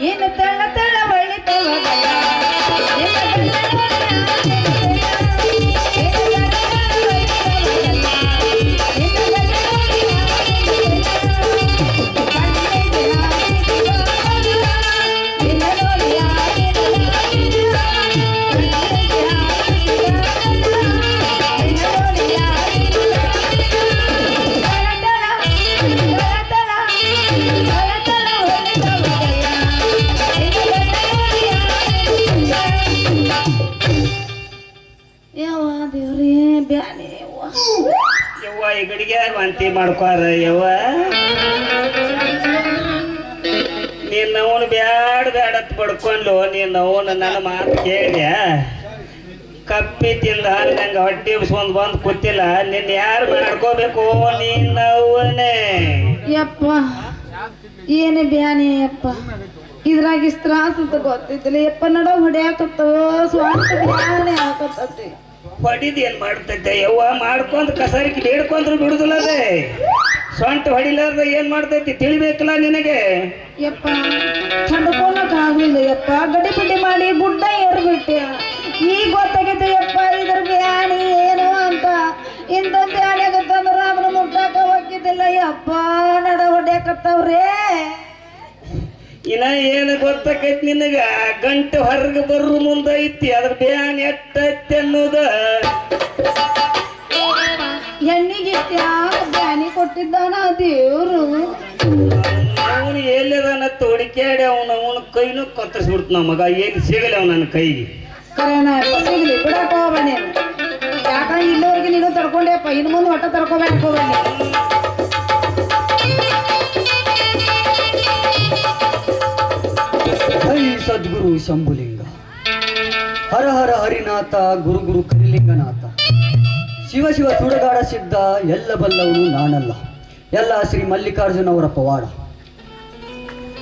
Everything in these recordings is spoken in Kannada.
ಏನು ತಳ ತಳ ಹೊಳಿತವ ಯವ್ವ ಈ ಗಡಿಗೆ ವಾಂತಿ ಮಾಡ್ಕೋರ ಯವ್ವ ನೀನ್ ಅವನು ಬ್ಯಾಡ ಬ್ಯಾಡತ್ ಬಡ್ಕೊಂಡು ನೀನ್ ಅವನು ನನ್ನ ಮಾತು ಕೇಳಿದ್ಯಾ ಕಪ್ಪಿ ತಿಂದ ನಂಗೆ ಹೊಟ್ಟೆ ಉಬ್ಸ್ಕೊಂಡ್ ಬಂದು ಕೂತಿಲ್ಲ ನಿನ್ನ ಯಾರು ಮಾಡ್ಕೋಬೇಕು ನೀನವನೇ ಯಪ್ಪ ಏನೇ ಬ್ಯಾನಿ ಯಪ್ಪ ಇದ್ರಾಗ ಇಷ್ಟ ತ್ರಾಸ ಅಂತ ಗೊತ್ತಿದ್ದಿಲ್ಲ ಯಪ್ಪ ನಡ ಹೊಡ್ಯಾಕತ್ತವ ಸ್ವಂತ ಬ್ಯಾನೆ ಹಾಕತ್ತತಿ ಹೊಡಿದ್ ಏನ್ ಮಾಡ್ತೈತೆ ಯವ್ವ ಮಾಡ್ಕೊಂಡ್ ಕಸರಿಕೆ ಬೇಡ್ಕೊಂಡ್ರು ಬಿಡುದಿಲ್ಲ ಅದೇ ಸೊಂಟ ಹೊಡಿಲಾರ್ದ ಏನ್ ಮಾಡ್ತೈತಿ ತಿಳಿಬೇಕಲ್ಲ ನಿನಗೆ ಯಪ್ಪ ತಡ್ಕೊಳಕ್ ಆಗ್ಲಿಲ್ಲ ಯಪ್ಪ ಗಡಿ ಬಿಡಿ ಮಾಡಿ ಗುಡ್ಡ ಏರ್ಬಿಟ್ಟೆ ಈಗ ಗೊತ್ತಾಗೈತೆ ಯಪ್ಪ ಇದ್ರ ಬ್ಯಾನಿ ಏನು ಅಂತ ಇಂಥ ಬ್ಯಾನಿ ಆಗತ್ತಂದ್ರ ಅದನ್ನ ಮುಟ್ಟಾಕ ಹೋಗಿದ್ದಿಲ್ಲ ಯಪ್ಪ ನಡ ಹೊಡ್ಯಾಕತ್ತವ್ರೇ ಇನ್ನ ಏನು ಗೊತ್ತಾಕೈತಿ ನಿನಗ ಗಂಟೆ ಹೊರಗೆ ಬರೋ ಮುಂದೆ ಐತಿ ಅದ್ರ ಬ್ಯಾನ್ ಎಟ್ಟೈತಿ ಅನ್ನೋದ ಹೆಣ್ಣಿಗೆ ಯಾವ ಬ್ಯಾನಿ ಕೊಟ್ಟಿದ್ದಾನ ದೇವ್ರು ಅವನು ಎಲ್ಲದಾನ ಹುಡುಕ್ಯಾಡಿ ಅವನ ಕೈನೂ ಕತ್ತರಿಸ್ಬಿಡ್ತು ನಮ್ಮ ಮಗ ಎಲ್ಲಿ ಸಿಗಲಿ ಅವ್ ನನ್ನ ಕೈಗೆ ಕರೆನ ಸಿಗ್ಲಿ ಬಿಡಕ್ ಹೋಗ್ಬಣ್ಣಿ ಯಾಕಂದ್ರೆ ಇಲ್ಲಿವರೆಗೆ ನೀನು ತಡ್ಕೊಂಡೆಪ್ಪ ಇನ್ನು ಮುಂದೆ ಒಟ್ಟ ತಡ್ಕೋಬೇಕು ಬನ್ನಿ ಹರಿ ಸದ್ಗುರು ಶಂಭುಲಿಂಗ ಹರ ಹರ ಹರಿನಾಥ ಗುರು ಗುರು ಕರಿಲಿಂಗನಾಥ ಶಿವ ಶಿವ ಸುಡಗಾಡ ಸಿದ್ಧ ಎಲ್ಲ ಬಲ್ಲವನು ನಾನಲ್ಲ ಎಲ್ಲ ಶ್ರೀ ಮಲ್ಲಿಕಾರ್ಜುನ ಅವರ ಪವಾಡ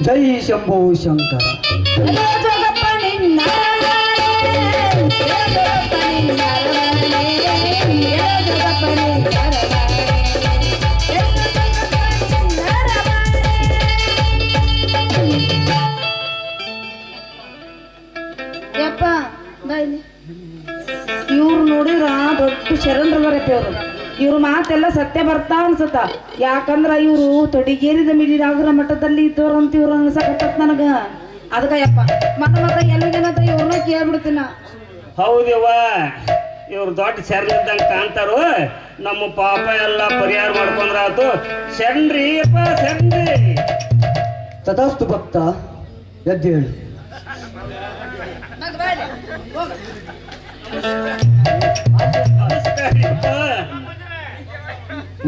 ಜೈ ಶಂಭೋ ಶಂಕರ ಯಪ್ಪ ಬೈಲಿ ಇವ್ರು ನೋಡಿದ್ರ ದೊಡ್ಡ ಶರಣರದಾರಪ್ಪ ಇವ್ರು ಇವ್ರ ಮಾತೆಲ್ಲ ಸತ್ಯ ಬರ್ತಾ ಅನ್ಸತ್ತ ಯಾಕಂದ್ರ ಇವ್ರು ತೊಡಿಗೇರಿದ ಮಿಡಿದಾಗ್ರ ಮಠದಲ್ಲಿ ಇದ್ದವ್ರಂತ ಇವ್ರು ಅನ್ಸಕತ್ತ ನನಗ ಅದಕ್ಕ ಯಪ್ಪ ಮತ್ತೆ ಎಲ್ಲಿಗೇನಂತ ಇವ್ರನ್ನ ಕೇಳ್ಬಿಡ್ತೀನ ಹೌದವ್ವ ಇವ್ರು ದೊಡ್ಡ ಶರಣದಂಗೆ ಕಾಣ್ತಾರೋ ನಮ್ಮ ಪಾಪ ಎಲ್ಲ ಪರಿಹಾರ ಮಾಡ್ಕೊಂಡ್ರ ಆತು ಶರಣ್ರಿ ಅಪ್ಪ ಶರಣ್ರಿ ತಥಾಸ್ತು ಭಕ್ತ ಎದ್ದು ಹೇಳು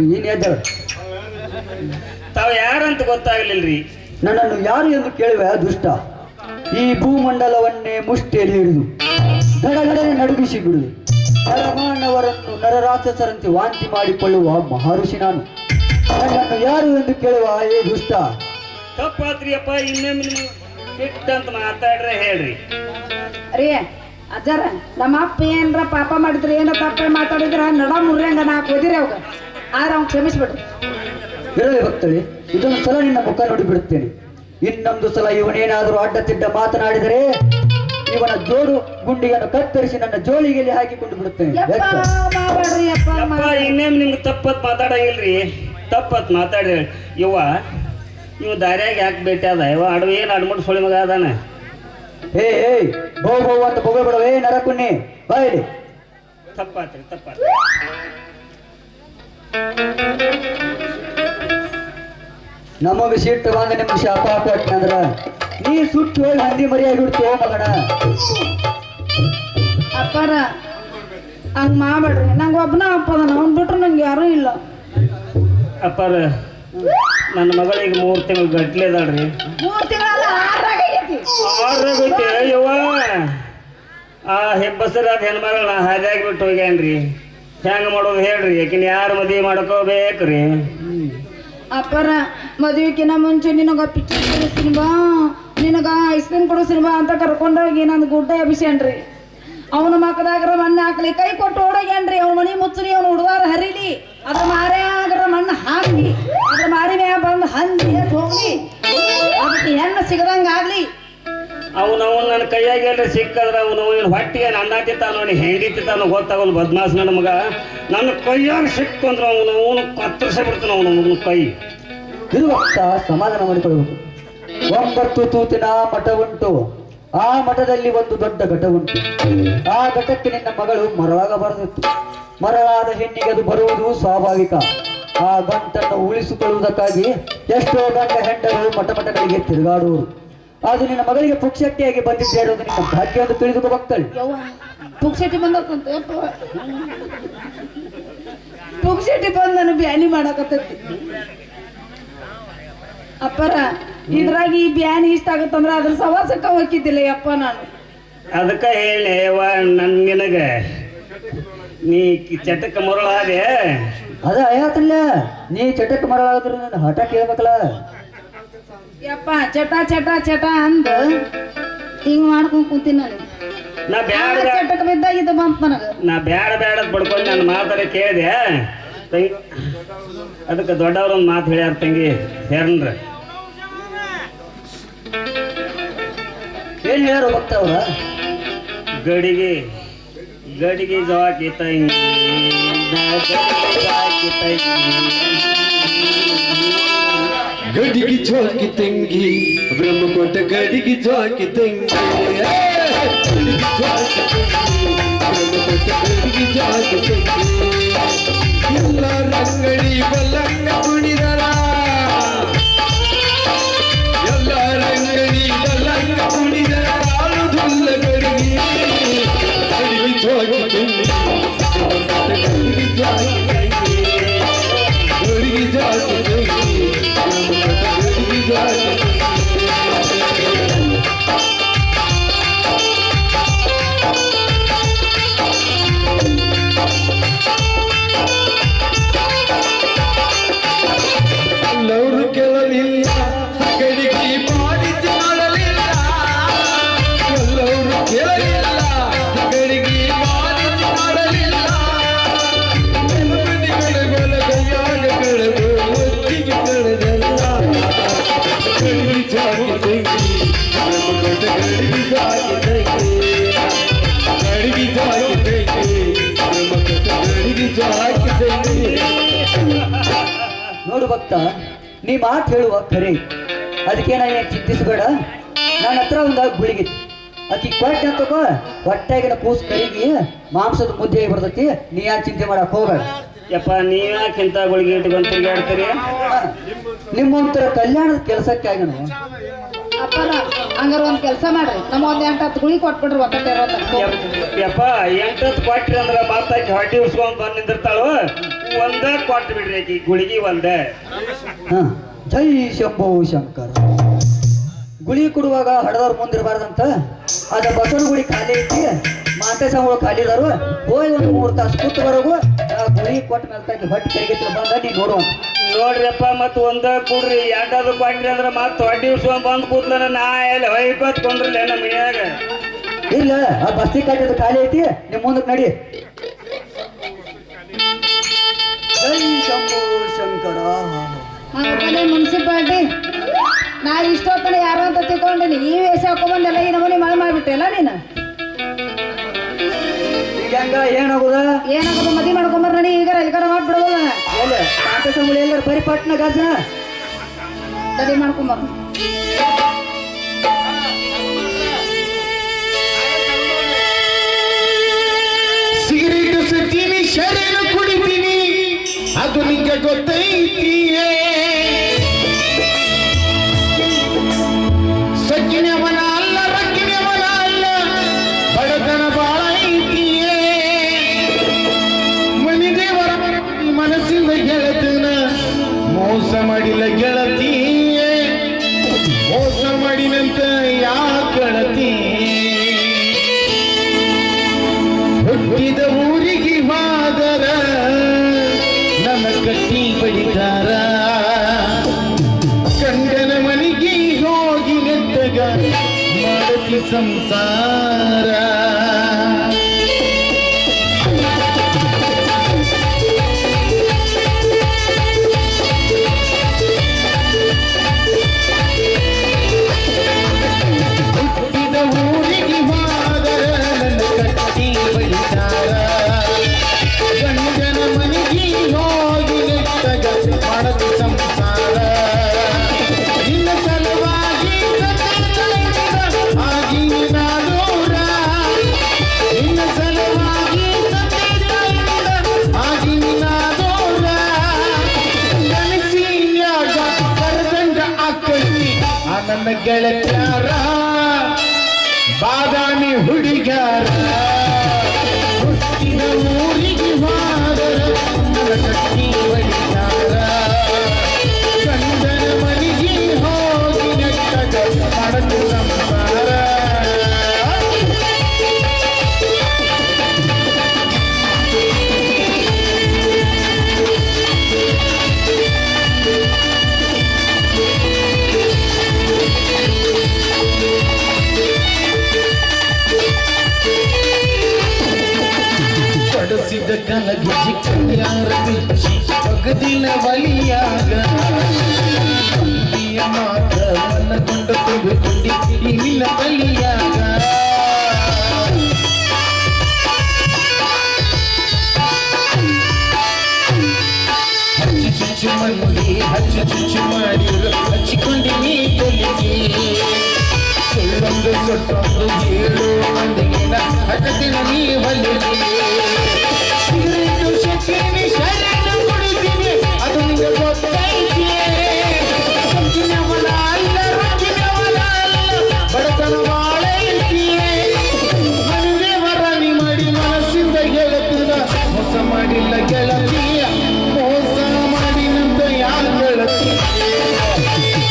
ನೀನ್ ಎದ್ದೇಳು ತಾವ್ ಯಾರಂತ ಗೊತ್ತಾಗ್ಲಿಲ್ರಿ ನನ್ನನ್ನು ಯಾರು ಎಂದು ಕೇಳುವೆ ದುಷ್ಟ ಈ ಭೂಮಂಡಲವನ್ನೇ ಮುಷ್ಟಿಯಲ್ಲಿ ಹಿಡಿದು ಗಡಗಡನೆ ನಡುಗಿಸಿ ಬಿಡುದು ನರಮಾನವರನ್ನು ನರರಾಕ್ಷಸರಂತೆ ವಾಂತಿ ಮಾಡಿಕೊಳ್ಳುವ ಮಹರ್ಷಿ ನಾನು ನನ್ನನ್ನು ಯಾರು ಎಂದು ಕೇಳುವ ಏ ದುಷ್ಟ ತಪ್ಪಾತ್ರಿ ಅಪ್ಪ ಇನ್ನೊಮ್ಮೆ ನಿಮ್ಗೆ ಕೆಟ್ಟಂತ ಮಾತಾಡ್ರೆ ಹೇಳ್ರಿ ರೀ ಅಜ್ಜಾರ ನಮ್ಮ ಅಪ್ಪ ಏನ್ರ ಪಾಪ ಮಾಡಿದ್ರೆ ಏನ ತಪ್ಪ ಮಾತಾಡಿದ್ರ ನಡ ಮುರ್ರಂಗ ನಾಲ್ಕು ಓದಿರಿ ಅವಾಗ ಆದ್ರೆ ಅವ್ನು ಕ್ಷಮಿಸ್ಬಿಡ್ರಿ ಇರಲಿ ಭಕ್ತಳಿ ಇದೊಂದು ಸಲ ನಿನ್ನ ಮುಖ ನೋಡಿ ಬಿಡುತ್ತೇನೆ ಇನ್ನೊಂದು ಸಲ ಇವನೇನಾದರೂ ಅಡ್ಡ ತಿಡ್ಡ ಮಾತನಾಡಿದರೆ ಇವನ ಜೋಡು ಗುಂಡಿಯನ್ನು ಕತ್ತರಿಸಿ ನನ್ನ ಜೋಳಿಗೆಯಲ್ಲಿ ಹಾಕಿಕೊಂಡು ಬಿಡುತ್ತೇನೆ ಯಪ್ಪ ಮಾಡ್ರಿ ಯಪ್ಪ ಅಪ್ಪ ಇನ್ನೇಮ್ ನಿಮ್ಗೆ ತಪ್ಪತ್ ಮಾತಾಡಂಗಿಲ್ರಿ ತಪ್ಪತ್ ಮಾತಾಡ್ರಿ ಇವ ಇವ್ ದಾರ್ಯಾಗ ಯಾಕೆ ಭೇಟಿ ಅದ ಇವ ಅಡವಿ ಏನು ಅಡ್ಮುಟ್ ಸುಳಿ ಮಗ ಅದಾನ ಏಯ್ ಬೋ ಬೋ ಅಂತ ಬೊಗಳ್ಬಿಡವೇ ನರಕುನ್ನಿ ಬಾಯಿಲಿ ತಪ್ಪಾತ್ರಿ ತಪ್ಪಾತ್ರಿ ನಮಗೆ ಸಿಟ್ಟು ಬಂದ ನಿಮ್ಗೆ ಶಾಪ ಕೊಟ್ಟನಂದ್ರ ನೀ ಸುಟ್ಟು ಹೋಗಿ ಹಂದಿ ಮರಿಯಾಗಿ ಬಿಡ್ತೀವೋ ಮಗನ ಅಪ್ಪಾರ ಹಂಗ ಮಾಡ್ಬೇಡ್ರಿ ನಂಗೆ ಒಬ್ಬನ ಅಪ್ಪದ ಅವ್ನು ಬಿಟ್ರೆ ನಂಗೆ ಯಾರೂ ಇಲ್ಲ ಅಪ್ಪಾರ ನನ್ನ ಮಗಳಿಗೆ 3 ತಿಂಗಳು ಗಟ್ಲೆ ಅದಾಳ್ರಿ 3 ತಿಂಗಳಲ್ಲ 6 ಆಗೈತಿ ಆರಾಗೈತೆ ಯವ್ವ ಆ ಹೆಬ್ಬಸರಾದ ಹೆಣ್ಮಗಳನ್ನ ಹಾದಿಯಾಗಿ ಬಿಟ್ಟು ಹೋಗ್ಯಾನ್ರಿ ಹೆಂಗ ಮಾಡೋದು ಹೇಳ್ರಿ ಯಾಕಿನ್ ಯಾರು ಮದುವೆ ಮಾಡ್ಕೋಬೇಕ್ರಿ ಅಪ್ಪರ ಮದುವೆಕಿನ ಮುಂಚೆ ನಿನಗ ಪಿಕ್ಚರ್ ಕೊಡಿಸ್ತೀನಿ ಬಾ ನಿನಗ ಐಸ್ ಕ್ರೀಮ್ ಕೊಡಿಸ್ತೀನಿ ಬಾ ಅಂತ ಕರ್ಕೊಂಡೋಗಿ ನಂದು ಗುಡ್ಡ ಎಬ್ಬಿಸ್ಯಾನ್ರಿ ಅವನ ಮಕ್ಕದಾಗ್ರ ಮಣ್ಣು ಹಾಕ್ಲಿ ಕೈ ಕೊಟ್ಟು ಓಡೋಗ್ಯಾನ್ರಿ ಅವ್ನ ಮನಿ ಮುಚ್ಚಲಿ ಅವ್ನು ಹುಡುಗಾರ ಹರಿಲಿ ಅದ್ರ ಮಾರ್ಯಾಗ್ರ ಮಣ್ಣು ಹಾಕ್ಲಿ ಅದ್ರ ಮಾರಿ ಮ್ಯಾಗ ಬಂದು ಹಂದಿ ಹೋಗ್ಲಿ ಅದಕ್ಕೆ ಹೆಣ್ಣು ಸಿಗದಂಗ ಆಗ್ಲಿ ಅವನವನ್ ನನ್ನ ಕೈಯಾಗ ಎಲ್ಲ ಸಿಕ್ಕದ್ರ ಅವನವನ ಹೊಟ್ಟಿಗೆ ಅನ್ನ ತಿಂತಾನ ನೋಡಿ ಹೆಂಡಿ ತಿಂತಾನೋ ಗೊತ್ತಾಗಲ್ಲ ಬದ್ಮಾಸ್ ನನ್ನ ಮಗ. ನನ್ನ ಕೈಯಾಗ ಸಿಕ್ಕಂದ್ರೆ ಅವನು ಕತ್ತರಿಸಿ ಬಿಡ್ತಾನ ಅವನ ಕೈ. ಇರುವತ್ತ ಸಮಾಧಾನ ಮಾಡಿಕೊಳ್ಳಬೇಕು. 9 ತೂತಿನ ಮಠ ಉಂಟು. ಆ ಮಠದಲ್ಲಿ ಒಂದು ದೊಡ್ಡ ಘಟ ಉಂಟು. ಆ ಘಟಕ್ಕೆ ನಿನ್ನ ಮಗಳು ಮರಳಾಗಬಾರದಿತ್ತು. ಮರಳಾದ ಹೆಣ್ಣಿಗೆ ಅದು ಬರುವುದು ಸ್ವಾಭಾವಿಕ. ಆ ಗಂಟನ್ನು ಉಳಿಸಿಕೊಳ್ಳುವುದಕ್ಕಾಗಿ ಎಷ್ಟೋ ಗಂಡ ಹೆಂಡರು ಮಠಗಳಿಗೆ ತಿರುಗಾಡುವರು. ಅದು ನಿನ್ನ ಮಗಳಿಗೆ ಪುಕ್ಷಟ್ಟಿಯಾಗಿ ಬಂದಿದ್ದೇ ಇರೋದು ನಿನ್ನ ಭಾಗ್ಯ ಎಂದು ತಿಳಿದುಕೋಬೇಕಳು. ಯವ್ವ ಪುಕ್ಷಟಿ ಬಂದಕ್ಕಂತ ಪುಕ್ಷಟಿ ಬಂದು ನಾನು ಬ್ಯಾನಿ ಮಾಡಕತ್ತೈತಿ ಅಪ್ಪರ. ಇದ್ರಾಗ ಈ ಬ್ಯಾನಿ ಇಷ್ಟ ಆಗತ್ತಂದ್ರ ಅದ್ರ ಸವಾಸಕ್ಕ ಹೋಗಿದ್ದಿಲ್ಲ ಯಪ್ಪ ನಾನು. ಅದಕ್ಕ ಹೇಳಿ ನನ್ ನಿನಗ ನೀ ಚಟಕ ಮರಳಾದೆ. ಅದ ಆಯಾತಲ್ಲ ನೀ ಚಟಕ್ಕೆ ಮರಳಾದ್ರೆ ನನ್ನ ಹಠ ಕೇಳ್ಬೇಕಲ್ಲ. ಯಪ್ಪ ಚಟ ಚಟ ಚಟ ಅಂದ ಹಿಂಗ್ ಮಾಡ್ಕೊಂಡ್ ಕುಂತೀನಿ ನಾನು. ನಾ ಬ್ಯಾಡ ಚಟಕ್ ಬಿದ್ದಾಗಿದ್ದ ಬಂತ ನನಗ. ನಾ ಬ್ಯಾಡ ಬಡ್ಕೊಂಡು ನನ್ನ ಮಾತಾಡ ಕೇಳಿದೆ ತಂಗಿ. ಅದಕ್ಕೆ ದೊಡ್ಡವ್ರೊಂದು ಮಾತು ಹೇಳ್ಯಾರ ತಂಗಿ ಶರಣ್ರ. ಏನ್ ಹೇಳ್ಯಾರ ಭಕ್ತ ಅವ್ರ? ಗಡಿಗೆ ಜವಾಕಿ ತಂಗಿ ಗಡಿಗೆ ಜೋಕಿ ತಂಗಿ ಬ್ರಹ್ಮಕೋಟ ಗಡಿಗೆ ಜೋಕಿ ತಂಗಿ ಗಡಿಗೆ ಜೋಕಿ ತಂಗಿ ಎಲ್ಲ ರಂಗಡಿ ಬಲ್ಲಂಗ ಕುಣಿದರ ಎಲ್ಲ ರಂಗಡಿ ಬಲ್ಲಂಗ ಕುಣಿದರ ಕಾಲು ದುಲ್ಲ ಗಡಿಗೆ ಗಡಿಗೆ ಜೋಕಿ ತಂಗಿ ಗಡಿಗೆ ಜೋಕಿ ತಂಗಿ ಗಡಿಗೆ ಜೋಕಿ ತಂಗಿ ಎಲ್ಲರೂ ಕೇಳಲಿಲ್ಲ ಗಡಿಗೆ ಪಾಲಿಸಿ ಮಾಡಲಿಲ್ಲ. ಎಲ್ಲರೂ ಕೇಳಲಿಲ್ಲ ಗಡಿಗೆ ಪಾಲಿಸಿ ಮಾಡಲಿಲ್ಲ. ಬೆಳಗೊಲ ಕೈಯಾಗ ಬೆಳಗು ಒತ್ತಿಗೆ ಬೆಳೆದಲ್ಲ. ಗಡಿಗೆ ಜಾಗಿ ತಂಗಿ ಬ್ರಹ್ಮಕೋಟ ಗಡಿಗೆ ಜಾಗಿ ತಂಗಿ ಗಡಿಗೆ ಜಾಗಿ ತಂಗಿ ಬ್ರಹ್ಮಕೋಟ ಗಡಿಗೆ ಜಾಗಿ ತಂಗಿ. ನೋಡು ಭಕ್ತ, ನೀ ಮಾತು ಹೇಳುವ ಖರೆ. ಅದಕ್ಕೆ ನಾ ಏನು ಚಿಂತಿಸಬೇಡ. ನನ್ನ ಹತ್ರ ಒಂದು ಗುಳಿಗೆ ಅಕ್ಕಿ ಕೊಟ್ಟೆ ಅಂತಕೋ ಹೊಟ್ಟೆಗಿನ ಕೂಸು ಕರಿಗಿ ಮಾಂಸದ ಮುದ್ದೆ ಬರ್ತೈತಿ. ನೀ ಯಾಕೆ ಚಿಂತೆ ಮಾಡಕ್ ಹೋಗಬೇಡ. ಯಪ್ಪ ನೀವ್ಯಾಕಿಂತ ಗುಳಿಗೆ ಇಟ್ಕೊಂಡು ತಿರುಗಾಡ್ತೀರಿ? ನಿಮ್ಮೊಂಥರ ಕಲ್ಯಾಣದ ಕೆಲಸಕ್ಕಾಗಿ ನಾವು ಅಪ್ಪರ ಹಂಗಾರ ಒಂದ್ ಕೆಲಸ ಮಾಡ್ರಿ, ನಮ್ಮ ಒಂದ್ 8-10 ಗುಳಿ ಕೊಟ್ಬಿಡ್ರಿ ಒತ್ತಟ್ಟೆ ಇರೋದ. ಯಪ್ಪ 8 ಕೊಟ್ರಿ ಅಂದ್ರ ಮಾತಾಕಿ ಹೊಟ್ಟಿ ಉಡ್ಸ್ಕೊಂಡ್ ಬಂದ್ ನಿಂದಿರ್ತಾಳು. ಒಂದ ಕೊಟ್ಟು ಬಿಡ್ರಿ ಆಕಿ ಗುಳಿಗೆ ಒಂದ. ಹಾ, ಜೈ ಶಂಭೋ ಶಂಕರ. ಗುಳಿ ಕೊಡುವಾಗ ಹಡದವ್ರು ಮುಂದಿರಬಾರ್ದಂತ. ಅದ ಬಸವನ ಗುಡಿ ಖಾಲಿ ಐತಿ, ಮಾಂತೇಸಗಳು ಖಾಲಿ ಇದಾರು. ಹೋಗಿ ಒಂದು 3 ತಾಸು ಕೂತು ಬರೋಗು. ಆ ಗುಳಿ ಕೊಟ್ಟ ಮೇಲೆ ಹೊಟ್ಟೆ ಕರಿಗೈತಿ ಬಂದ ನೀ ನೋಡುವ. ನೋಡ್ರಿಯಪ್ಪ ಮತ್ ಒಂದ ಕೂಡ್ರಿ 2 ಕೊಟ್ರಿ ಅಂದ್ರ ಮತ್ ಹೊಟ್ಟಿ ಉಡ್ಸ್ಕೊಂಡ್ ಬಂದ್ ಕೂತ್ಲ ನಾ ಎಲ್ಲಿ ಹೊಯ್ಕೊತ್ಕೊಂಡ್ರಲ್ಲ ನಮ್ಮ ಮನ್ಯಾಗ. ಇಲ್ಲ ಆ ಬಸ್ತಿ ಕಾಟಿದ ಖಾಲಿ ಐತಿ, ನಿಮ್ ಮುಂದಕ್ಕೆ ನಡಿ. ಜೈ ಶಂಭೋ ಶಂಕರ. ಆಮೇಲೆ ಮುನ್ಸಿಪಾಲ್ಟಿ ನಾ ಇಷ್ಟೊತ್ತನ ಯಾರು ಅಂತ ತಿಳ್ಕೊಂಡಿನಿ. ಈ ವೇಷ ಹಾಕೊಂಬಂದೆಲ್ಲ ಈ ನಮೂನಿ ಮಳೆ ಮಾಡ್ಬಿಟ್ಟೆಲ್ಲ ನೀನು. ಈಗ ಹೆಂಗ ಏನಾಗುದ? ಏನಾಗೋದು ಮದಿ ಮಾಡ್ಕೊಂಬರ್ ನಡಿ ಈಗ ಎಲ್ಗಾರ ಮಾಡ್ಬಿಡೋಲ್ಲ. ಎಲ್ಲ ಮಾಂತೇಸಗಳು ಎಲ್ಲರೂ ಬರೀ ಪಟ್ನ ಗಾಜನ ರೆಡಿ ಮಾಡ್ಕೊಂಬರ್. ಸಿಗರೇಟ್ ಸತ್ತೀನಿ ಶರೇನು ಕುಡಿತೀನಿ ಅದು ನಿಂಗೆ ಗೊತ್ತೈತಿಯೇ. ಸಕ್ಕಿನವನ ಅಲ್ಲ ರಕ್ಕಿನವನ ಅಲ್ಲ ಬಡತನ ಬಾಳ ಐತಿಯೇ. ಮನಿ ದೇವರ ಮನಸ್ಸಿಂದ ಗೆಳತನ ಮೋಸ ಮಾಡಿಲ್ಲ ಗೆಳತಿಯೇ. ಮೋಸ ಮಾಡಿನಂತ ಯಾಕಳತಿ ಹುಟ್ಟಿದ ಊರಿಗೆ ಹೋದರ ನನ್ನ ಕಟ್ಟಿ ಬಡಿತಾರ. ಗಂಡನ ಮನೆಗೆ ಹೋಗಿ ನೆಟ್ಟಗ ಮಾಡತಿ ಸಂಸಾರ. ಹುಟ್ಟಿದ ಗೆಳತ್ಯಾರ ಬಾದಾಮಿ ಹುಡುಗಾರ ಹುಟ್ಟಿದ ಊರಿಗೆ ಹೋದರ ಕಟ್ಟಿ ಹೊಡಿತಾರ ಗಂಡನ ಮನೆಗೆ ಹೋಗಿ ನೆಟ್ಟಗ ಮಾಡದು ಸಂಸಾರ ಪಡಿಸಿದ ಕಲಗಿಜಿ ಕಲ್ಯಾರ ಬಿಚ್ಚಿ ಪಗದಿನ ಬಲಿಯಾಗ ಕಂಬಿಯ ಮಾತ ಮನಗೊಂಡು ತುಂಬಿಕೊಂಡಿ ಇಲ್ಲಿನ ಬಲಿಯಾಗ ಹಚ್ಚಿ ಚುಚ್ಚು ಮಂದಿ ಹಚ್ಚಿ ಚುಚ್ಚು ಮಾಡಿರು ಹಚ್ಚಿಕೊಂಡಿ ನೀ ತಲಿಗೆ ಸುಳ್ಳೊಂದು ಸೊಟ್ಟೊಂದು ಹೇಳು ಮಂದಿಗಿನ ಹಠದಿನ ನೀ ಬಲಿಗೆ ಸಿಗರೇಟು ಶಕ್ತಿನಿ ಶರಣ ಕೊಡುತ್ತೀನಿ ಅದು ನಿಂಗೆ ಗೊತ್ತೈತೆ ಸಂಚಿನವನ ಅಲ್ಲ ರಂಜಿನವನ ಅಲ್ಲ ಬಡತನ ಬಾಳ ಐತಿಯೇ ಮನವೇ ವರನಿ ಮಾಡಿ ಮನಸ್ಸಿಂದ ಗೆಳತಿದ ಮೋಸ ಮಾಡಿಲ್ಲ ಗೆಳತಿಯ ಮೋಸ ಮಾಡಿನಂತ ಯಾರು ಗೆಳತಿ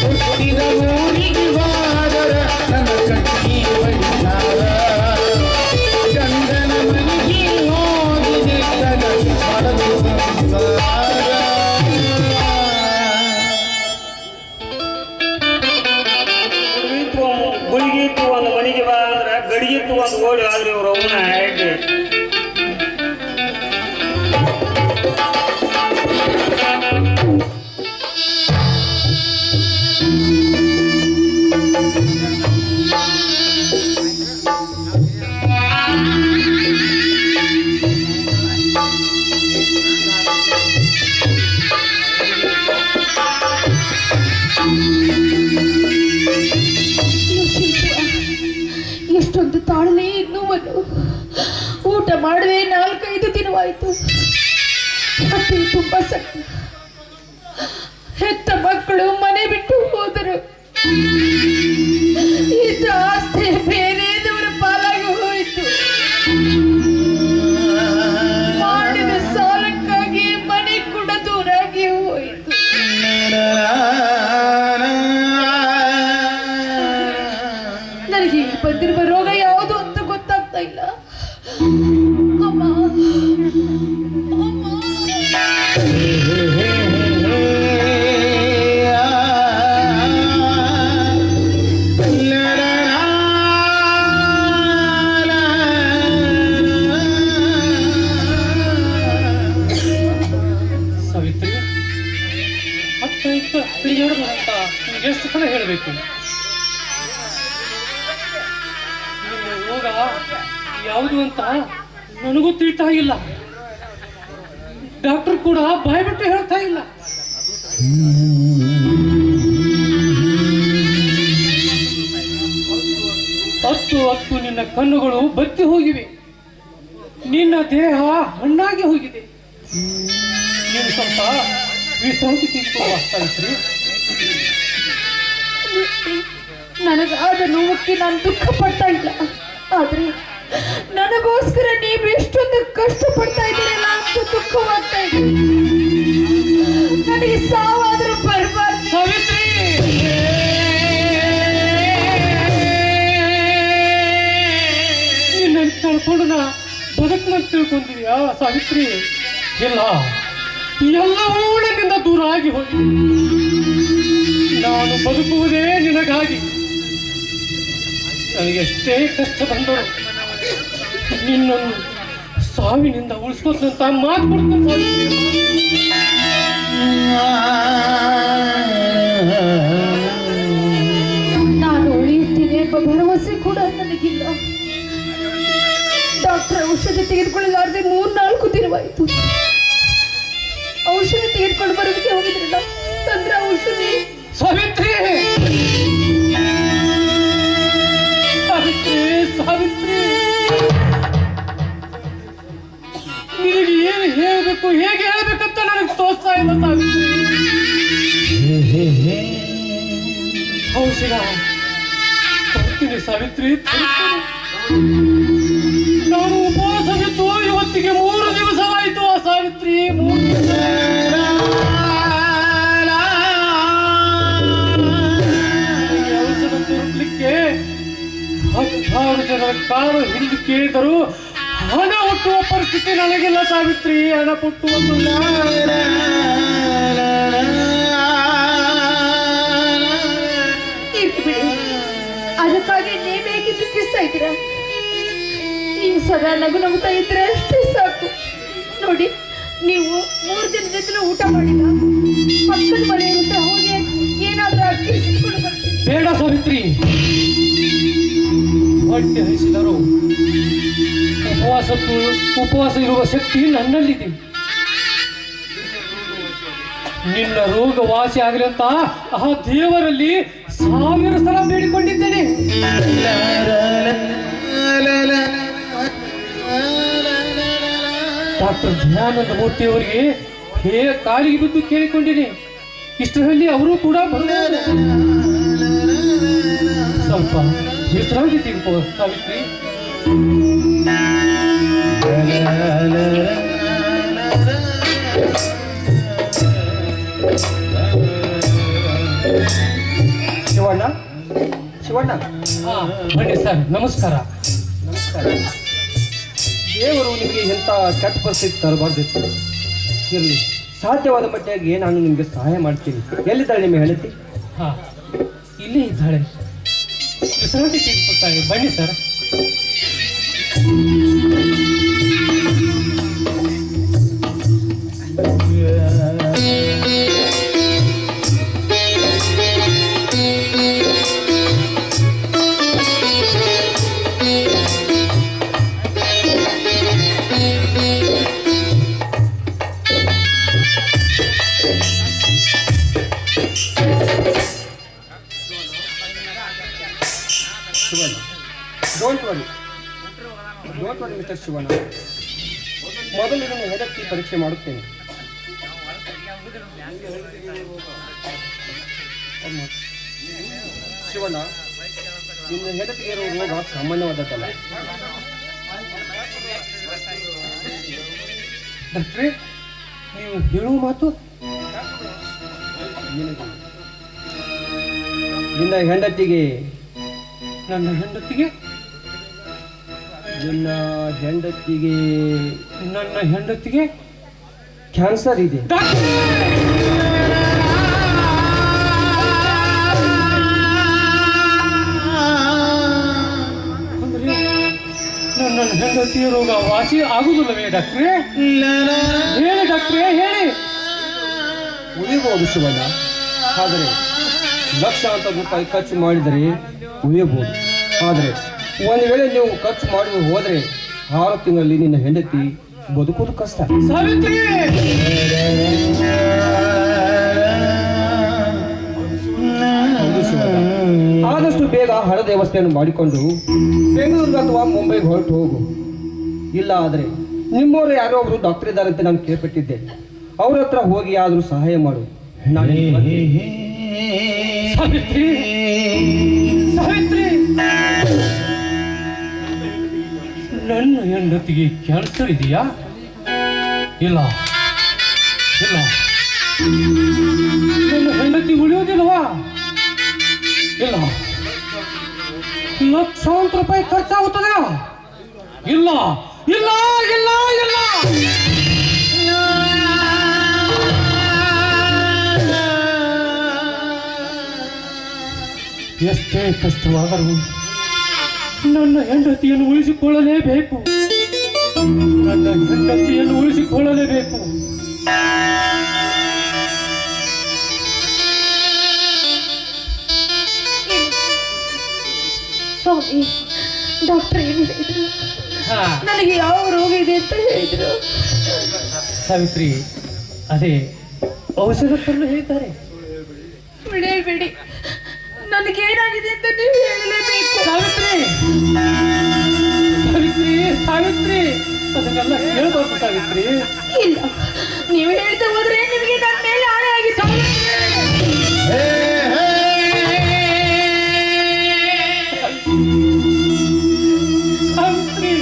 ಹುಟ್ಟಿದ ಊರಿಗೆ ಹೋದರ ನನ್ನ ಕಟ್ಟಿ ಹೊಡಿತಾರ ಗಂಡನ ಮನೆಗೆ ಹೋಗಿ ನೆಟ್ಟಗ ಮಾಡದು ಸಂಸಾರ ಗುಳಿಗಿತ್ತು ಒಂದು ಮನೆಗೆ ಬಾ ಅಂದ್ರ ಗಡಿಗಿತ್ತು ಒಂದು ಓಡಿ ಆದ್ರೆ ಇವ್ರು ಅವನ ಹೇಳಿ ಎಷ್ಟೊಂದು ತಾಳಲೇ ನೋವನ್ನು ಊಟ ಮಾಡದೆ 4-5 ದಿನವಾಯಿತು. ಹೊಟ್ಟೆ ತುಂಬಾ ಸತ್ತ. ಹೆತ್ತ ಮಕ್ಕಳು ಮನೆ ಬಿಟ್ಟು ಹೋದರು. ಇದ್ದ ಆಸ್ತಿ ಬೇರೆದವರ ಪಾಲಾಗಿ ಹೋಯಿತು. ಮಾಡಿದ ಸಾಲಕ್ಕಾಗಿ ಮನೆ ಕೂಡ ದೂರಾಗಿ ಹೋಯಿತು. ನನಗೆ ಬಂದಿರುವ ರೋಗ ಯಾವುದು ಅಂತ ಗೊತ್ತಾಗ್ತಾ ಇಲ್ಲ. ಅಮ್ಮ ಸಾವಿತ್ರಿ ಅತ್ತ ಇತ್ತ ತಿರುಗಾಡಬಾರಂತ ನಿಮ್ಗೆ ಎಷ್ಟು ಸಲ ಹೇಳಬೇಕು? ನಿಮ್ಮ ರೋಗ ಯಾವುದು ಅಂತ ನನಗೂ ತಿಳಿತಾ ಇಲ್ಲ. ಡಾಕ್ಟರ್ ಕೂಡ ಬಾಯ್ಬಿಟ್ಟು ಹೇಳ್ತಾ ಇಲ್ಲ. ಹತ್ತು ನಿನ್ನ ಕಣ್ಣುಗಳು ಬತ್ತಿ ಹೋಗಿವೆ. ನಿನ್ನ ದೇಹ ಹಣ್ಣಾಗಿ ಹೋಗಿದೆ. ನೀನು ಸ್ವಲ್ಪ ವಿಶ್ರಾಂತಿ ತೆಗೆದುಕೊಳ್ಳುವ ಸಾವಿತ್ರಿ. ನನಗಾದ ನೋವಕ್ಕೆ ನಾನು ದುಃಖ ಪಡ್ತಾ ಇಲ್ಲ. ಆದ್ರೆ ನನಗೋಸ್ಕರ ನೀವು ಎಷ್ಟೊಂದು ಕಷ್ಟ ಪಡ್ತಾ ಇದ್ದೀರಲ್ಲ ಅಂತ ದುಃಖವಾಗ್ತಾ ಇದೆ. ನನಗೆ ಸಾವಾದ್ರೂ ಬರಬಾರ್ದು. ಸಾವಿತ್ರಿ, ನಿನ್ನ ಕಳ್ಕೊಂಡು ನಾ ಬದುಕಂತ ತಿಳ್ಕೊಂಡಿದ್ಯಾ ಸಾವಿತ್ರಿ? ಇಲ್ಲ, ಎಲ್ಲವೂ ನನ್ನಿಂದ ದೂರ ಆಗಿ ಹೋಗಿ ನಾನು ಬದುಕುವುದೇ ನಿನಗಾಗಿ. ನನಗೆಷ್ಟೇ ಕಷ್ಟ ಬಂದರು ನಿನ್ನನ್ನು ಸಾವಿನಿಂದ ಉಳಿಸ್ಕೋತಂತ ಮಾತು ಕೊಡ್ತೇನೆ. ನಾನು ಉಳಿಯುತ್ತೇನೆ ಎಂಬ ಭರವಸೆ ಕೂಡ ನನಗಿಲ್ಲ. ಡಾಕ್ಟರ್ ಔಷಧಿ ತೆಗೆದುಕೊಳ್ಳಲಾರದೆ 3-4 ದಿನವಾಯಿತು. ಔಷಧಿ ತೆಗೆದುಕೊಂಡು ಬರೋದಕ್ಕೆ ಹೋಗಿದ್ರಲ್ಲ, ತಂದ್ರ ಔಷಧಿ. ಸಾವಿತ್ರಿ, ಸಾವಿತ್ರಿ, ಸಾವಿತ್ರಿ, ನಿನಗೆ ಏನು ಹೇಳಬೇಕು, ಹೇಗೆ ಹೇಳ್ಬೇಕಂತ ನನಗೆ ತೋರಿಸ್ತಾ ಇಲ್ಲ ಸಾವಿತ್ರಿ. ಔಷಧ ತರುತ್ತೇನೆ ಸಾವಿತ್ರಿ, ತರುತ್ತೇನೆ. ನಾನು ಉಪವಾಸವಿದ್ದು ಇವತ್ತಿಗೆ 3 ದಿವಸವಾಯಿತು ಸಾವಿತ್ರಿ, 3 ದಿವಸ. ಔಷಧ ತೋರಿಸಲಿಕ್ಕೆ 10,000 ಜನರ ಕಾಲು ಹಿಡಿದು ಕೇಳಿದರು. ಹಣ ಹುಟ್ಟುವ ಪರಿಸ್ಥಿತಿ ನನಗಿಲ್ಲ ಸಾವಿತ್ರಿ, ಹಣ ಹುಟ್ಟುವುದಿಲ್ಲ. ಅದಕ್ಕಾಗಿ ನೀವೇಗೆ ದುಃಖಿಸ್ತಾ ಇದ್ದೀರಾ? ನೀವು ಸದಾ ನಗು ನಗುತ್ತಾ ಇದ್ರೆ ಅಷ್ಟೇ ಸಾಕು. ನೋಡಿ, ನೀವು 3 ದಿನದಿಂದಲೂ ಊಟ ಮಾಡಿಲ್ಲ. ಪಕ್ಕದ ಮನೆ ಇರುತ್ತೆ, ಹೋಗಿ ಏನಾದ್ರೂ ಅಕ್ಕಿಸಿಕೊಂಡು ಬರ್ತೀನಿ. ಬೇಡ ಸಾವಿತ್ರಿ, ಹೊಟ್ಟೆ ಹರಿಸಿದರು. ಉಪವಾಸ ಇರುವ ಶಕ್ತಿ ನನ್ನಲ್ಲಿದೆ. ನಿನ್ನ ರೋಗ ವಾಸಿ ಆಗಲಿ ಅಂತ ಆ ದೇವರಲ್ಲಿ 1000 ಸಲ ಬೇಡಿಕೊಂಡಿದ್ದೇನೆ. ಡಾಕ್ಟರ್ ದಯಾನಂದ ಮೂರ್ತಿ ಅವರಿಗೆ ಕಾಲಿಗೆ ಬಿದ್ದು ಕೇಳಿಕೊಂಡಿನಿ. ಇಷ್ಟರಲ್ಲಿ ಅವರು ಕೂಡ ಬರಬಹುದು. ಸ್ವಲ್ಪ ವಿಶ್ರಾಂತಿ ತೆಗೆದುಕೋ ಸಾವಿತ್ರಿ. ಶಿವಣ್ಣ, ಶಿವಣ್ಣ, ಬನ್ನಿ ಸರ್. ನಮಸ್ಕಾರ. ನಮಸ್ಕಾರ. ದೇವರು ನಿಮಗೆ ಎಂಥ ಕೆಟ್ಟ ಪರಿಸ್ಥಿತಿ ತರಬಾರ್ದಿತ್ತು. ಇರಲಿ, ಸಾಧ್ಯವಾದ ಮಟ್ಟಿಗೆ ನಾನು ನಿಮಗೆ ಸಹಾಯ ಮಾಡ್ತೀನಿ. ಎಲ್ಲಿದ್ದಾಳೆ ನಿಮ್ಮ ಹೆಂಡತಿ? ಹಾ, ಇಲ್ಲೇ ಇದ್ದಾಳೆ, ವಿಶ್ರಾಂತಿ ತೆಗೆದುಕೊಳ್ತಾರೆ. ಬನ್ನಿ sir. Shivanna, don't worry mister Shivanna. ಮೊದಲು ನನ್ನ ಹೆಂಡತಿ ಪರೀಕ್ಷೆ ಮಾಡುತ್ತೇನೆ. ಶಿವಣ್ಣ, ನಿನ್ನ ಹೆಂಡತಿಗೆ ಇರುವ ರೋಗ ಸಾಮಾನ್ಯವಾದದ್ದಲ್ಲ. ಡಾಕ್ಟ್ರೇ, ನೀವು ಹೇಳುವ ಮಾತು ನಿನ್ನ ಹೆಂಡತಿಗೆ ನನ್ನ ಹೆಂಡತಿಗೆ ಕ್ಯಾನ್ಸರ್ ಇದೆ. ಅಂದ್ರೆ ನನ್ನ ಹೆಂಡತಿಯ ರೋಗ ವಾಸಿ ಆಗುವುದಿಲ್ಲವೇ ಡಾಕ್ಟ್ರೇ? ಹೇಳಿ ಡಾಕ್ಟ್ರೇ, ಹೇಳಿ. ಉಳಿಯಬಹುದು ಶಿವಣ್ಣ, ಆದರೆ ಲಕ್ಷಾಂತರ ರೂಪಾಯಿ ಖರ್ಚು ಮಾಡಿದರೆ ಉಳಿಯಬಹುದು. ಆದರೆ ಒಂದು ವೇಳೆ ನೀವು ಖರ್ಚು ಮಾಡಿ ಹೋದರೆ 6 ತಿಂಗಳಲ್ಲಿ ನಿನ್ನ ಹೆಂಡತಿ ಬದುಕೋದು ಕಷ್ಟ. ಸಾವಿತ್ರಿ, ಆದಷ್ಟು ಬೇಗ ಹಣ ವ್ಯವಸ್ಥೆಯನ್ನು ಮಾಡಿಕೊಂಡು ಬೆಂಗಳೂರು ಅಥವಾ ಮುಂಬೈಗೆ ಹೊರಟು ಹೋಗು. ಇಲ್ಲ ಆದರೆ ನಿಮ್ಮವರು ಯಾರೋ ಒಬ್ರು ಡಾಕ್ಟರ್ ಇದ್ದಾರೆ ಅಂತ ನಾನು ಕೇಳ್ಪಟ್ಟಿದ್ದೆ. ಅವ್ರ ಹತ್ರ ಹೋಗಿ ಆದರೂ ಸಹಾಯ ಮಾಡು. ಸಾವಿತ್ರಿ, ಸಾವಿತ್ರಿ, ನನ್ನ ಹೆಂಡತಿಗೆ ಕ್ಯಾನ್ಸರ್ ಇದೆಯಾ? ಇಲ್ಲ ಇಲ್ಲ, ನನ್ನ ಹೆಂಡತಿ ಉಳಿಯೋದಿಲ್ವಾ? ಇಲ್ಲ. ಲಕ್ಷಾಂತರ ರೂಪಾಯಿ ಖರ್ಚಾಗುತ್ತದೆ? ಇಲ್ಲ ಇಲ್ಲ ಇಲ್ಲ ಇಲ್ಲ. ಎಷ್ಟೇ ಕಷ್ಟವಾದರೂ ನನ್ನ ಹೆಂಡತಿಯನ್ನು ಉಳಿಸಿಕೊಳ್ಳಲೇಬೇಕು. ನನ್ನ ಹೆಂಡತಿಯನ್ನು ಉಳಿಸಿಕೊಳ್ಳಲೇಬೇಕು. ಸ್ವಾಮಿ, ಡಾಕ್ಟರ್ ಏನು ಹೇಳಿದ್ರು? ನನಗೆ ಯಾವ ರೋಗ ಇದೆ ಅಂತ ಹೇಳಿದ್ರು? ಸಾವಿತ್ರಿ, ಅದೇ ಔಷಧ ತರಲು ಹೇಳ್ತಾರೆ. ಬಿಡಿ, ನನಗೇನಾಗಿದೆ ಅಂತ ನೀವು ಹೇಳಲೇಬೇಕು. ಸಾವಿತ್ರಿ, ಸಾವಿತ್ರಿ, ಸಾವಿತ್ರಿ, ಅದನ್ನೆಲ್ಲ ಹೇಳ್ಬಾರ್ದು ಸಾವಿತ್ರಿ. ಇಲ್ಲ, ನೀವು ಹೇಳ್ತಾ ಹೋದ್ರೆ ನಿಮಗೆ ನನ್ನ ಮೇಲೆ ಆಣೆ ಆಗಿ ಸಾವಿತ್ರಿ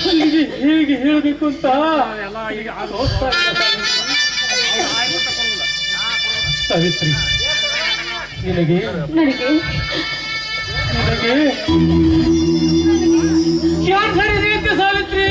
ನಿನಗೆ ಹೇಗೆ ಹೇಳಬೇಕು ಅಂತ ಹೋಗ್ತಾ ಇಲ್ಲ ಸಾವಿತ್ರಿ. ನಿನಗೆ ನನಗೆ ನಿನಗೆ ಕ್ಯಾನ್ಸರ್ ಇದೆ ಅಂತ ಸಾವಿತ್ರಿ.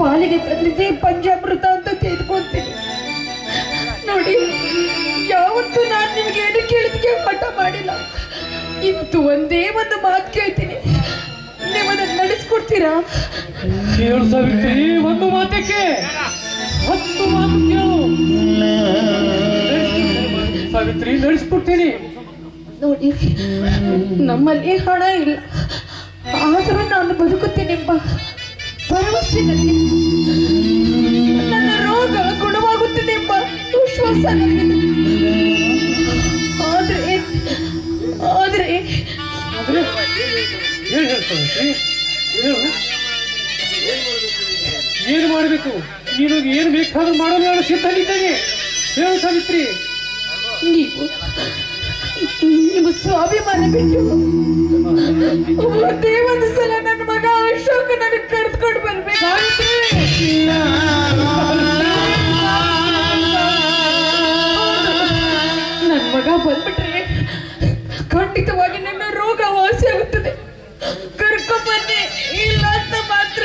ಪಾಲಿಗೆ ಬಂದಿದೆ ಪಂಚಾಮೃತ ಅಂತ ತೆಗೆದುಕೊಳ್ತೀನಿ ನೋಡಿ. ಯಾವತ್ತೂ ನಾನು ನಿಮಗೆ ಏನು ಕೇಳಿದಕ್ಕೆ ಹಠ ಮಾಡಿಲ್ಲ. ಇವತ್ತು ಒಂದೇ ಒಂದು ಮಾತು ಕೇಳ್ತೀನಿ, ನೀವು ಅದನ್ನು ನಡೆಸ್ಕೊಡ್ತೀರಾ? ಕೇಳು ಸಾವಿತ್ರಿ, ಒಂದು ಮಾತಕ್ಕೆ 10 ಮಾತು ಕೇಳು ಸಾವಿತ್ರಿ, ನಡೆಸ್ಕೊಡ್ತೀನಿ. ನೋಡಿ, ನಮ್ಮಲ್ಲಿ ಹಣ ಇಲ್ಲ, ಆದರೂ ನಾನು ಬದುಕುತ್ತೇನೆಂಬ ಭರವಸೆ ನನಗೆ. ನನ್ನ ರೋಗ ಗುಣವಾಗುತ್ತದೆ ಎಂಬ ವಿಶ್ವಾಸ ನನಗಿದೆ. ಆದ್ರೆ ಆದ್ರೆ ಹೇಳು ಸಾವಿತ್ರಿ, ಹೇಳು. ಏನು ಮಾಡಬೇಕು? ನೀನು ಏನು ಬೇಕಾದ್ರೂ ಮಾಡಲು ನಾನು ಸಿದ್ಧನಿದ್ದೇನೆ. ಹೇಳು ಸಾವಿತ್ರಿ. ನೀವು ನಿಮ್ಮ ಸ್ವಾಭಿಮಾನ ಬಿಟ್ಟು ಒಂದೇ ಒಂದು ಸಲ ನನ್ನ ಮಗ ಅಶೋಕ ನನಗೆ ಕರೆದುಕೊಂಡು ಬರ್ಬೇಕು. ನನ್ನ ಮಗ ಬಂದ್ಬಿಟ್ರೆ ಖಂಡಿತವಾಗಿ ನನ್ನ ರೋಗ ವಾಸಿ ಆಗುತ್ತದೆ. ಕರ್ಕೊಂಡ್ಬನ್ನಿ, ಇಲ್ಲ ಅಂತ ಮಾತ್ರ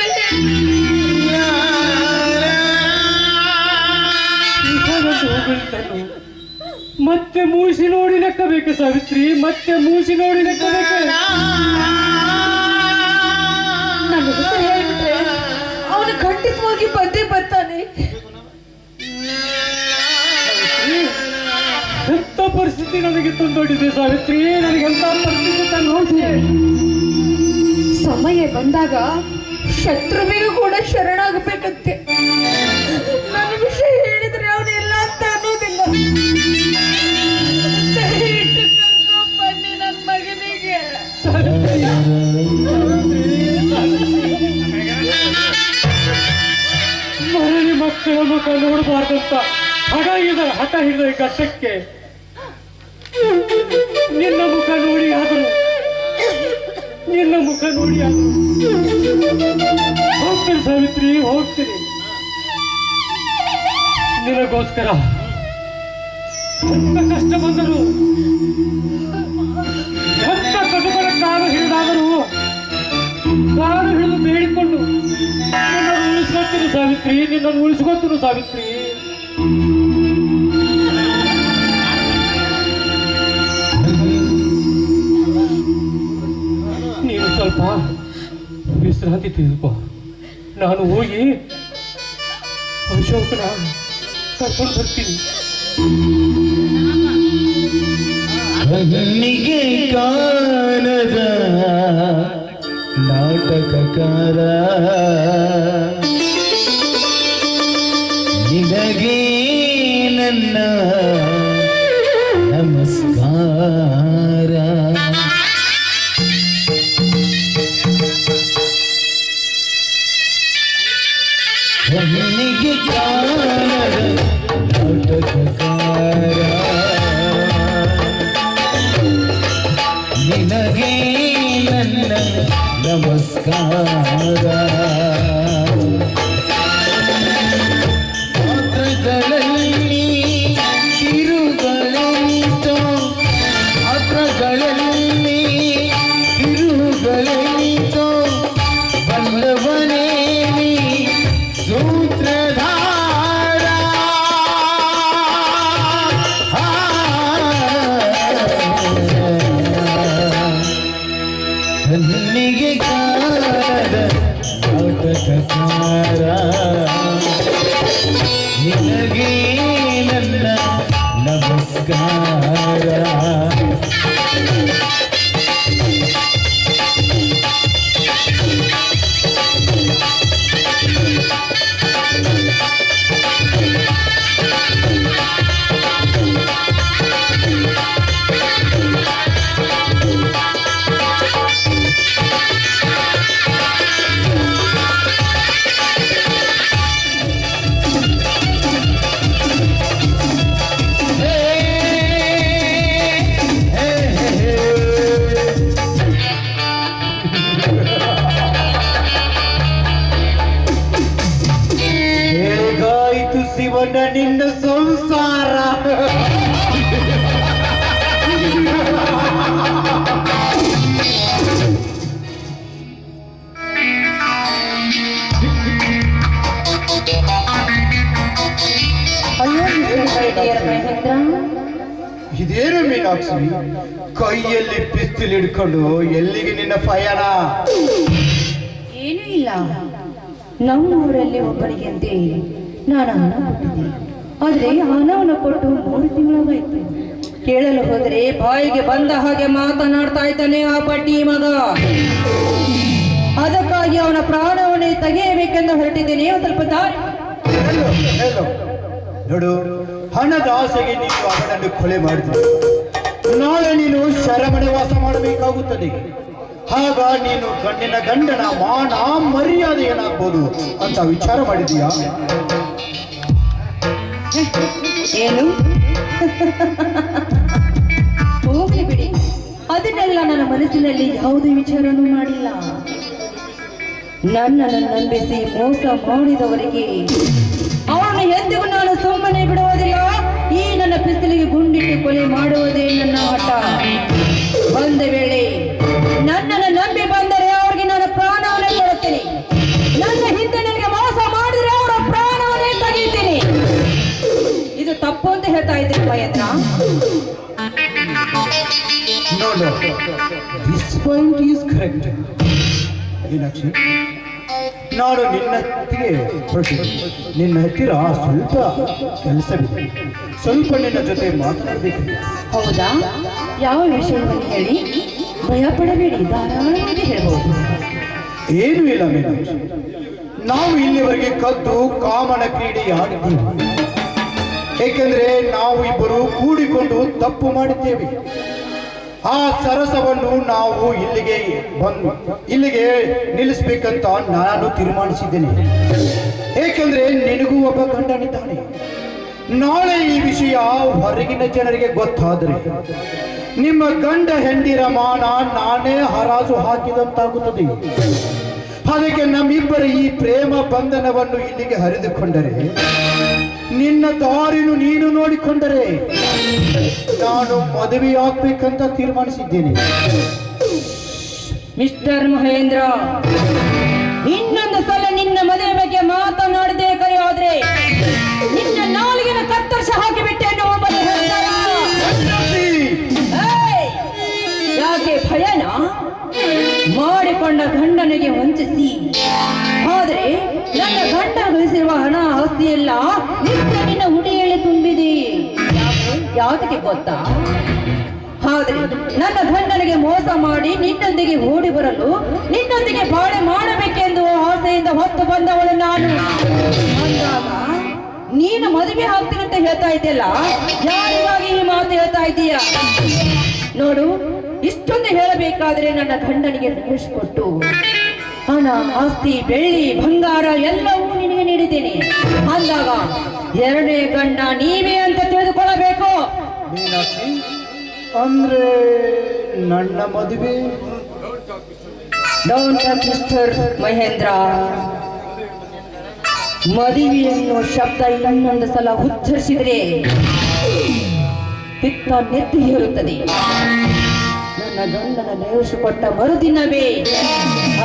ಮತ್ತೆ ಮೂಸಿ ನೋಡಿ ಲೆಕ್ಕಬೇಕು ಸಾವಿತ್ರಿ, ಮತ್ತೆ ಮೂಸಿ ನೋಡಿ ಲೆಕ್ಕಬೇಕು. ನನ್ನ ಹೆಸರು ಹೇಳ್ಬಿಟ್ರೆ ಅವನು ಖಂಡಿತವಾಗಿ ಬಂದೇ ಬರ್ತಾನೆ. ಎಂತ ಪರಿಸ್ಥಿತಿ ನನಗೆ ತಂದೊಡ್ಡಿದೆ ಸಾವಿತ್ರಿ, ನನಗೆ ಎಂತ ಪರಿಸ್ಥಿತಿ ತಂದೊಡ್ಡಿದೆ. ಸಮಯ ಬಂದಾಗ ಶತ್ರುವಿಗೂ ಕೂಡ ಶರಣಾಗಬೇಕಂತೆ. ನನ್ನ ವಿಷಯ ಹೇಳಿದ್ರೆ ಅವನಿಲ್ಲ ಅಂತ ಅನ್ನೋದಿಲ್ಲ. ದಯವಿಟ್ಟು ಕರ್ಕೊಂಡ್ ಬನ್ನಿ ನನ್ನ ಮಗನಿಗೆ. ಮರಳಿ ಮಕ್ಕಳ ಮುಖ ನೋಡಬಾರ್ದಂತ ಹಠ ಹಿಡಿದ ಈ ಕಷ್ಟಕ್ಕೆ ನಿನ್ನ ಮುಖ ನೋಡಿ ಆದರೂ ಹೋಗ್ತೀನಿ ಸಾವಿತ್ರಿ, ಹೋಗ್ತೀನಿ. ನಿನಗೋಸ್ಕರ ಎಂತ ಕಷ್ಟ ಬಂದರು, ಎಂತ ಕಟುಕರ ಕಾಲು ಹಿಡಿದಾದರೂ ಕಾಲು ಹಿಡಿದು ಬೇಡಿಕೊಂಡು ನಿನ್ನನ್ನು ಉಳಿಸ್ಕೊತೀನಿ ಸಾವಿತ್ರಿ, ನಿನ್ನನ್ನು ಉಳಿಸ್ಕೊತೀನಿ ಸಾವಿತ್ರಿ. ನೀನು ಸ್ವಲ್ಪ ವಿಶ್ರಾಂತಿ ತೆಗೆದುಕೋ. ನಾನು ಹೋಗಿ ಅಶೋಕನ ಕರ್ಕೊಂಡು ಬರ್ತೀನಿ. ಕಣ್ಣಿಗೆ ಕಾಣದ ನಾಟಕಕಾರ ನಿನಗೆ ನನ್ನ ನಮಸ್ಕಾರ. ಕಣ್ಣಿಗೆ ಕಾಣದ ನಾಟಕಕಾರ ನಿನಗೆ ನನ್ನ ನಮಸ್ಕಾರ. ಪಾತ್ರಗಳಲ್ಲಿ ತಿರುಗಳೆಂತೋ, ಪಾತ್ರಗಳಲ್ಲಿ ತಿರುಗಳೆಂತೋ ಬಲ್ಲವನೇ ನೀ ಸೂತ್ರಧಾರ. ಕಣ್ಣಿಗೆ ಕಾಣದ ನಾಟಕಕಾರ ನಿನಗೆ ನನ್ನ ನಮಸ್ಕಾರ. ಹೇಗಾಯಿತು ಶಿವನ ನಿನ್ನ ಸಂಸಾರ? ಇದೇನು ಮೀನಾಕ್ಷಿ, ಕೈಯಲ್ಲಿ ಪಿಸ್ತೂಲ್ ಹಿಡ್ಕೊಂಡು ಎಲ್ಲಿಗೆ ನಿನ್ನ ಪಯಣ? ಏನೂ ಇಲ್ಲ, ನಮ್ಮೂರಲ್ಲಿ ಒಬ್ಬರಿಗಂತೆ ನಾನು ಹಣ ಕೊಟ್ಟಿದ್ದೆ. ಆದ್ರೆ ಹಣವನ್ನು ಕೊಟ್ಟು 3 ತಿಂಗಳಾಗಾಯ್ತು. ಕೇಳಲು ಹೋದರೆ ಬಾಯಿಗೆ ಬಂದ ಹಾಗೆ ಮಾತನಾಡ್ತಾ ಇದ್ದಾನೆ ಆ ಪಟ್ಟಿ ಮಗ. ಅದಕ್ಕಾಗಿ ಅವನ ಪ್ರಾಣವನ್ನೇ ತೆಗೆಯಬೇಕೆಂದು ಹೊರಟಿದ್ದೇನೆ. ಸ್ವಲ್ಪ ದಾರಿ ಹೇಳು. ನೋಡು, ಹಣದ ಆಸೆಗೆ ನೀನು ಅವನನ್ನು ಕೊಲೆ ಮಾಡಿದೆ. ನಾಳೆ ನೀನು ಶರಮಣವಾಸ ಮಾಡಬೇಕಾಗುತ್ತದೆ. ಆಗ ನೀನು ಗಂಡಿನ ಗಂಡನ ಮಾನ ಮರ್ಯಾದೆ ಏನಾಗ್ಬೋದು ಅಂತ ವಿಚಾರ ಮಾಡಿದೀಯಾ? ಏನು? ಹೋಗ್ಲಿ ಬಿಡಿ, ಅದನ್ನೆಲ್ಲ ನನ್ನ ಮನಸ್ಸಿನಲ್ಲಿ ಯಾವುದೇ ವಿಚಾರನೂ ಮಾಡಿಲ್ಲ. ನನ್ನನ್ನು ನಂಬಿಸಿ ಮೋಸ ಮಾಡಿದವರಿಗೆ ಅವರನ್ನು ಎಂದಿಗೂ ನಾನು ಸುಮ್ಮನೆ ಬಿಡುವುದಿಲ್ಲ. ಈ ನನ್ನ ಪಿಸ್ತಲಿಗೆ ಗುಂಡಿಟ್ಟು ಕೊಲೆ ಮಾಡುವುದೇ ನನ್ನ ಹಠ. ಒಂದ ವೇಳೆ ನನ್ನನ್ನು ನಂಬಿ ಬಂದರೆ ಅವರಿಗೆ ನಾನು ಪ್ರಾಣವನ್ನೇ ಕೊಡುತ್ತೇನೆ. ನನ್ನ ಹಿಂದೆ ನನಗೆ ಮೋಸ ಮಾಡಿದರೆ ಅವರ ಪ್ರಾಣವನ್ನೇ ತೆಗೆಯುತ್ತೇನೆ. ಇದು ತಪ್ಪು ಅಂತ ಹೇಳ್ತಾ ಇದ್ದೀನಿ ಮಹೇಂದ್ರ. ನೋಡು, this point is correct. Meenakshi, ನಾನು ನಿನ್ನ ಹತ್ತಿರ ಸ್ವಲ್ಪ ಕೆಲಸವಿದೆ. ಸ್ವಲ್ಪ ನಿನ್ನ ಜೊತೆ ಮಾತನಾಡಬೇಕು. ಹೌದಾ? ಯಾವ ವಿಷಯವನ್ನು ಹೇಳಿ? ಭಯ ಪಡಬೇಡಿ, ಧಾರಾಳವಾಗಿ ಹೇಳ್ಬೋದು. ಏನೂ ಇಲ್ಲ ಮೀನಾಕ್ಷಿ, ನಾವು ಇಲ್ಲಿವರೆಗೆ ಕದ್ದು ಕಾಮನ ಕ್ರೀಡೆಯಾಡಿದ್ದೇವೆ. ಏಕೆಂದ್ರೆ ನಾವು ಇಬ್ಬರು ಕೂಡಿಕೊಂಡು ತಪ್ಪು ಮಾಡಿದ್ದೇವೆ. ಆ ಸರಸವನ್ನು ನಾವು ಇಲ್ಲಿಗೆ ನಿಲ್ಲಿಸ್ಬೇಕಂತ ನಾನು ತೀರ್ಮಾನಿಸಿದ್ದೇನೆ. ಏಕೆಂದ್ರೆ ನಿನಗೂ ಒಬ್ಬ ಗಂಡನಿದ್ದಾನೆ. ನಾಳೆ ಈ ವಿಷಯ ಹೊರಗಿನ ಜನರಿಗೆ ಗೊತ್ತಾದರೆ ನಿಮ್ಮ ಗಂಡ ಹೆಂಡಿರ ಮಾನ ನಾನೇ ಹರಾಜು ಹಾಕಿದಂತಾಗುತ್ತದೆ. ಅದಕ್ಕೆ ನಮ್ಮಿಬ್ಬರ ಈ ಪ್ರೇಮ ಬಂಧನವನ್ನು ಇಲ್ಲಿಗೆ ಹರಿದುಕೊಂಡರೆ, ನಿನ್ನ ದಾರಿನು ನೀನು ನೋಡಿಕೊಂಡರೆ, ನಾನು ಮದುವೆಯಾಗಬೇಕಂತ ತೀರ್ಮಾನಿಸಿದ್ದೇನೆ. ಮಿಸ್ಟರ್ ಮಹೇಂದ್ರ, ಇನ್ನೊಂದು ಸಲ ನಿನ್ನ ಮದುವೆ ಬಗ್ಗೆ ಮಾತನಾಡದೆ ಕರೆ ಹೋದ್ರೆ ನಿನ್ನ ನಾಲಿಗೆನ ಕತ್ತರಿಸಿ ಹಾಕಿಬಿಟ್ಟೆ ಅನ್ನೋ ಒಬ್ಬರು ಹೇಳ್ತಾರ. ಯಾಕೆ ಭಯನ? ಮಾಡಿಕೊಂಡ ಗಂಡನಿಗೆ ವಂಚಿಸಿ, ಆದ್ರೆ ನನ್ನ ಗಂಡ ಗಳಿಸಿರುವ ಹಣ ಆಸ್ತಿ ಎಲ್ಲ ನಿನ್ನ ಹುಡಿಯಲ್ಲಿ ತುಂಬಿದೆ. ಯಾತಕ್ಕೆ ಗೊತ್ತಾ? ಆದ್ರೆ ನನ್ನ ಗಂಡನಿಗೆ ಮೋಸ ಮಾಡಿ ನಿನ್ನೊಂದಿಗೆ ಓಡಿ ಬರಲು, ನಿನ್ನೊಂದಿಗೆ ಬಾಳೆ ಮಾಡಬೇಕೆಂದು ಆಸೆಯಿಂದ ಹೊತ್ತು ಬಂದವಳು ನಾನು. ಅಂದಾಗ ನೀನು ಮದುವೆ ಆಗ್ತೀನಿ ಅಂತ ಹೇಳ್ತಾ ಇದ್ದೀಯಲ್ಲ, ಯಾರಿಗಾಗಿ ಈ ಮಾತು ಹೇಳ್ತಾ ಇದ್ದೀಯ? ನೋಡು, ಇಷ್ಟೊಂದು ಹೇಳಬೇಕಾದ್ರೆ ನನ್ನ ಗಂಡನಿಗೆ ನಡೆಸಿಕೊಟ್ಟು ಹಣ, ಆಸ್ತಿ, ಬೆಳ್ಳಿ, ಬಂಗಾರ ಎಲ್ಲವೂ ನಿನಗೆ ನೀಡಿದ್ದೇನೆ. ಅಂದಾಗ ಎರಡನೇ ಗಂಡ ನೀವೇ ಅಂತ ತಿಳಿದುಕೊಳ್ಳಬೇಕು. ಮೀನಾಕ್ಷಿ, ಅಂದ್ರೆ ನನ್ನ ಮದುವೆ? ಡೌಂಟ್ ಮಿಸ್ಟರ್ ಮಹೇಂದ್ರ, ಮದುವೆ ಎನ್ನುವ ಶಬ್ದ ಇನ್ನೊಂದು ಸಲ ಉಚ್ಚರಿಸಿದ್ರೆ ಪಿತ್ತ ನೆತ್ತಿ ಹೇರುತ್ತದೆ. ನನ್ನ ಗಂಡನ ನೇಮಿಸಿಕೊಟ್ಟ ಮರುದಿನವೇ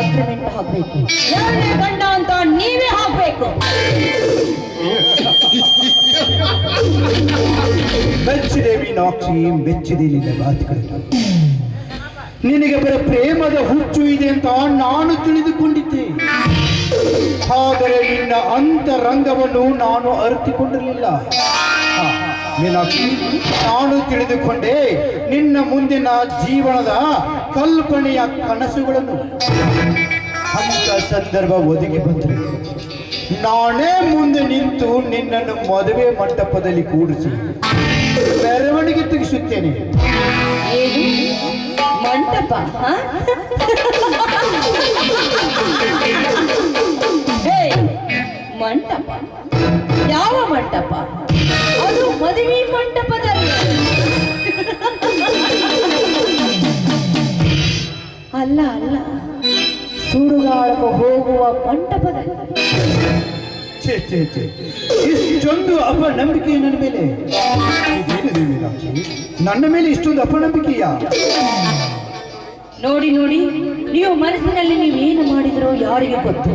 ಅಗ್ರಿಮೆಂಟ್ ಹಾಕಬೇಕು. ಎರಡನೇ ಗಂಡ ಅಂತ ನೀವೇ ಹಾಕಬೇಕು. ಮೆಚ್ಚಿದೆ ಮೀನಾಕ್ಷಿ, ಮೆಚ್ಚಿದೆ ನಿನ್ನ ಮಾತುಗಳನ್ನು. ನಿನಗೆ ಬರ ಪ್ರೇಮದ ಹುಚ್ಚು ಇದೆ ಅಂತ ನಾನು ತಿಳಿದುಕೊಂಡಿದ್ದೆ. ಆದರೆ ನಿನ್ನ ಅಂತರಂಗವನ್ನು ನಾನು ಅರಿತುಕೊಂಡಿರಲಿಲ್ಲ. ಮೀನಾಕ್ಷಿ, ನಾನು ತಿಳಿದುಕೊಂಡೆ ನಿನ್ನ ಮುಂದಿನ ಜೀವನದ ಕಲ್ಪನೆಯ ಕನಸುಗಳನ್ನು. ಅಂತ ಸಂದರ್ಭ ಒದಗಿ ಬಂದರೆ ನಾನೇ ಮುಂದೆ ನಿಂತು ನಿನ್ನನ್ನು ಮದುವೆ ಮಂಟಪದಲ್ಲಿ ಕೂಡಿಸಿ ಮೆರವಣಿಗೆ ತೆಗೆಸುತ್ತೇನೆ. ಏನು ಮಂಟಪ? ಮಂಟಪ? ಯಾವ ಮಂಟಪ? ಅದು ಮದುವೆ ಮಂಟಪದಲ್ಲಿ ಅಲ್ಲ ಅಲ್ಲ, ಸುಡುಗಾಡಕ್ಕೆ ಹೋಗುವ ಮಂಟಪದಲ್ಲಿ. ಛೇ ಛೇ ಛೇ, ಇಷ್ಟೊಂದು ಅಪನಂಬಿಕೆ ನನ್ನ ಮೇಲೆ? ಇದೇನಿದೆ ಮೀನಾಕ್ಷಿ, ನನ್ನ ಮೇಲೆ ಇಷ್ಟೊಂದು ಅಪನಂಬಿಕೆಯ? ನೋಡಿ ನೋಡಿ, ನೀವು ಮನಸ್ಸಿನಲ್ಲಿ ನೀವೇನು ಮಾಡಿದ್ರೋ ಯಾರಿಗೆ ಗೊತ್ತು.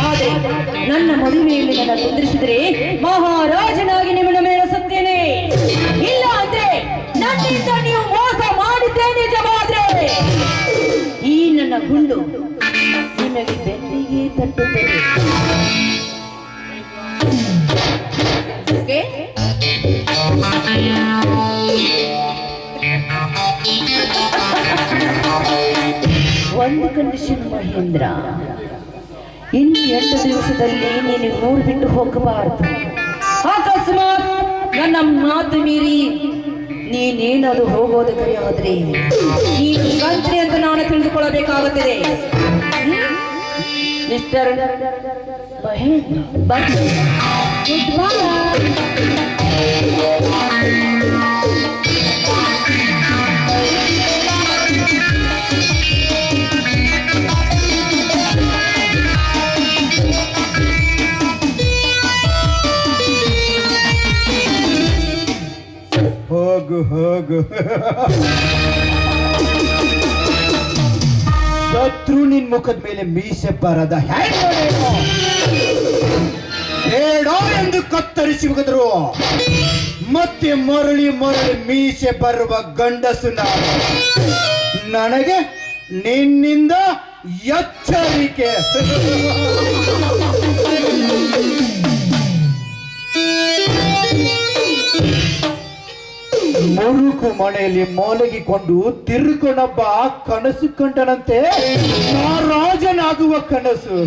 ಆದರೆ ನನ್ನ ಮದುವೆಯಲ್ಲಿ ನನ್ನ ಕುಂದಿರಿಸಿದರೆ ಮಹಾರಾಜನಾಗಿ ನಿಮ್ಮನ್ನ ಮೇಲಿಸುತ್ತೇನೆ. ಇಲ್ಲ ಅಂದ್ರೆ ನನ್ನಿಂದ ನೀವು ಮೋಸ ಮಾಡಿದ್ದೇ ನಿಜವಾದ್ರೆ ಈ ನನ್ನ ಗುಂಡು ನಿಮಗೆ ಬೆನ್ನಿಗೆ ತಟ್ಟುತ್ತದೆ. ಓಕೆ? ಒಂದು ಕಂಡೀಷನ್ ಮಹೇಂದ್ರ, ಇನ್ನು 8 ದಿವಸದಲ್ಲಿ ನೀನು ಊರು ಬಿಟ್ಟು ಹೋಗಬಾರದು. ಅಕಸ್ಮಾತ್ ನನ್ನ ಮಾತು ಮೀರಿ ನೀನೇನದು ಹೋಗೋದಕ್ಕೆ ಆದ್ರೆ ನೀನು ಕಂತ್ರಿ ಅಂತ ನಾನು ತಿಳಿದುಕೊಳ್ಳಬೇಕಾಗುತ್ತದೆ. ಮಿಸ್ಟರ್ ಮಹೇಂದ್ರ, ಗುಡ್ ಬಾಯ್. ಹೋಗು ಹೋಗು, ಶತ್ರು ನಿನ್ ಮುಖದ ಮೇಲೆ ಮೀಸೆ ಬರದ ಬೇಡ ಎಂದು ಕತ್ತರಿಸಿ ಹೋದರು. ಮತ್ತೆ ಮರಳಿ ಮರಳಿ ಮೀಸೆ ಬರುವ ಗಂಡಸು ನಾನು. ನನಗೆ ನಿನ್ನಿಂದ ಎಚ್ಚರಿಕೆ. ಮುರುಕು ಮನೆಯಲ್ಲಿ ಮಲಗಿಕೊಂಡು ತಿರುಕೊಂಡೊಬ್ಬ ಕನಸು ಕಂಡನಂತೆ, ರಾಜನಾಗುವ ಕನಸು.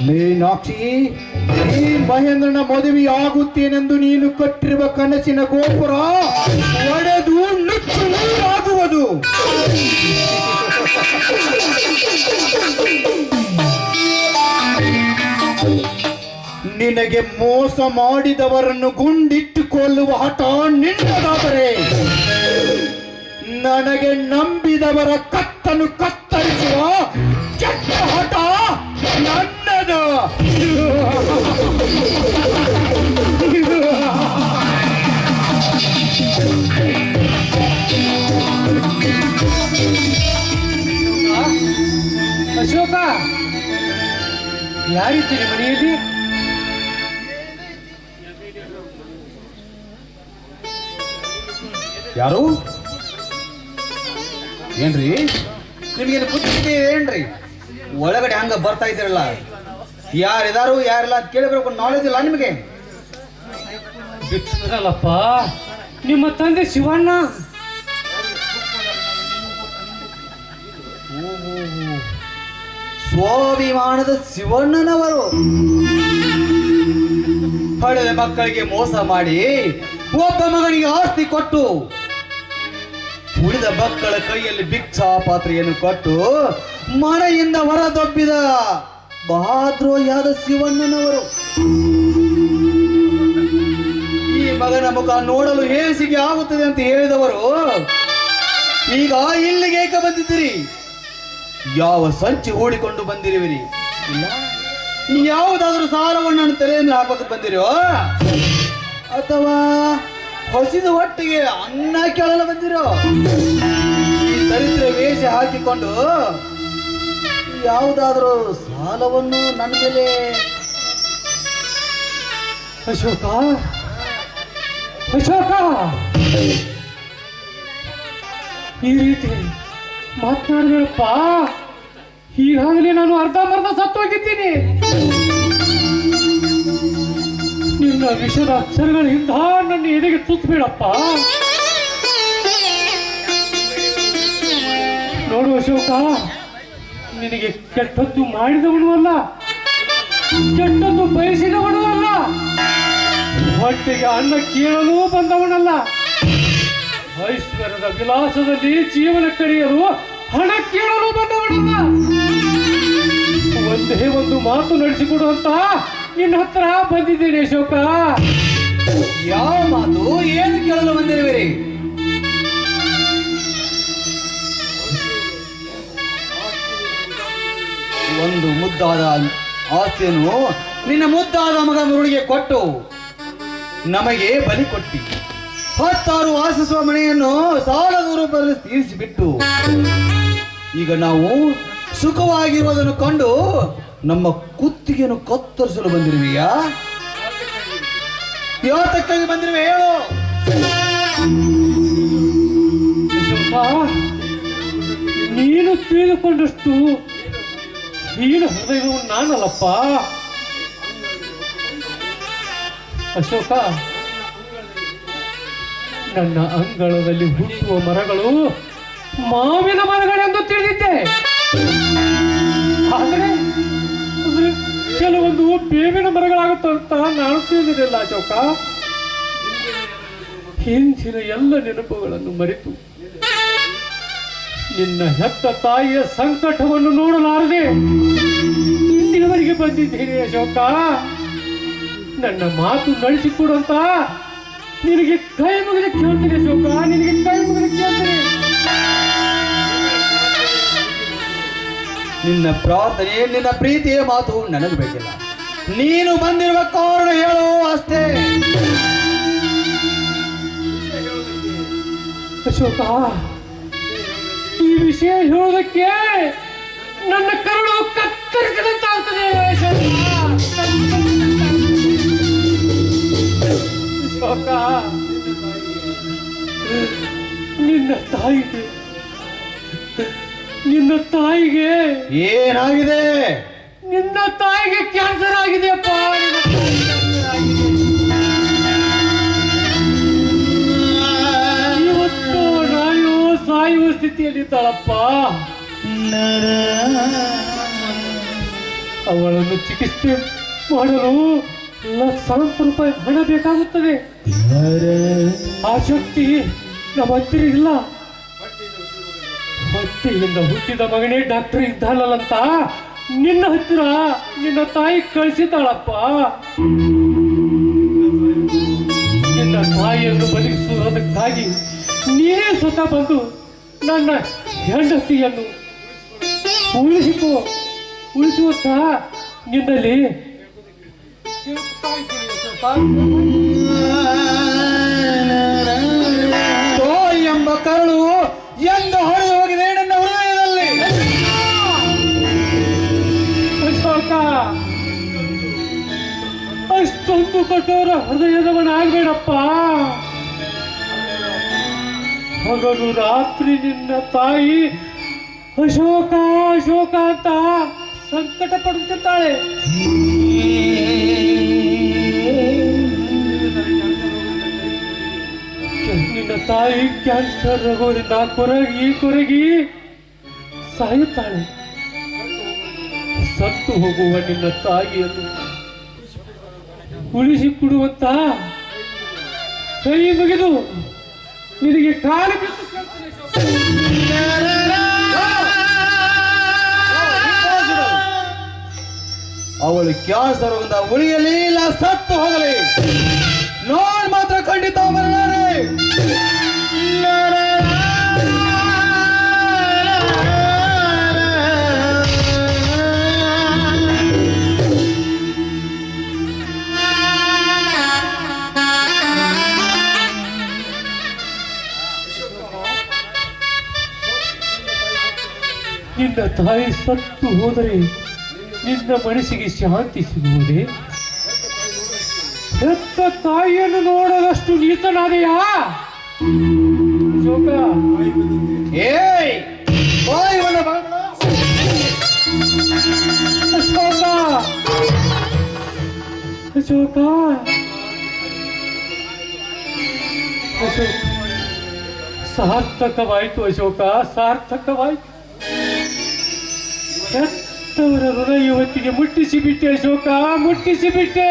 ಮೀನಾಕ್ಷಿ, ಈ ಮಹೇಂದ್ರನ ಮದುವೆ ಆಗುತ್ತೇನೆಂದು ನೀನು ಕಟ್ಟಿರುವ ಕನಸಿನ ಗೋಪುರ ಒಡೆದು ನುಚ್ಚು ನೂರಾಗುವುದು. ನಿನಗೆ ಮೋಸ ಮಾಡಿದವರನ್ನು ಗುಂಡಿಟ್ಟುಕೊಳ್ಳುವ ಹಠ ನಿನ್ನದಾದರೆ, ನನಗೆ ನಂಬಿದವರ ಕತ್ತನ್ನು ಕತ್ತರಿಸುವ ಕೆಟ್ಟ ಹಠ ನನ್ನದು. ಅಶೋಕ, ಯಾರಿದ್ದೀರಿ ಮನೆಯಲ್ಲಿ? ಯಾರು? ಏನ್ರಿ ನಿಮ್ಗೇನು ಬುದ್ಧಿ ಏನ್ರಿ? ಒಳಗಡೆ ಹಂಗ ಬರ್ತಾ ಇದ್ದೀರಲ್ಲ, ಯಾರಿದಾರು ಯಾರಿಲ್ಲ ಅಂತ ಕೇಳಬೇಕು, ನಾಲೆಜ್ ಇಲ್ಲ ನಿಮಗೆ? ಬಿಚ್ಚರಲ್ಲಪ್ಪ, ನಿಮ್ಮ ತಂದೆ ಶಿವಣ್ಣ. ಸ್ವಾಭಿಮಾನದ ಶಿವಣ್ಣನವರು ಹಳೆದ ಮಕ್ಕಳಿಗೆ ಮೋಸ ಮಾಡಿ ಒಬ್ಬ ಮಗನಿಗೆ ಆಸ್ತಿ ಕೊಟ್ಟು ಉಳಿದ ಮಕ್ಕಳ ಕೈಯಲ್ಲಿ ಭಿಕ್ಷಾ ಪಾತ್ರೆಯನ್ನು ಕೊಟ್ಟು ಮನೆಯಿಂದ ಹೊರದೊಬ್ಬಿದ ಬಹಾದ್ರೋಹಿಯಾದ ಶಿವಣ್ಣನವರು. ಈ ಮಗನ ಮುಖ ನೋಡಲು ಹೇಸಿಗೆ ಆಗುತ್ತದೆ ಅಂತ ಹೇಳಿದವರು ಈಗ ಇಲ್ಲಿಗೆ ಏಕೆ ಬಂದಿದ್ದೀರಿ? ಯಾವ ಸಂಚು ಹೂಡಿಕೊಂಡು ಬಂದಿರುವಿರಿ? ಇಲ್ಲ ಯಾವುದಾದ್ರೂ ಸಾಲವನ್ನು ನನ್ನ ತಲೆಯನ್ನು ಹಾಕಕ್ಕೆ ಬಂದಿರೋ, ಅಥವಾ ಹಸಿದ ಹೊಟ್ಟಿಗೆ ಅನ್ನ ಕೇಳಲು ಬಂದಿರೋ? ದರಿದ್ರ ವೇಷ ಹಾಕಿಕೊಂಡು ಯಾವುದಾದ್ರೂ ಸಾಲವನ್ನು ನನ್ನ ಮೇಲೆ? ಅಶೋಕ, ಅಶೋಕ, ಈ ರೀತಿ ಮಾತನಾಡಬೇಡಪ್ಪ. ಈಗಾಗಲೇ ನಾನು ಅರ್ಧಂಬರ್ಧ ಸತ್ತೋಗಿದ್ದೀನಿ. ನಿನ್ನ ವಿಷದ ಅಕ್ಷರಗಳಿಂದ ನನ್ನ ಎದೆಗೆ ತುತ್ತಬೇಡಪ್ಪ. ನೋಡು ಅಶೋಕ, ನಿನಗೆ ಕೆಟ್ಟದ್ದು ಮಾಡಿದವನು ಅಲ್ಲ, ಕೆಟ್ಟದ್ದು ಬಯಸಿದವನು ಅಲ್ಲ, ಹೊಟ್ಟೆಗೆ ಅನ್ನ ಕೇಳಲು ಬಂದವನಲ್ಲ. ಐಶ್ವರ್ಯದ ವಿಲಾಸದಲ್ಲಿ ಜೀವನ ಕಳೆಯಲು ಹಣ ಕೇಳಲು ಬಂದವನಲ್ಲ. ಒಂದೇ ಒಂದು ಮಾತು ನಡೆಸಿಕೊಡುವಂತ ನಿನ್ನ ಹತ್ರ ಬಂದಿದ್ದೇನೆ ಅಶೋಕ. ಯಾವ ಮಾತು? ಏನು ಕೇಳಲು ಬಂದಿರುವಿರಿ? ಒಂದು ಮುದ್ದಾದ ಆಸ್ತಿಯನ್ನು ನಿನ್ನ ಮುದ್ದಾದ ಮಗ ಮುರುಳಿಗೆ ಕೊಟ್ಟು ನಮಗೆ ಬಲಿ ಕೊಟ್ಟಿ 10 ವಾಸಿಸುವ ಮನೆಯನ್ನು ಸಾಲದ ರೂಪದಲ್ಲಿ ತೀರಿಸಿಬಿಟ್ಟು ಈಗ ನಾವು ಸುಖವಾಗಿರುವುದನ್ನು ಕಂಡು ನಮ್ಮ ಕುತ್ತಿಗೆಯನ್ನು ಕತ್ತರಿಸಲು ಬಂದಿರುವೆಯಾ? ಯಾತಕ್ಕಾಗಿ ಬಂದಿರುವೆ ಹೇಳು. ನೀನು ತಿಳಿದುಕೊಂಡಷ್ಟು ಹೀನ ಹೃದಯವು ನಾನಲ್ಲಪ್ಪ ಅಶೋಕ. ನನ್ನ ಅಂಗಳದಲ್ಲಿ ಹುಟ್ಟುವ ಮರಗಳು ಮಾವಿನ ಮರಗಳೆಂದು ತಿಳಿದಿದ್ದೆ. ಆದರೆ ಕೆಲವೊಂದು ಬೇವಿನ ಮರಗಳಾಗುತ್ತಂತ ನಾನು ತಿಳಿದಿರಲಿಲ್ಲ ಅಶೋಕ. ಹಿಂದಿನ ಎಲ್ಲ ನೆನಪುಗಳನ್ನು ಮರೆತು ನಿನ್ನ ಹೆತ್ತ ತಾಯಿಯ ಸಂಕಟವನ್ನು ನೋಡಲಾರದೆ ಇಂದಿನವರೆಗೆ ಬಂದಿದ್ದೇನೆ ಅಶೋಕ. ನನ್ನ ಮಾತು ನಡೆಸಿಕೊಡುವಂತ ನಿನಗೆ ಕೈ ಮುಗಿದ ಕೇಳ್ತೀನಿ ಅಶೋಕ, ನಿನಗೆ ಕೈ ಮುಗಿದ ಕೇಳ್ತೀನಿ. ನಿನ್ನ ಪ್ರಾರ್ಥನೆ, ನಿನ್ನ ಪ್ರೀತಿಯ ಮಾತು ನನಗೆ ಬೇಕಿಲ್ಲ. ನೀನು ಬಂದಿರುವ ಕಾರಣ ಹೇಳು ಅಷ್ಟೇ. ಅಶೋಕ, ಈ ವಿಷಯ ಹೇಳೋದಕ್ಕೆ ನನ್ನ ಕರುಳು ಕತ್ತರಿಸಿದಂತಾಗ್ತದೆ ಅಶೋಕ. ಅಶೋಕ, ನಿನ್ನ ತಾಯಿಗೆ ಏನಾಗಿದೆ? ನಿನ್ನ ತಾಯಿಗೆ ಕ್ಯಾನ್ಸರ್ ಆಗಿದೆಯಪ್ಪ. ಇವತ್ತು ನಾನು ಸಾಯುವ ಸ್ಥಿತಿಯಲ್ಲಿದ್ದಾಳಪ್ಪ. ಅವಳನ್ನು ಚಿಕಿತ್ಸೆ ಮಾಡಲು ಲಕ್ಷಾಂತರ ರೂಪಾಯಿ ಹಣ ಬೇಕಾಗುತ್ತದೆ. ಆ ಶಕ್ತಿ ನಮ್ಮ ಹತ್ತಿರ ಇಲ್ಲ. ಹೊಟ್ಟೆಯಿಂದ ಹುಟ್ಟಿದ ಮಗನೇ ಡಾಕ್ಟರ್ ಇದ್ದಾನಲ್ಲಂತ ನಿನ್ನ ಹತ್ತಿರ ನಿನ್ನ ತಾಯಿ ಕಳಿಸಿದ್ದಾಳಪ್ಪ. ನಿನ್ನ ತಾಯಿಯನ್ನು ಬದುಕಿಸುವುದಕ್ಕಾಗಿ ನೀನೇ ಸ್ವತಃ ಬಂದು ನನ್ನ ಹೆಂಡತಿಯನ್ನು ಉಳಿಸುವಂತ ನಿನ್ನಲ್ಲಿ ತಾಯಿ ಎಂಬ ಕರುಳು ಎಂದು ಹೊಡೆದು ಹೋಗಿದೆ ನನ್ನ ಹೃದಯದಲ್ಲಿ. ಅಶೋಕ, ಅಷ್ಟೊಂದು ಕಠೋರ ಹೃದಯದವನಾಗಬೇಡಪ್ಪ. ಹಗಲು ರಾತ್ರಿ ನಿನ್ನ ತಾಯಿ ಅಶೋಕ ಅಶೋಕ ಅಂತ ಸಂಕಟ ಪಡುತ್ತಿದ್ದಾಳೆ. ನಿನ್ನ ತಾಯಿ ಕ್ಯಾನ್ಸರ್ ರೋಗದಿಂದ ಕೊರಗಿ ಸಾಯುತ್ತಾಳೆ. ಸತ್ತು ಹೋಗುವ ನಿನ್ನ ತಾಯಿಯನ್ನು ಉಳಿಸಿಕೊಡುವಂತ ಕೈ ಮುಗಿದು ನಿನಗೆ ಕಾಲು ಬಿದ್ದು ಅವಳು ಕ್ಯಾನ್ಸರ್ ರೋಗದಿಂದ ಉಳಿಯಲಿ ಇಲ್ಲ ಸತ್ತು ಹೋಗಲಿ, ನೋಡ್ ಮಾತ್ರ ಖಂಡಿತ ಬರಲಾರೆ. ನಿನ್ನ ತಾಯಿ ಸತ್ತು ಹೋದರೆ ನಿನ್ನ ಮನಸ್ಸಿಗೆ ಶಾಂತಿ ಸಿಗುವುದೇ? ಹೆತ್ತ ತಾಯಿಯನ್ನು ನೋಡದಷ್ಟು ನೀತನಾದೆಯಾ ಅಶೋಕ? ಅಶೋಕ ಅಶೋಕ ಅಶೋಕ್, ಸಾರ್ಥಕವಾಯಿತು ಅಶೋಕ, ಸಾರ್ಥಕವಾಯಿತು. ಹೆತ್ತವರ ಋಣ ಇವತ್ತಿಗೆ ಮುಟ್ಟಿಸಿಬಿಟ್ಟೆ ಅಶೋಕ, ಮುಟ್ಟಿಸಿಬಿಟ್ಟೆ.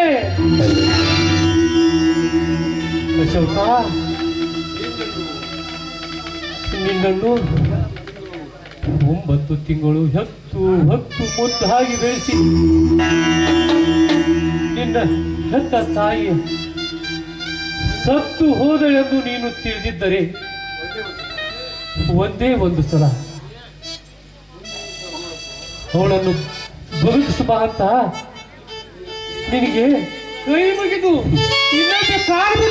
ಅಶೋಕ, ನಿನ್ನನ್ನು 9 ತಿಂಗಳು ಹೆತ್ತು ಮುದ್ದಾಗಿ ಬೆಳೆಸಿ ನಿನ್ನ ಹೆತ್ತ ತಾಯಿ ಸತ್ತು ಹೋದಳೆಂದು ನೀನು ತಿಳಿದಿದ್ದರೆ ಒಂದೇ ಒಂದು ಸಲ ಅವಳನ್ನು ಬದುಕಿಸುವ ಅಂತ ನಿನಗೆ ಕೈ ಮುಗಿದು ಇನ್ನೊಂದು ಕಾಲು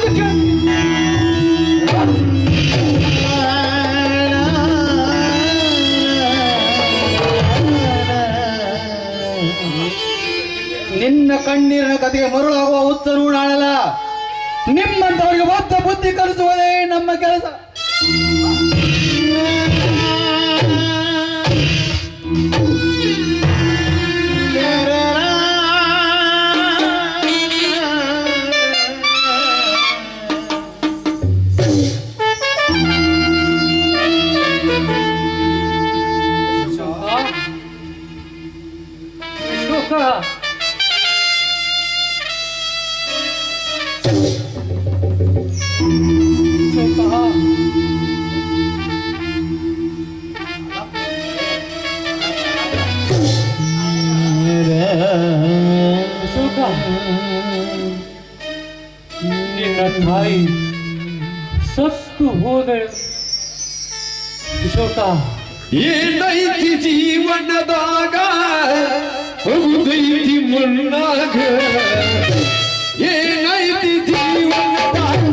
ನಿನ್ನ ಕಣ್ಣೀರಿನ ಕಥೆಗೆ ಮರುಳಾಗುವ ಉತ್ತರವು ನಾನಲ್ಲ. ನಿಮ್ಮಂತವರಿಗೆ ಒತ್ತ ಬುದ್ಧಿ ಕಲಿಸುವುದೇ ನಮ್ಮ ಕೆಲಸ. ನಿನ್ನ ತಾಯಿ ಸತ್ತು ಹೋದಳು ಅಶೋಕ. ಏನೈತಿ ಜೀವನದಾಗ ಹೋಗುದೈತಿ ಮಣ್ಣಾಗ, ಏನೈತಿ ಜೀವನದಾಗ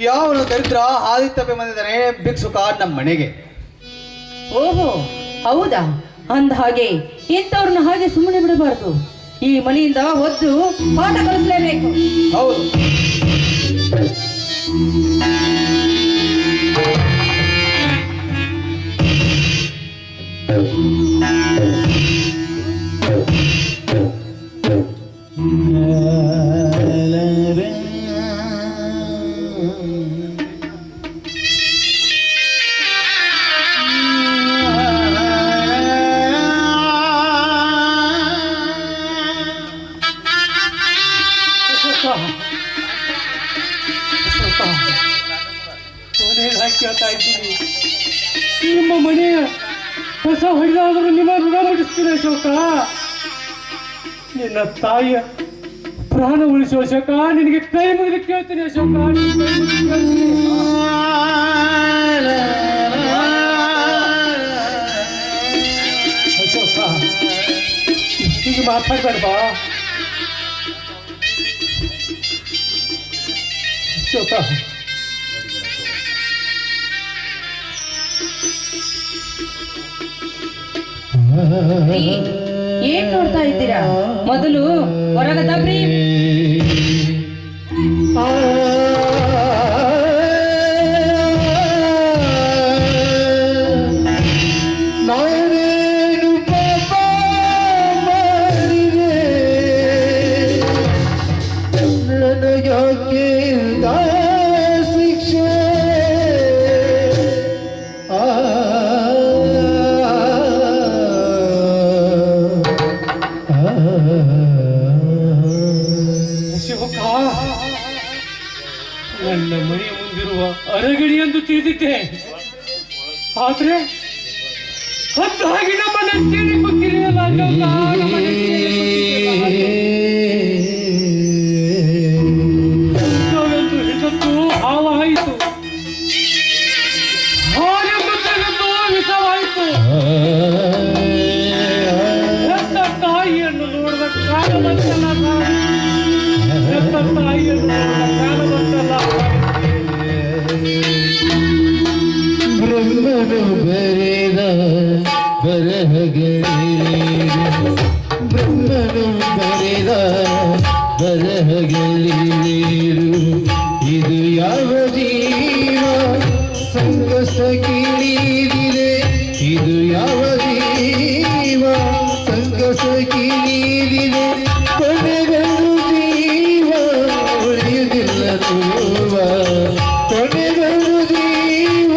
ಯಾವನು ದರಿದ್ರ ಆದಿತ್ಯಪೆ ಬಂದಿದ್ದಾನೆ ಭಿಕ್ಷುಕ ನಮ್ಮ ಮನೆಗೆ. ಓಹೋ, ಹೌದಾ? ಅಂದ ಹಾಗೆ ಇಂಥವ್ರನ್ನ ಹಾಗೆ ಸುಮ್ಮನೆ ಬಿಡಬಾರ್ದು. ಈ ಮನೆಯಿಂದ ಒದ್ದು ಪಾಠ ಕಲಿಸಲೇಬೇಕು. ಹೌದು. ಕೇಳ್ತಾ ಇದ್ದೀನಿ, ನಿಮ್ಮ ಮನೆಯ ಹೊಸ ಹೊಡೆದಾದರೂ ನಿಮ್ಮ ಋಣ ಮುಟ್ಟಿಸ್ತೀನಿ ಅಶೋಕ. ನಿನ್ನ ತಾಯಿಯ ಪ್ರಾಣ ಉಳಿಸುವ ಅಶೋಕ, ನಿನಗೆ ಕೈ ಮುಗಿದು ಕೇಳ್ತೀನಿ ಅಶೋಕ. ಅಶೋಕ, ಈಗ ಮಾತಾಡ್ಬೇಡ್ಬಾ ಅಶೋಕ. ಏನ್ ನೋಡ್ತಾ ಇದ್ದೀರಾ? ಮೊದಲು ಹೊರಗ ದಬ್ರಿ. ನನ್ನ ಮನೆಯ ಮುಂದಿರುವ ಅರಗಡಿ ಎಂದು ತಿಳಿದಿದ್ದೆ. ಆದ್ರೆ ಹಾಗೆ ನಮ್ಮ ನೆಚ್ಚಿನ ಗೊತ್ತಿರಲಿಲ್ಲ. ಹಿಡಿದದ್ದು ಹಾವಾಯಿತು, ಹಾಗೆಂದು ತೆಗೆದು ವಿಷವಾಯಿತು. ಹೆತ್ತ ತಾಯಿಯನ್ನು ನೋಡಿದ ಕಾಲ ಬಂತಲ್ಲ, ಹೆತ್ತ ತಾಯಿಯನ್ನು ನೋಡಿದ ಕಾಲ ಬಂತಲ್ಲ. ಬ್ರಹ್ಮನು ಬರೆದ ಬರಹಗಳಿರು, ಬ್ರಹ್ಮನು ಬರೆದ ಬರಹಗಳಿರು. ಇದು ಯಾವ ಜೀವ ಸಂಕಷ್ಟಕ್ಕಿಳಿದಿದೆ, ಇದು ಯಾವ ಜೀವ ಸಂಕಷ್ಟಕ್ಕಿಳಿದಿದೆ. ಕೊನೆಗಳು ಜೀವ ಉಳಿಯುವುದಿಲ್ಲ ನೋವ, ಕೊನೆಗಳು ಜೀವ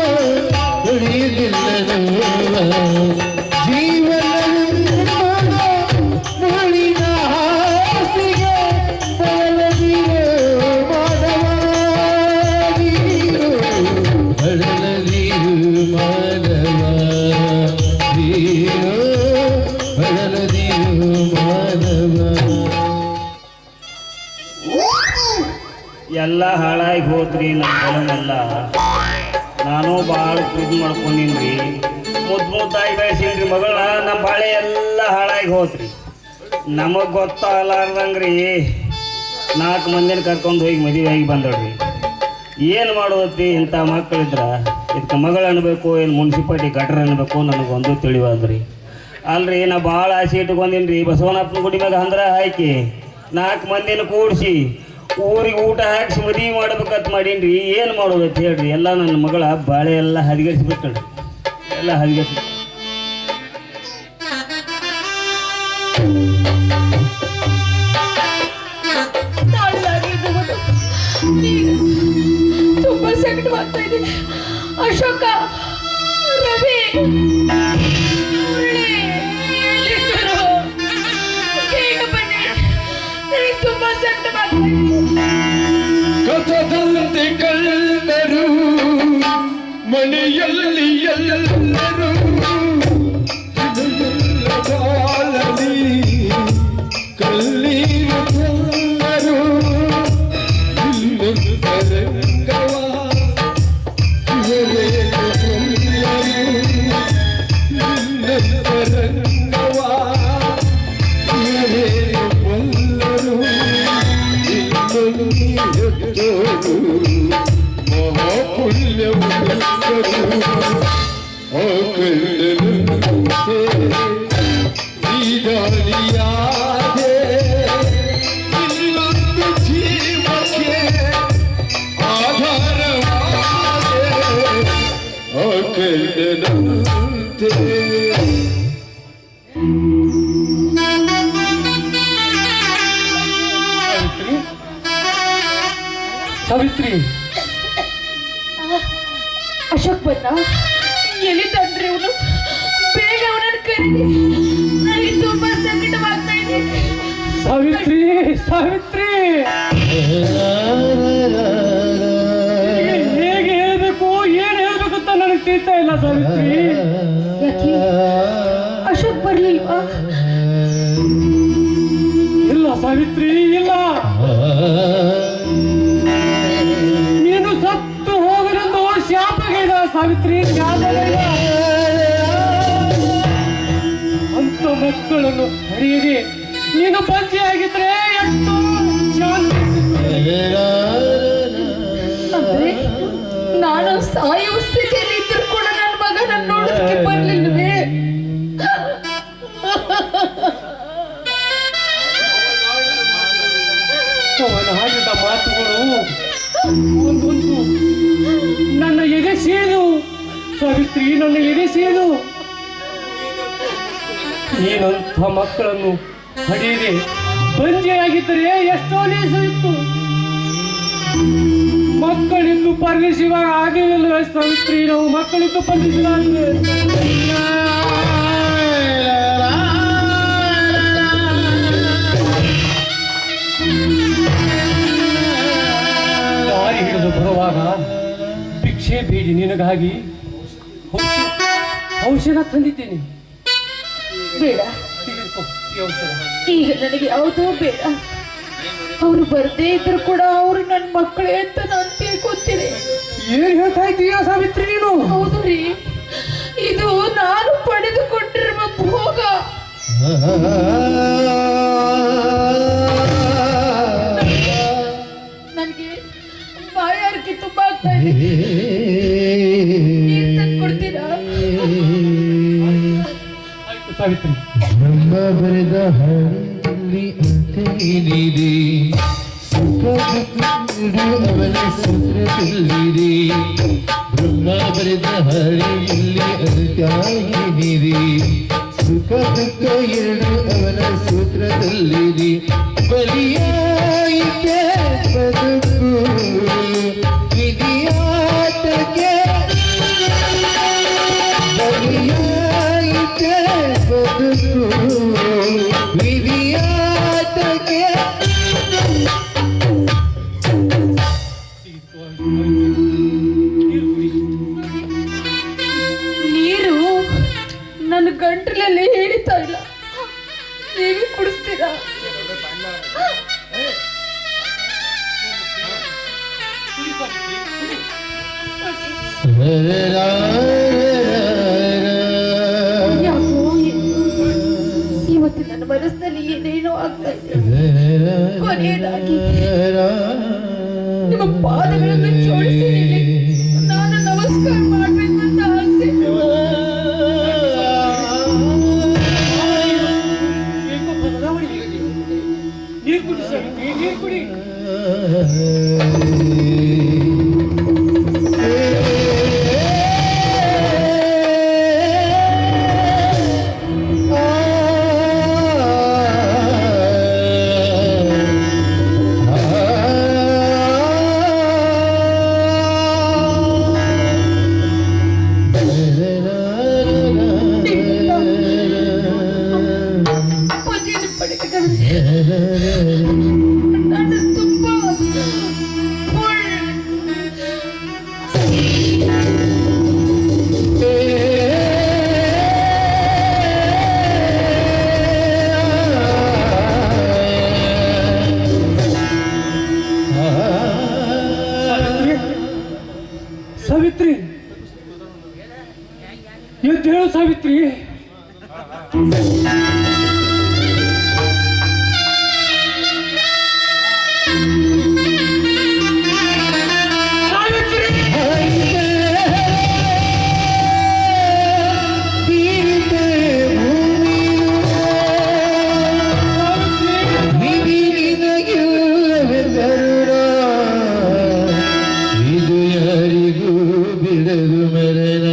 ಉಳಿಯುವುದಿಲ್ಲ ನೋವ. ಜೀವನ ಮುಳಿನ ಹಾಸಿಗೆ ಬಳಲದಿರು ಮಾನವೀರು, ಬಳಲದಿರು ಮಾನವೀರು, ಬಳಲದಿರು ಮಾನವ. ಎಲ್ಲ ಹಾಳಾಗಿ ಹೋದ್ರಿ ನಮ್ಮ ಹೊಲನೆಲ್ಲ. ನಾನು ಭಾಳ ಪ್ರೀತಿ ಮಾಡ್ಕೊಂಡಿನ್ರಿ, ಮುದ್ದಾಗಿ ಬೆಳೆಸಿನ್ರಿ ಮಗಳ. ನಮ್ಮ ಬಾಳೆ ಎಲ್ಲ ಹಾಳಾಗಿ ಹೋತ್ರಿ. ನಮಗೆ ಗೊತ್ತಾಗಲಾರ್ದಂಗ್ರಿ 4 ಮಂದಿನ ಕರ್ಕೊಂಡು ಹೋಗಿ ಮದುವೆ ಆಗಿ ಬಂದಳ್ರಿ. ಏನು ಮಾಡೋದತ್ತಿ? ಇಂಥ ಮಕ್ಕಳಿದ್ರ ಇದಕ್ಕೆ ಮಗಳು ಅನ್ಬೇಕು ಏನು ಮುನ್ಸಿಪಾಲ್ಟಿ ಗಟ್ರ ಅನ್ಬೇಕು ನನಗೊಂದು ತಿಳಿವಾದ್ರಿ. ಅಲ್ರಿ ನಾ ಭಾಳ ಆಸೆ ಇಟ್ಕೊಂಡಿನ್ರಿ. ಬಸವನಪ್ಪನ ಗುಡಿ ಮ್ಯಾಗ ಹಂದ್ರ ಹಾಕಿ 4 ಮಂದಿನ ಕೂಡಿಸಿ ಊರಿಗೆ ಊಟ ಹಾಕಿಸಿ ಮದುವೆ ಮಾಡ್ಬೇಕಂತ ಮಾಡೀನ್ರಿ. ಏನು ಮಾಡೋದೈತಿ ಹೇಳ್ರಿ? ಎಲ್ಲ ನನ್ನ ಮಗಳ ಬಾಳೆ ಎಲ್ಲ ಹದಗೆಡಿಸ್ಬಿಟ್ಟಳ್ರಿ, ಎಲ್ಲ ಹದಗೆಡಿಸ್. ತುಂಬಾ ಸಂಕಟವಾಗ್ತಾ ಇದೆ. ಅಶೋಕ, ರವಿ, ಬೇಗ ಬನ್ನಿ, ನನಗೆ ತುಂಬಾ ಸಂಕಟವಾಗ್ತಾ ಇದೆ. ಕಥದಂತೆ ಕಳ್ಳರು ಮನೆಯಲ್ಲಿ ಎಲ್ಲರೂ, ಬಾಳಲಿ ಕಲ್ಲೀರು ಕಳ್ಳರು. ಇನ್ನೊಂದು ತರಂಗವ ಇವರೇನು ಕಳ್ಳರು, ಇನ್ನೊಂದು ತರಂಗವ ಇವರೇನು ಕಳ್ಳರು. ಮಹಾಪುಣ್ಯವು ನೀಡಲಿಯಾದೆ ಇನ್ನೊಂದು ಜೀವಕ್ಕೆ ಆಧಾರವಾದೆ ಅಕಲ್ಯನಂತೆ. ಸಾವಿತ್ರಿ, ಅಶೋಕ್ ಬಂದ? ಎಲ್ಲಿ ತಂದ್ರಿ ಅವನು? ಬೇಗ ಅವನನ್ನು ಕರೀರಿ, ನನಗೆ ತುಂಬಾ ಸಂಕಟವಾಗ್ತಾ ಇದೆ. ಸಾವಿತ್ರಿ, ಸಾವಿತ್ರಿ, ಹೇಗೆ ಹೇಳ್ಬೇಕು ಏನ್ ಹೇಳ್ಬೇಕಂತ ನನಗೆ ತಿಳಿತಾ ಇಲ್ಲ ಸಾವಿತ್ರಿ. ಯಾಕೆ ಅಶೋಕ್ ಬರ್ಲಿಲ್ವಾ? ಇಲ್ಲ ಸಾವಿತ್ರಿ, ಇಲ್ಲ. ನೀನು ಸತ್ತು ಹೋಗಲೆಂದು ಶಾಪಗೈದ ಸಾವಿತ್ರಿ, ಶಾಪಗೈದ. ಅಂತ ಮಕ್ಕಳನ್ನು ಹರಿಯದೆ ನೀನು ಬಂಜೆಯಾಗಿದ್ರೆ ಎಷ್ಟು ಶಾಂತಿ. ಅಂದ್ರೆ ನಾನು ಸಾಯುವ ಸ್ಥಿತಿಯಲ್ಲಿ ಇದ್ರೂ ಕೂಡ ನನ್ನ ಮಗ ನನ್ನ ನೋಡೋದಕ್ಕೆ ಬರ್ಲಿಲ್ವೇ? ಅವನ ಆಡಿದ ಮಾತುಗಳು ಒಂದೊಂದು ನನ್ನ ಎದೆ ಸೇದು ಸಾವಿತ್ರಿ, ನನ್ನ ಎದೆ ಸೇದು. ನೀನಂಥ ಮಕ್ಕಳನ್ನು ಹಡಿಯದೆ ಬಂಜೆಯಾಗಿದ್ದರೆ ಎಷ್ಟೋ ಲೇಸವಿತ್ತು. ಮಕ್ಕಳಿಂದು ಪರದೇಶಿವ ಆಗಲಿಲ್ಲ ಸಾವಿತ್ರಿ, ನಾವು ಮಕ್ಕಳಿಂದು ಪರದೇಶಿವಾಗಿದೆ. ದಾರಿ ಹಿಡಿದು ಬರುವಾಗ ಭಿಕ್ಷೆ ಬೇಡಿ ನಿನಗಾಗಿ ಔಷಧ ತಂದಿದ್ದೇನೆ. ಬೇಡ, ತೆಗೆದುಕೋ ಈ ಔಷಧ. ಈಗ ನನಗೆ ಯಾವುದೂ ಬೇಡ. ಅವರು ಬರ್ದೇ ಇದ್ರು ಕೂಡ ಅವರು ನನ್ನ ಮಕ್ಕಳೇ ಅಂತ ನಾನು ತಿಳ್ಕೊತೀನಿ. ಏನ್ ಹೇಳ್ತಾ ಇದ್ದೀಯಾ ಸಾವಿತ್ರಿ ನೀನು? ಹೌದು ರೀ, ಇದು ನಾನು ಪಡೆದುಕೊಂಡಿರುವ ಭೋಗ. ನನಗೆ ಬಾಯಾರಿಕೆ ತುಂಬಾ ಆಗ್ತಾ ಇದೆ. ನೀರ್ ತಂದ್ಕೊಡ್ತೀರಾ? ಆಯ್ತು ಸಾವಿತ್ರಿ. ನಮ್ಮ ಬರೆದ ಹಾಡಿನಲ್ಲಿ ಅಂತೇನಿದೆ, ಸುಖ ದುಃಖ ಅವನ ಸೂತ್ರದಲ್ಲಿದೆ. ಬ್ರಹ್ಮ ಬರೆದ ಹಾಡಿನಲ್ಲಿ ಅಂತ್ಯಾಗಿದೆ, ಸುಖ ದುಃಖ ಎರಡು ಅವನ ಸೂತ್ರದಲ್ಲಿದೆ. ಬಲಿಯಾಯಿತೆ ಬದುಕು ವಿಧಿಯಾಟಕ್ಕೆ, ಬಲಿಯಾಯಿತೆ ಬದುಕು ವಿಧಿಯಾಟಕ್ಕೆ. ನೀರು ನನ್ನ ಗಂಟಲಲ್ಲಿ ಹಿಡಿತಾ ಇಲ್ಲ. ನೀವೇ ಕುಡಿಸ್ತೀರಾ? ಯಾಕೋ ಇವತ್ತು ನನ್ನ ಮನಸ್ಸಿನಲ್ಲಿ ಏನೇನೋ ಆಗ್ತಾ ಇದೆ. ಕೊನೆಯದಾಗಿ ನಿಮ್ಮ ಪಾದಗಳನ್ನು ಜೋಡಿಸಿ ನಾನು ನಮಸ್ಕಾರ ಮಾಡ್ಬೇಕಂತ ಆಸೆ. ನೀರು ಕುಡಿ ಸಾವಿತ್ರಿ, ನೀರು ಕುಡಿ. ನಾನು ತುಂಬಾ ಸಾವಿತ್ರಿ, ಎದ್ದು ಹೇಳು ಸಾವಿತ್ರಿ. ಇದು ಯಾರಿಗೂ ಬಿಡದು ಮರಣ,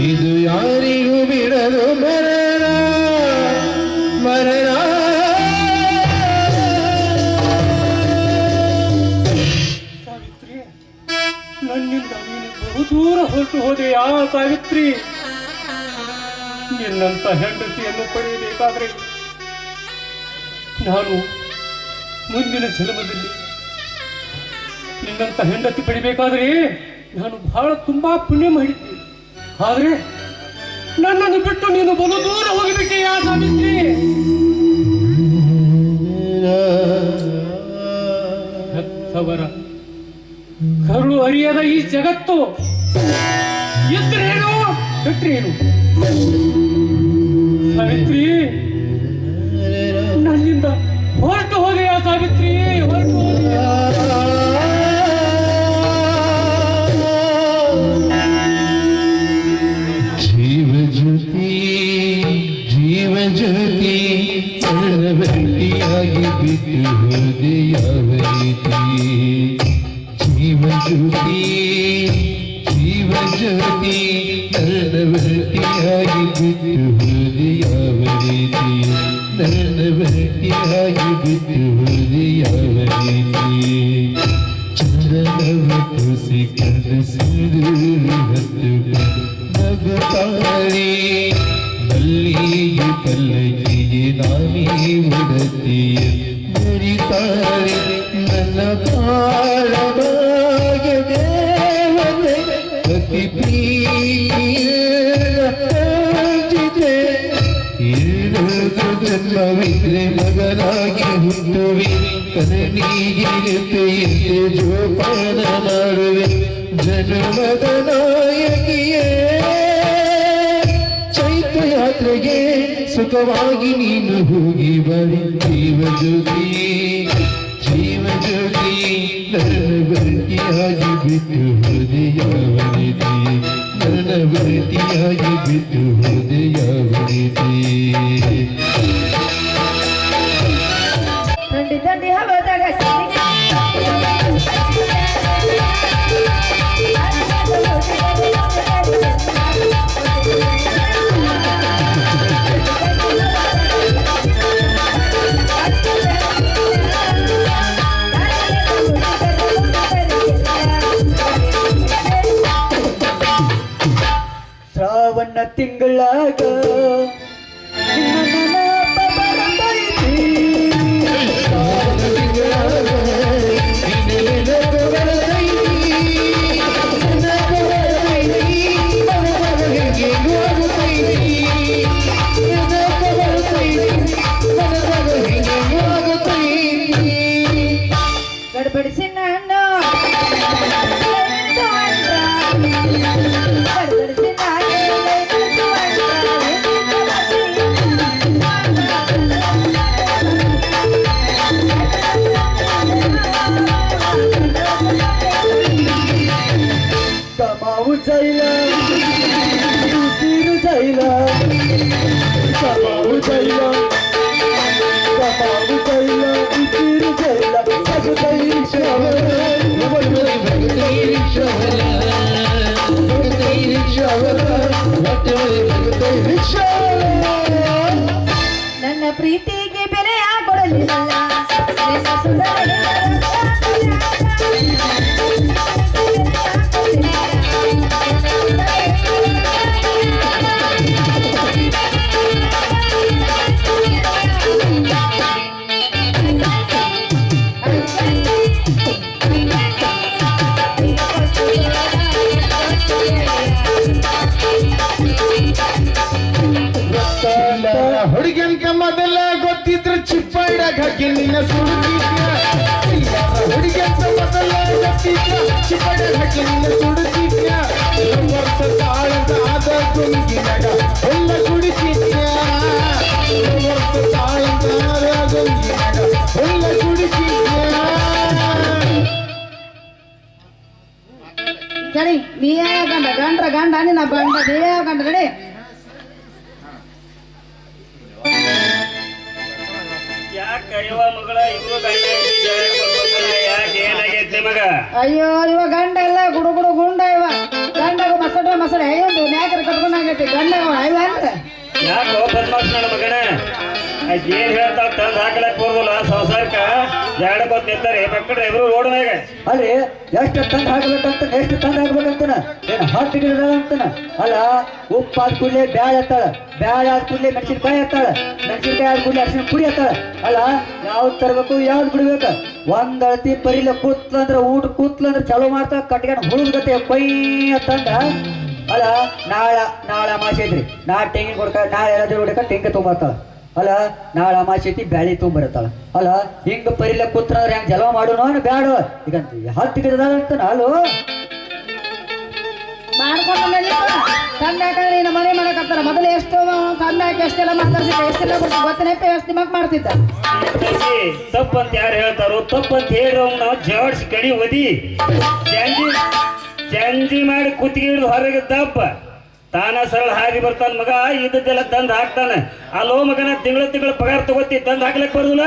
ಇದು ಯಾರಿಗೂ ಬಿಡದು ಮರಣ ಮರಣ. ಸಾವಿತ್ರಿ, ನನ್ನಿಂದ ನೀನು ಬಹುದೂರ ಹೊರಟು ಹೋದೆಯಾ ಸಾವಿತ್ರಿ? ನಿನ್ನಂತ ಹೆಂಡತಿಯನ್ನು ಪಡೆಯಬೇಕಾದ್ರೆ ನಾನು ಮುಂದಿನ ಜನ್ಮದಲ್ಲಿ ನಿನ್ನಂತ ಹೆಂಡತಿ ಪಡಿಬೇಕಾದ್ರೆ ನಾನು ಬಹಳ ತುಂಬಾ ಪುಣ್ಯ ಮಾಡಿದ್ದೆ. ಆದ್ರೆ ನನ್ನನ್ನು ಬಿಟ್ಟು ನೀನು ಬಲು ದೂರ ಹೋಗಬೇಕೆಯಾ ಸಾವಿತ್ರಿ? ಹೆತ್ತವರ ಕರುಳು ಹರಿಯದ ಈ ಜಗತ್ತು ಎತ್ತರೇನು ಬಿಟ್ರೇನು? ಸಾವಿತ್ರಿ, ನನ್ನಿಂದ ಹೊರಟು ಹೋದೆಯಾ ಸಾವಿತ್ರಿ? ಹೊರಟು ಹೋದೆಯಾ? ಜೀವ ಜ್ಯೋತಿ ಜೀವ ಜ್ಯೋತಿ ಭೇಟಿಯಾಗಿ ಬಿಟ್ಟು ಹೋದೆ ಯಾವ ರೀತಿ? ಜೀವ ಜ್ಯೋತಿ ಜೀವ ಜ್ಯೋತಿ ನನ್ನ ಭೇಟಿಯಾಗಿ ಬಿಟ್ಟು ಹೋದೆ ಯಾವ ರೀತಿ? ನನ್ನ ಭೇಟಿಯಾಗಿ ಬಿಟ್ಟು ಹೋದೆ ಯಾವ ರೀತಿ? ಚಂದನವ ಕೂಸಿಕೊಂಡ ಸಿಂಧೂರ ಹತ್ತು ನಗುತ್ತಾಳೆ, ಮಲ್ಲಿಗೆ ಪಲ್ಲಕ್ಕಿಗೆ ನಾನೇ ಉಡತಿಯ ಮುರಿತಾಳೆ. ನನ್ನ ಕಾಳಭಾಗ್ಯ ದೇವತೆ ಅತಿ ಪ್ರೀತಿತೆ ಜನ್ಮವಿದ್ರೆ ಮಗನಾಗಿ ಹುಟ್ಟುವೆ ಕನನಿಗಿರುತ್ತೆಯೇ ಜೋಪಾನ ಮಾಡುವೆ ಜನ್ಮದ ನಾಯಕಿಯೇ ಚೈತ್ರ ಯಾತ್ರೆಗೆ ಸುಖವಾಗಿ ನೀನು ಹೋಗಿ ಬರಿ ಜೀವ ಜ್ಯೋತಿ ನನ್ನ ಭರ್ತಿಯಾಗಿ ಬಿಟ್ಟು ಹೃದಯವನಿದೆ ನನ್ನ ಭರ್ತಿಯಾಗಿ ಬಿಟ್ಟು ಹೃದಯವನಿದೆ ಖಂಡಿತ ದೇಹ ಹೋದಾಗ ಶ್ರಾವಣ ತಿಂಗಳಾಗ ನಿನ್ನ ನೆನಪ ಬರ್ತೈತಿ. ಗಡ್ಬಡಿಸಿ ನಾನು ಗಡ್ಬಡಿಸಿ ಕಮಾವು ಜೈಲ ಉಸಿರು ಜೈಲ ಕಮಾವು ಜೈಲ ಕಮಾವು ಜೈಲ ಉಸಿರು ಜೈಲ ನನ್ನ ಪ್ರೀತಿಗೆ ಬೆಲೆ ಕೊಡಲಿಲ್ಲ ನಿನ್ನ ಸುಂದರ ಹುಡುಗಂತ ಮೊದಲ ಗೊತ್ತಿದ್ರೆ ಚಿಪ್ಪಾಡಕ್ ಹಾಕಿ ನಿನ್ನ ಸುಡುತ್ತಿದ್ಯ ಹುಡುಗಂತ ಮೊದಲ ಗೊತ್ತಿದ್ರ ಚಿಪ್ಪಾಡಕ್ ಹಾಕಿ ನಿನ್ನ ಸುಡುತ್ತಿದ್ಯ ವರ್ಷ ತಾಳದ ಆದ ಗುಂಗಿನಾಗ ಎಲ್ಲ ಕುಡಿತಿದ್ಯ ವರ್ಷ ತಾಳದ ಆದ ಗುಂಗಿನಾಗ ಎಲ್ಲ ಕುಡಿತಿದ್ಯ ಸರಿ ನೀ ಗಂಡ ಗಂಡ್ರ ಗಂಡ ನಿನ್ನ ಬಂಡ ದೇವ ಗಂಡ ರೆಡಿ ಯಾಕೆ ಇವ ಮಗಳ ಇಬ್ರು ಗಂಡ ಯಾಕೆ ಏನಾಗೈತಿ ಮಗ ಅಯ್ಯೋ ಇವ ಗಂಡ ಎಲ್ಲ ಗುಡು ಗುಡು ಗುಂಡ ಇವ ಗಂಡಗ ಮಸಡೆ ಒಂದು ಮ್ಯಾಕರ ಕಟ್ಕೊಂಡಾಗೈತಿ ಗಂಡ ಇವ ಅಂದ್ರೆ ಯಾಕೋ ಬದ್ಮಾಸ್ ನನ್ನ ಮಗನ ಏನ್ ಹೇಳ್ತಾಳ ತಂದ್ ಹಾಕಲಕ್ ಬರೋದಿಲ್ಲ ಸಂಸಾರಕ್ಕ ಜಾಡಕೋತ್ ನಿಂತಾರೆ ಮಕ್ಕಳ್ರೆ ಇಬ್ರು ರೋಡ್ ಮ್ಯಾಗ ಅಲ್ರಿ ಎಷ್ಟು ತಂದು ಹಾಕ್ಬೇಕಂತ ಎಷ್ಟು ತಂದು ಹಾಕ್ಬೇಕಂತನ ಏನು ಹತ್ತು ಗಿಡ ಅಂತಾನ ಅಲ್ಲ ಉಪ್ಪು ಆದ ಕೂಡಲೇ ಬ್ಯಾಳ ಎತ್ತಾಳ ಬ್ಯಾಳ ಆದ ಕೂಡಲೇ ಮೆಣಸಿನ್ಕಾಯಿ ಎತ್ತಾಳ ಮೆಣಸಿನ್ಕಾಯಿ ಆದ ಕೂಡಲೇ ಅರ್ಶಿನ ಪುಡಿ ಎತ್ತಾಳ ಅಲ್ಲ ಯಾವ್ದು ತರಬೇಕು ಯಾವ್ದು ಬಿಡ್ಬೇಕು ಒಂದ್ ಅಳತಿ ಪರಿಲ ಕೂತ್ಲಂದ್ರ ಊಟ ಕೂತ್ಲಂದ್ರ ಚಲೋ ಮಾಡ್ತಾಳ ಕಟ್ಕೊಂಡು ಹುಳುದ್ ಗತೆ ಕೊಯ್ ಅಂತಂದ ಅಲ್ಲ ನಾಳೆ ಅಮಾಸೆ ಐತ್ರಿ ನಾಳೆ ತೆಂಗಿನ ಕೊಡ್ಕ ನಾಳೆ ಎಲ್ಲ ಹೊಡಕ ತೆಂಗ ತೊಗೊಂಬರ್ತಾಳ ಅಲ್ಲ ನಾಳೆ ಅಮಾಸೆ ಐತಿ ಬ್ಯಾಳಿ ತೊಗೊಂಬರ್ತಾಳ ಅಲ್ಲ ಹಿಂಗ ಪರಿಲ ಕೂತ್ರಂದ್ರೆ ಹೆಂಗ್ ಜಲವ ಮಾಡೋಣ ಬ್ಯಾಡ ಈಗ ಹತ್ತು ಗಿಡದ ಅಂತಾನ ಅಲ್ಲೋ ಮಾಡ್ಕೊಂಡು ತಂದ ಹಾಕಂದ್ರೆ ಇನ್ನು ಮನೆ ಮಾಡಕತ್ತಾರ ಮೊದಲು ಎಷ್ಟು ತಂದ ಹಾಕಿ ಎಷ್ಟೆಲ್ಲ ಮಾತಾಡ್ಸಿದ್ದ ಎಷ್ಟೆಲ್ಲ ಗೊತ್ತನೆಪ್ಪ ಎಷ್ಟು ದಿಮಾಕ್ ಮಾಡ್ತಿದ್ದ ತಪ್ಪಂತ ಯಾರು ಹೇಳ್ತಾರೋ ತಪ್ಪಂತ ಹೇಳಿ ನಾವು ಜಾಡ್ಸಿ ಕಡಿ ಒದಿ ಜಂಜಿ ಮಾಡಿ ಕುತ್ತಿಗೆ ಹಿಡಿದು ಹೊರಗೆ ದಪ್ಪ ತಾನ ಸರಳ ಹಾದಿ ಬರ್ತಾನ ಮಗ ಇದ್ದದ್ದೆಲ್ಲ ತಂದು ಹಾಕ್ತಾನ ಅಲ್ಲೋ ಮಗನ ತಿಂಗಳ ಪಗಾರ ತಗೋತಿ ತಂದು ಹಾಕ್ಲಕ್ ಬರುದಿಲ್ಲ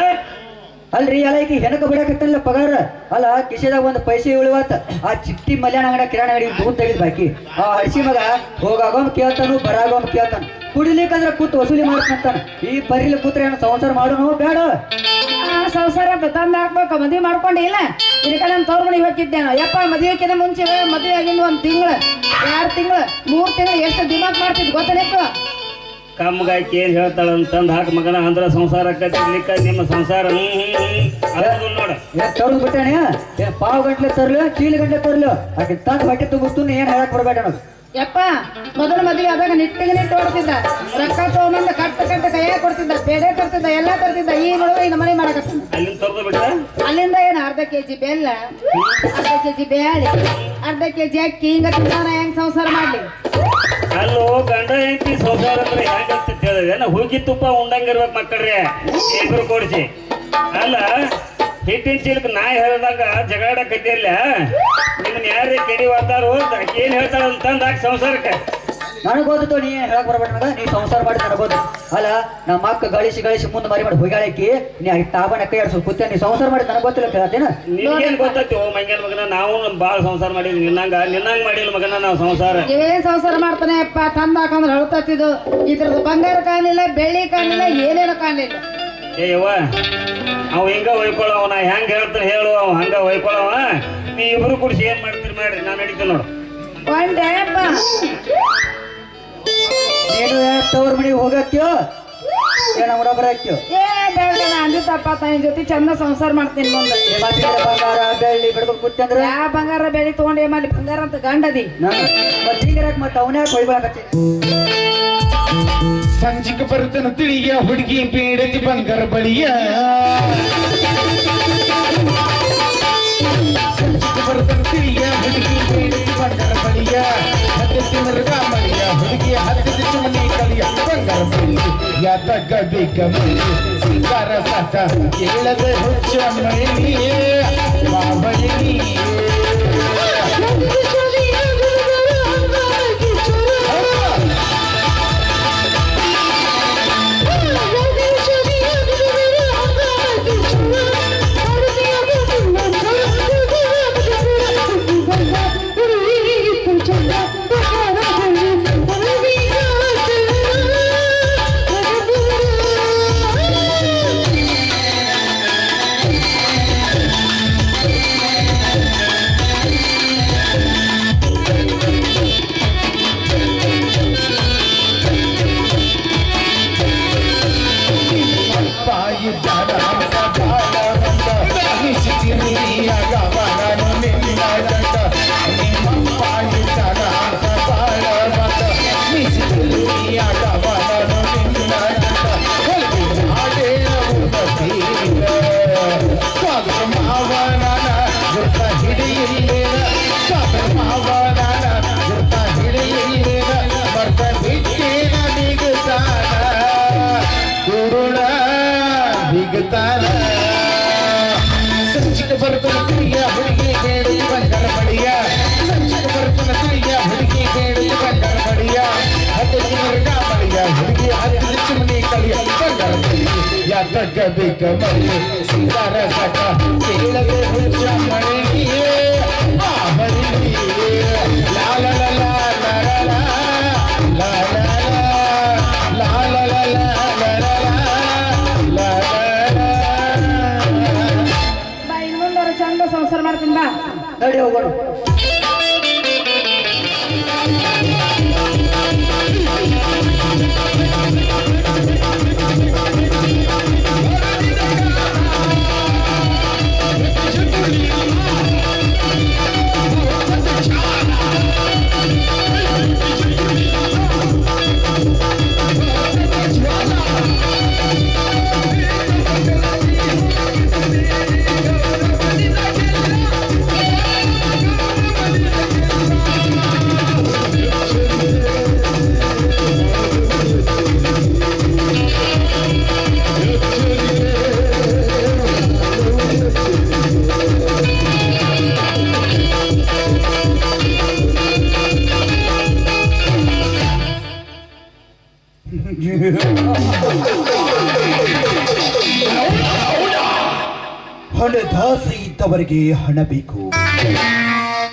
ಅಲ್ರಿ ಅಲ್ಲ ಈಗ ಹೆನಕ ಬಿಡಕತ್ತಲ್ಲ ಪಗಾರ ಅಲ್ಲ ಕಿಶೆದಾಗ ಒಂದು ಪೈಸೆ ಉಳಿವಾತ ಆ ಚಿಟ್ಟಿ ಮಲ್ಯಾಣ ಅಂಗಡ ಕಿರಾಣ ಅಂಗಡಿ ದೂನ್ ತೆಗಿದ್ ಬಾಕಿ ಆ ಹಡ್ಸಿ ಮಗ ಹೋಗಾಗೊಮ್ಮೆ ಕೇಳ್ತಾನು ಬರಾಗೊಮ್ಮೆ ಕೇಳ್ತಾನ ಕುಡಿಲಿಕ್ಕಂದ್ರ ಕೂತ್ ವಸೂಲಿ ಮಾಡ್ಕೊಂತಾನ ಈ ಪರಿಲಿ ಕೂತ್ರೆ ಏನು ಸಂಸಾರ ಮಾಡೋನು ಬೇಡ ಸಂಸಾರ ತಂದು ಹಾಕ್ಬೇಕು ಮದ್ವೆ ಮಾಡ್ಕೊಂಡಿಲ್ಲ ಇದಕ್ಕೆ ನಾನು ತವ್ರ ಮನೆಗೆ ಹೋಗಿದ್ದೇನೆ ಯಪ್ಪ ಮದುವೆಕಿಂತ ಮುಂಚೆ ಮದುವೆ ಆಗಿಂದ 1 ತಿಂಗಳು 2 ತಿಂಗಳು 3 ತಿಂಗಳು ಎಷ್ಟು ದಿಮಾಕ್ ಮಾಡ್ತಿದ್ ಗೊತ್ತನೆಪ್ಪ ಕಮ್ಮಗಾಕಿ ಏನ್ ಹೇಳ್ತಾಳ ಅಂತಂದ್ ಹಾಕ ಮಗನ ಅಂದ್ರ ಸಂಸಾರ ಕತ್ತಿರ್ಲಿಕ್ಕ ನಿಮ್ಮ ಸಂಸಾರ ಅದು ನೋಡ ತರ್ದು ಬಿಟ್ಟಾನೆ ಪಾವು ಗಂಟ್ಲೆ ತರ್ಲು ಚೀಲ ಗಂಟ್ಲೆ ತರ್ಲು ಆಕೆ ತಂದ್ ಬಟ್ಟೆ ತುಂಬಿಸ್ತು ಏನ್ ಹೇಳಕ್ ಬರ್ಬೇಡ ಅನ್ನೋದು. ಯಪ್ಪ ಮೊದಲ ಮದುವೆ ಆದಾಗ ನಿಟ್ಟಿಗೆ ನಿಟ್ಟು ಹೊಡ್ತಿದ್ದ, ರೊಕ್ಕ ತಗೊಂಬಂದ ಕಟ್ಟ ಕೈಯಾಗ ಕೊಡ್ತಿದ್ದ, ಬೇಳೆ ತರ್ತಿದ್ದ, ಎಲ್ಲ ತರ್ತಿದ್ದ. ಈ ನೋಡುವ ಈ ನಮನೆ ಮಾಡಕತ್ತ. ಅಲ್ಲಿಂದ ತರ್ದು ಬಿಟ್ಟ ಅಲ್ಲಿಂದ ಏನು ಅರ್ಧ ಕೆಜಿ ಬೆಲ್ಲ, ಅರ್ಧ ಕೆಜಿ ಬೇಳೆ, ಅರ್ಧ ಕೆಜಿ ಅಕ್ಕಿ, ಹಿಂಗ ತಿಂದಾನ ಹೆಂಗ್ ಸಂಸಾರ ಮಾಡ್ಲಿ? ಅಲ್ಲೋ ಗಂಡ ಹೆಂಡತಿ ಸಂಸಾರ ಅಂದ್ರೆ ಹೆಂಗಂತ ಹೇಳಿದ್ರೆ ನಾ ಹುಗಿ ತುಪ್ಪ ಉಂಡಂಗಿರ್ಬೇಕು ಮಕ್ಕಳ್ರೆ ಇಬ್ರು ಕೊಡಿಸಿ. ಅಲ್ಲ ಹಿಟ್ಟಿನ ಚೀಲಕ್ಕೆ ನಾ ಹೇಳ್ದಂಗ ಜಗಳಾಡಕತ್ತಿರ್ಲ ನಿಮ್ಮನ್ನ ಯಾರೇ ಕೆಡಿ ವಾತಾರು ಏನ್ ಹೇಳ್ತಾಳ ಅಂತಂದ ಸಂಸಾರಕ್ಕೆ ನನಗ್ ಗೊತ್ತು ನೀ ಹೇಳಕ್ ಬರ್ಬೇಡ ನನಗ. ನೀ ಸಂಸಾರ ಮಾಡಿ ನನಗೋದು ಅಲ್ಲ ನಮ್ಮ ಅಕ್ಕ ಗಳಿಸಿ ಮುಂದೆ ಮಾರಿ ಮಾಡಿ ಹೋಗಾಳಕಿ ನೀ ತಾಬನ ಕೈ ಆಡ್ಸೋ ಕೂತ ನೀ ಸಂಸಾರ ಮಾಡಿ ನನಗೆ ಗೊತ್ತಿಲ್ಲ ಕೇಳತ್ತೇನ? ನಿನ್ಗೇನ್ ಗೊತ್ತೈತಿ ಓ ಮಂಗ್ಯಾನ ಮಗನ, ನಾವು ಬಾಳ ಸಂಸಾರ ಮಾಡಿದ್ವಿ. ನಿನ್ನಂಗ ಮಾಡಿಲ್ಲ ಮಗನ ನಾವು ಸಂಸಾರ. ಇವೇನ್ ಸಂಸಾರ ಮಾಡ್ತಾನೆ ಅಪ್ಪ, ತಂದ ಹಾಕಂದ್ರೆ ಹೇಳ್ತಿದ್ದು. ಇದ್ರದ್ದು ಬಂಗಾರ ಕಾಣಿಲ್ಲ, ಬೆಳ್ಳಿ ಕಾಣಿಲ್ಲ, ಏನೇನು ಕಾಣಿಲ್ಲ. ಏಯವ್ವ ಅವ ಹಿಂಗ ಒಯ್ಕೊಳ್ಳವ, ನಾ ಹೆಂಗ ಹೇಳ್ತಾನೆ ಹೇಳು, ಅವ ಹಂಗ ಒಯ್ಕೊಳ್ಳವ. ನೀ ಇಬ್ರು ಕುಡಿಸಿ ಏನ್ ಮಾಡ್ತೀರಿ ಮಾಡ್ರಿ, ನಾ ನಡೀತೀನಿ ನೋಡು. ಒಂದೇ ಅಪ್ಪ ನೀನು ತವ್ರ ಮನೆಗೆ ಹೋಗಕ್ಯೋ ಏನ ಬರಾಕ್ಯೋ? ಏ ಬೇಡ, ಅಂದಿತ್ತಪ್ಪ ತಾಯಿ ಜೊತೆ ಚಂದ ಸಂಸಾರ ಮಾಡ್ತೀನಿ ಮುಂದೆ. ಬಂಗಾರ ಬೆಳ್ಳಿ ಬಿಡ್ಬೇಕು ಕೂತ್ಯಂದ್ರ ಯಾ ಬಂಗಾರ ಬೆಳಿ ತಗೊಂಡೇ ಮಾಡಿ ಬಂಗಾರ ಅಂತ ಗಂಡದಿ ಮತ್ತೆ ಅವನ್ಯಾಕ ಹೊಯ್ಬಾಕತ್ತಿ? ಸಂಜಿಕ ಬರ್ತನ ತಿಳಿಯ ಹುಡುಗಿ ಬೇಡತಿ ಬಂಗಾರ ಬಳಿಯ, ಸಂಜಿಕ ಬರ್ತನ ತಿಳಿಯ ಹುಡುಗಿ ಬೇಡತಿ ಬಂಗಾರ ಬಳಿಯ, ಹತ್ತಿ ಮೃಗ ಮಳಿಯ ಹುಡುಗಿ ಹತ್ತಿದ ಚುಮನಿ ಕಲಿಯ ಬಂಗಾರ ಬಳಿ ಯಾತಕ ಬೇಕ ಮಳಿ ಸಿಂಗಾರ ಸಾಕ ಕೇಳದ ಹುಚ್ಚ ಮಳಿಯೇ ಮಾವಳಿಯೇ. ಸಂಚಿಕ ಬರ್ತನ ತಿಳಿಯ ಹುಡುಗಿ ಬೇಡ ಬಂಗಾರ ಬಳಿಯ, ಸಂಚಿಕ ಬರ್ತನ ತಿಳಿಯ ಹುಡುಗಿ ಬೇಡ ಬಂಗಾರ ಬಳಿಯ, ಹತ್ತಿ ಮೃಗ ಬಳಿಯ ಹುಡುಗಿ ಹತ್ತಿದ ಚುಮನಿ ಕಲಿಯ ಬಂಗಾರ ಬಳಿಯ ಯಾತಕ ಬೇಕ ಮಳಿ ಸಿಂಗಾರ ಸಾಕ ಕೇಳದೆ ಹುಚ್ಚ ಮಳಿಯೇ ಮಾವಳಿಯೇ. ಲಾ ಲಾ ಲಾ ಲಾ ಲಾ ಲಾ ಲಾ ಲಾ ಲಾ ಚಂದ ಸಂಸಾರ ಮಾಡ್ತೀನಿ ಬಾ. ನಡಿ ಹೋಗೋಣ. ಹಣದಾಸೆ ಇದ್ದವರಿಗೆ ಹಣ ಬೇಕು,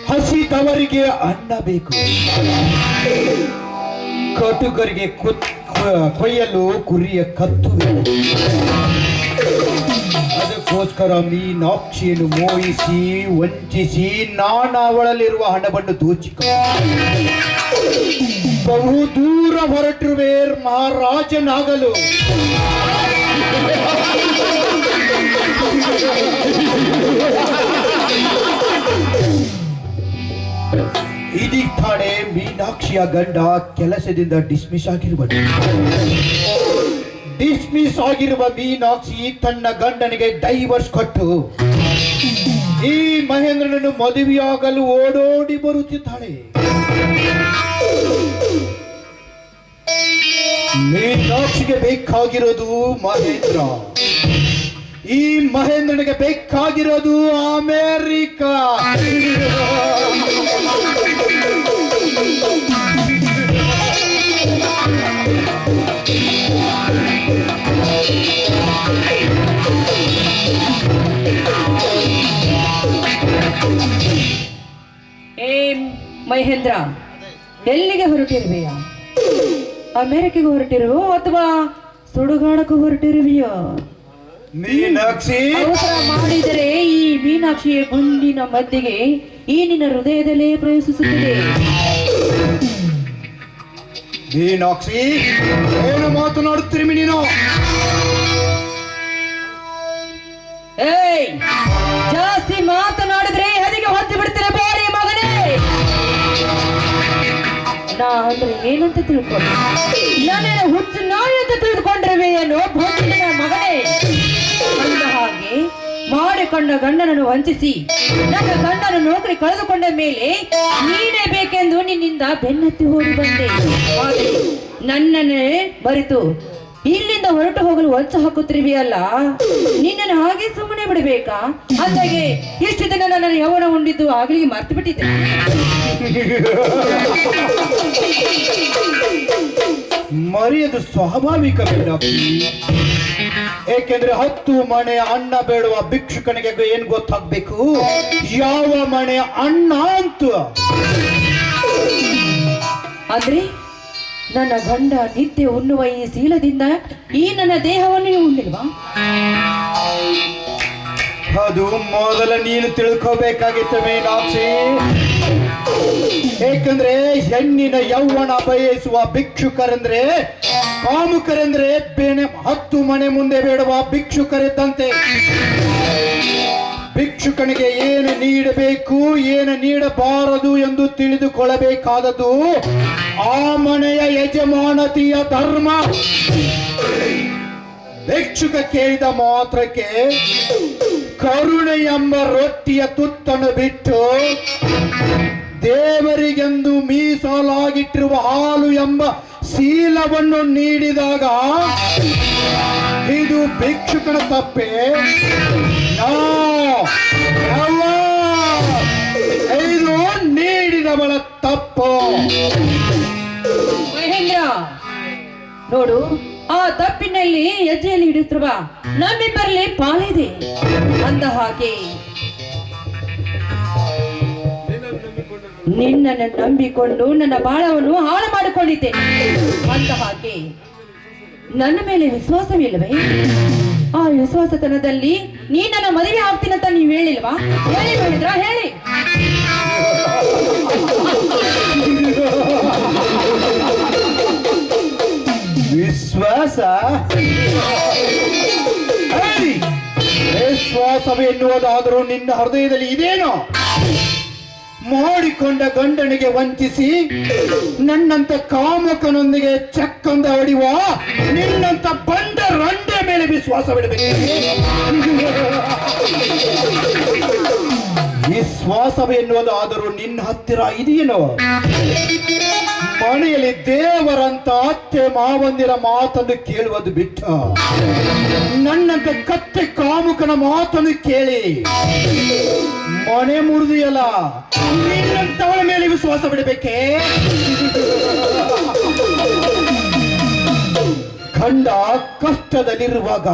ಹಸಿದವರಿಗೆ ಅನ್ನ ಬೇಕು, ಕಟುಕರಿಗೆ ಕೊಯ್ಯಲು ಕುರಿಯ ಕತ್ತು ಬೇಕು. ಅದಕ್ಕೋಸ್ಕರ ಮೀನಾಕ್ಷಿಯನ್ನು ಮೋಹಿಸಿ ವಂಚಿಸಿ ನಾನು ಅವಳಲ್ಲಿರುವ ಹಣವನ್ನು ಬಹು ದೂರ ಹೊರಟಿರುವೆ ಮಹಾರಾಜನಾಗಲು. ಇದೀಗ ತಾನೇ ಮೀನಾಕ್ಷಿಯ ಗಂಡ ಕೆಲಸದಿಂದ ಡಿಸ್ಮಿಸ್ ಆಗಿರುವ ಮೀನಾಕ್ಷಿ ತನ್ನ ಗಂಡನಿಗೆ ಡೈವರ್ಸ್ ಕೊಟ್ಟು ಈ ಮಹೇಂದ್ರನನ್ನು ಮದುವೆಯಾಗಲು ಓಡೋಡಿ ಬರುತ್ತಿದ್ದಾಳೆ. ಮೀನಾಕ್ಷಿಗೆ ಬೇಕಾಗಿರೋದು ಮಹೇಂದ್ರ, ಈ ಮಹೇಂದ್ರನಿಗೆ ಬೇಕಾಗಿರೋದು ಅಮೇರಿಕಾ. ಮಹೇಂದ್ರ, ಎಲ್ಲಿಗೆ ಹೊರಟಿರುವೆಯ? ಅಮೆರಿಕೆಗೆ ಹೊರಟಿರುವೋ ಅಥವಾ ಸುಡುಗಾಡಕ್ಕೆ ಹೊರಟಿರುವೆಯೋ? ಮೀನಾಕ್ಷಿ ಮಾಡಿದರೆ ಈ ಮೀನಾಕ್ಷಿಯ ಗುಂಡಿನ ಮಧ್ಯೆಗೆ ಈ ನಿನ್ನ ಹೃದಯದಲ್ಲೇ ಪ್ರವೇಶಿಸುತ್ತದೆ. ಮೀನಾಕ್ಷಿ, ಏನು ಮಾತನಾಡುತ್ತೀರಿ ನೀನು? ಏಯ್, ಜಾಸ್ತಿ ಮಾತನಾಡಿದ್ರೆ ಹದಿಗೆ ಹೊತ್ತು ಬಿಡ್ತೇನೆ ಬಾರಿ ಮಗನೇ. ನಾ ಅಂದ್ರೆ ಏನಂತ ತಿಳ್ಕೊಂಡು ನನ್ನ ಹುಚ್ಚು ನಾಯಿ ಅಂತ ತಿಳಿದುಕೊಂಡ್ರವೆ ಏನೋ ಭಕ್ತಿನ ಮಗನೇ. ಅಂದ ಹಾಗೆ ಮಾಡಿಕೊಂಡ ಗಂಡನನ್ನು ವಂಚಿಸಿ ನನ್ನ ಗಂಡನ ನೌಕರಿ ಕಳೆದುಕೊಂಡ ಮೇಲೆ ನೀನೇ ಬೇಕೆಂದು ನಿನ್ನಿಂದ ಬೆನ್ನತ್ತಿ ಹೋಗಿ ಬಂದೆ. ಆದರೆ ನನ್ನನ್ನೇ ಮರೆತು ಇಲ್ಲಿಂದ ಹೊರಟು ಹೋಗಲು ವಂಚ ಹಾಕುತ್ತಿರುವೆಯಲ್ಲ, ನಿನ್ನನ್ನು ಹಾಗೆ ಸುಮ್ಮನೆ ಬಿಡಬೇಕಾ? ಅಂದಾಗೆ ಇಷ್ಟು ದಿನ ನನ್ನ ಯೌವನ ಉಂಡಿದ್ದು ಆಗ್ಲಿಗೆ ಮರ್ತು ಬಿಟ್ಟಿದ್ದೆ. ಮರೆಯದು ಸ್ವಾಭಾವಿಕ ಮೀನಾಕ್ಷಿ. ಏಕೆಂದ್ರೆ 10 ಮನೆ ಅನ್ನ ಬೇಡುವ ಭಿಕ್ಷುಕನಿಗೆ ಏನ್ ಗೊತ್ತಾಗ್ಬೇಕು ಯಾವ ಮನೆ ಅನ್ನ ಅಂತ. ಆದ್ರೆ ನನ್ನ ಗಂಡ ನಿತ್ಯ ಉಣ್ಣುವ ಈ ಶೀಲದಿಂದ ಈ ನನ್ನ ದೇಹವನ್ನು ಉಣ್ಣಿಲ್ವಾ? ಅದು ಮೊದಲ ನೀನು ತಿಳ್ಕೋಬೇಕಾಗಿತ್ತು ಮೀನಾಕ್ಷಿ. ಏಕೆಂದ್ರೆ ಹೆಣ್ಣಿನ ಯೌವನ ಬಯಸುವ ಭಿಕ್ಷುಕರೆಂದ್ರೆ ಕಾಮುಕರೆಂದ್ರೆ ಬೇನೆ 10 ಮನೆ ಮುಂದೆ ಬೇಡುವ ಭಿಕ್ಷುಕರಿದ್ದಂತೆ. ಭಿಕ್ಷುಕನಿಗೆ ಏನು ನೀಡಬೇಕು ಏನು ನೀಡಬಾರದು ಎಂದು ತಿಳಿದುಕೊಳ್ಳಬೇಕಾದದ್ದು ಆ ಮನೆಯ ಯಜಮಾನತಿಯ ಧರ್ಮ. ಭಿಕ್ಷುಕ ಕೇಳಿದ ಮಾತ್ರಕ್ಕೆ ಕರುಣೆ ಎಂಬ ರೊಟ್ಟಿಯ ತುತ್ತನ್ನು ಬಿಟ್ಟು ದೇವರಿಗೆಂದು ಮೀಸಲಾಗಿಟ್ಟಿರುವ ಹಾಲು ಎಂಬ ಶೀಲವನ್ನು ನೀಡಿದಾಗ ಇದು ಭಿಕ್ಷುಕನ ತಪ್ಪೆ? ಇದು ನೀಡಿದವಳ ತಪ್ಪು. ಮಹೇಂದ್ರ ನೋಡು, ಆ ತಪ್ಪಿನಲ್ಲಿ ಹೆಜ್ಜೆಯಲ್ಲಿ ಹಿಡಿತಿರುವ ನಮ್ಮಿಬ್ಬರಲ್ಲಿ ಪಾಲಿದೆ. ಅಂದ ಹಾಗೆ ನಿನ್ನನ್ನು ನಂಬಿಕೊಂಡು ನನ್ನ ಬಾಳವನ್ನು ಹಾಳು ಮಾಡಿಕೊಂಡಿದ್ದೆ. ಅಂದ ಹಾಗೆ ನನ್ನ ಮೇಲೆ ವಿಶ್ವಾಸವಿಲ್ಲವೇ? ಆ ವಿಶ್ವಾಸತನದಲ್ಲಿ ನೀ ನನ್ನ ಮದುವೆ ಆಗ್ತೀನಂತ ನೀವು ಹೇಳಿಲ್ವಾ? ಹೇಳಿ ಮಹೇಂದ್ರ, ಹೇಳಿ. ವಿಶ್ವಾಸ ವಿಶ್ವಾಸವೆನ್ನುವುದಾದರೂ ನಿನ್ನ ಹೃದಯದಲ್ಲಿ ಇದೇನೋ? ಮಾಡಿಕೊಂಡ ಗಂಡನಿಗೆ ವಂಚಿಸಿ ನನ್ನಂತ ಕಾಮಕನೊಂದಿಗೆ ಚಕ್ಕಂದ ಹೊಡೆಯುವ ನಿನ್ನಂತ ಬಂಡ ರಂಡೆ ಮೇಲೆ ವಿಶ್ವಾಸವಿಡಬೇಕು. ವಿಶ್ವಾಸವೆನ್ನುವುದಾದರೂ ನಿನ್ನ ಹತ್ತಿರ ಇದೆಯೇನೋ? ಮನೆಯಲ್ಲಿ ದೇವರಂತ ಅತ್ತೆ ಮಾವಂದಿರ ಮಾತನ್ನು ಕೇಳುವುದು ಬಿಟ್ಟ ನನ್ನಂತ ಕತ್ತೆ ಕಾಮುಕನ ಮಾತನ್ನು ಕೇಳಿ ಮನೆ ಮುರಿದಿಯಲ್ಲ, ನಿನ್ನಂತವಳ ಮೇಲೆ ವಿಶ್ವಾಸ ಬಿಡಬೇಕೆ? ಗಂಡ ಕಷ್ಟದಲ್ಲಿರುವಾಗ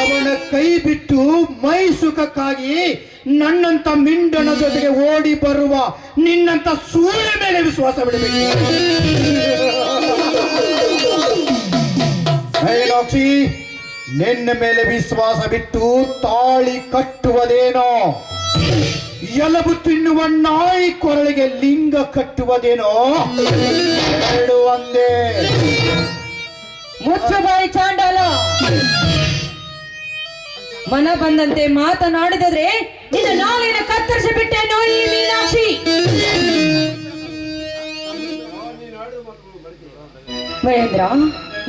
ಅವನ ಕೈ ಬಿಟ್ಟು ಮೈ ಸುಖಕ್ಕಾಗಿ ನನ್ನಂತ ಮಿಂಡನ ಜೊತೆಗೆ ಓಡಿ ಬರುವ ನಿನ್ನಂತ ಸೂರ್ಯ ಮೇಲೆ ವಿಶ್ವಾಸ ಬಿಡಬೇಕು. ಮೀನಾಕ್ಷಿ, ನಿನ್ನ ಮೇಲೆ ವಿಶ್ವಾಸ ಬಿಟ್ಟು ತಾಳಿ ಕಟ್ಟುವುದೇನೋ, ಎಲಬು ತಿನ್ನುವ ನಾಯಿ ಕೊರಳಿಗೆ ಲಿಂಗ ಕಟ್ಟುವುದೇನೋ, ಎರಡು ಒಂದೇ. ಮುಚ್ಚಬಾಯಿ ಚಾಂಡಾಲ, ಮನ ಬಂದಂತೆ ಮಾತನಾಡಿದರೆ ನಿನ್ನ ನಾಲಿನ ಕತ್ತರಿಸಿ ಬಿಟ್ಟೇನೋ ಈ ಮೀನಾಕ್ಷಿ. ಮಹೇಂದ್ರ,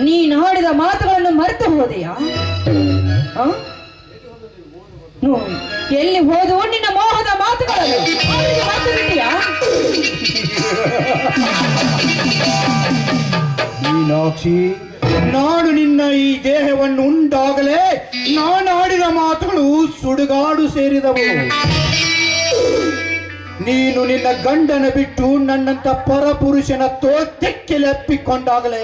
ನೀನಾಡಿದ ಮಾತುಗಳನ್ನು ಮರೆತು ಹೋದೆಯಾ? ಎಲ್ಲಿ ಹೋದವು ನಿನ್ನ ಮೋಹದ ಮಾತುಗಳನ್ನು ಮರೆತು ಬಿಟ್ಟಿಯಾ? ಮೀನಾಕ್ಷಿ, ನಾನು ನಿನ್ನ ಈ ದೇಹವನ್ನು ಉಂಡಾಗಲೇ ನಾನಾಡಿದ ಮಾತುಗಳು ಸುಡುಗಾಡು ಸೇರಿದವು. ನೀನು ನಿನ್ನ ಗಂಡನ ಬಿಟ್ಟು ನನ್ನಂತ ಪರಪುರುಷನ ತೆಕ್ಕೆಲೆ ಅಪ್ಪಿಕೊಂಡಾಗಲೇ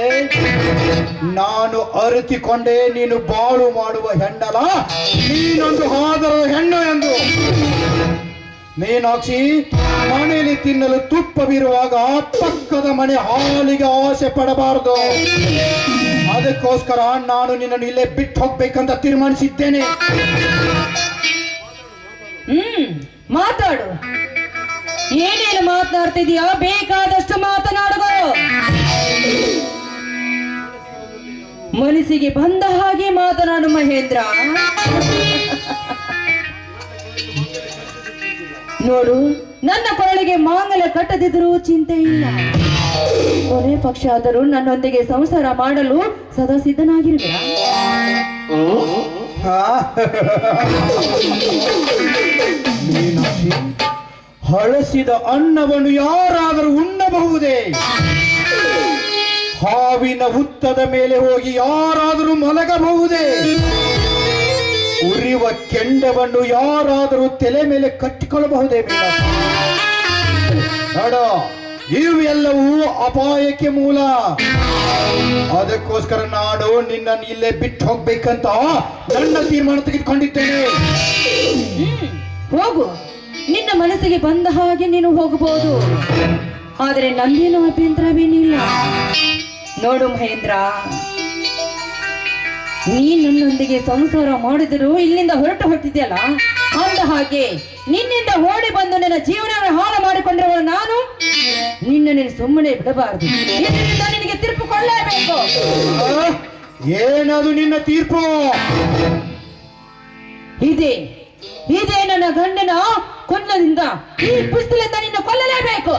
ನಾನು ಅರಿತುಕೊಂಡೆ ನೀನು ಬಾಳು ಮಾಡುವ ಹೆಣ್ಣಲ್ಲ, ನೀನೊಂದು ಹಾದರ ಹೆಣ್ಣು ಎಂದು. ಮೀನಾಕ್ಷಿ, ಮನೆಯಲ್ಲಿ ತಿನ್ನಲು ತುಪ್ಪವಿರುವಾಗ ಪಕ್ಕದ ಮನೆ ಹಾಲಿಗೆ ಆಸೆ ಪಡಬಾರದು. ಅದಕ್ಕೋಸ್ಕರ ನಾನು ನಿನ್ನನ್ನು ಇಲ್ಲೇ ಬಿಟ್ಟು ಹೋಗ್ಬೇಕಂತ ತೀರ್ಮಾನಿಸಿದ್ದೇನೆ. ಮಾತಾಡು, ಏನೇನು ಮಾತನಾಡ್ತಿದೀಯಾ? ಬೇಕಾದಷ್ಟು ಮಾತನಾಡುವ. ಮನಸ್ಸಿಗೆ ಬಂದ ಹಾಗೆ ಮಾತನಾಡು ಮಹೇಂದ್ರ. ನೋಡು, ನನ್ನ ಕೊರಳಿಗೆ ಮಾಂಗಲ್ಯ ಕಟ್ಟದಿದ್ರೂ ಚಿಂತೆ ಇಲ್ಲ. ಕೊನೆ ಪಕ್ಷ ಆದರೂ ನನ್ನೊಂದಿಗೆ ಸಂಸಾರ ಮಾಡಲು ಸದಾ ಸಿದ್ಧನಾಗಿರುವೆ. ಮೀನಾಕ್ಷಿ, ಹಳಸಿದ ಅನ್ನವನ್ನು ಯಾರಾದರೂ ಉಣ್ಣಬಹುದೇ? ಹಾವಿನ ಹುತ್ತದ ಮೇಲೆ ಹೋಗಿ ಯಾರಾದರೂ ಮಲಗಬಹುದೇ? ಉರಿಯುವ ಕೆಂಡವನ್ನು ಯಾರಾದರೂ ತಲೆ ಮೇಲೆ ಕಟ್ಟಿಕೊಳ್ಳಬಹುದೇ? ನೋಡ, ಇವೆಲ್ಲವೂ ಅಪಾಯಕ್ಕೆ ಮೂಲ. ಅದಕ್ಕೋಸ್ಕರ ನಾನು ನಿನ್ನನ್ನು ಇಲ್ಲೇ ಬಿಟ್ಟು ಹೋಗ್ಬೇಕಂತ ನನ್ನ ತೀರ್ಮಾನ ತೆಗೆದುಕೊಂಡಿದ್ದೇನೆ. ಹೋಗು, ನಿನ್ನ ಮನಸ್ಸಿಗೆ ಬಂದ ಹಾಗೆ ನೀನು ಹೋಗಬಹುದು. ಆದರೆ ನಂದೇನು ಅಭ್ಯಂತರವೇನಿಲ್ಲ. ನೋಡು ಮಹೇಂದ್ರ, ನೀ ನನ್ನೊಂದಿಗೆ ಸಂಸಾರ ಮಾಡಿದರೂ ಇಲ್ಲಿಂದ ಹೊರಟಿದೆಯಲ್ಲ, ಅಂದ ಹಾಗೆ ನಿನ್ನಿಂದ ಓಡಿ ಬಂದು ನನ್ನ ಜೀವನ ಹಾಳು ಮಾಡಿಕೊಂಡಿರುವ ನಾನು ನಿನ್ನನ್ನು ಸುಮ್ಮನೆ ಬಿಡಬಾರದು. ಇದರಿಂದ ನಿನಗೆ ತೀರ್ಪು ಕೊಳ್ಳಲೇಬೇಕು. ಏನದು ನಿನ್ನ ತೀರ್ಪು? ಇದೇ ನನ್ನ ಗಂಡನ ಕೊಂದದಿಂದ ಈ ಪುಸ್ತಕದಿಂದ ನಿನ್ನ ಕೊಲ್ಲಲೇಬೇಕು.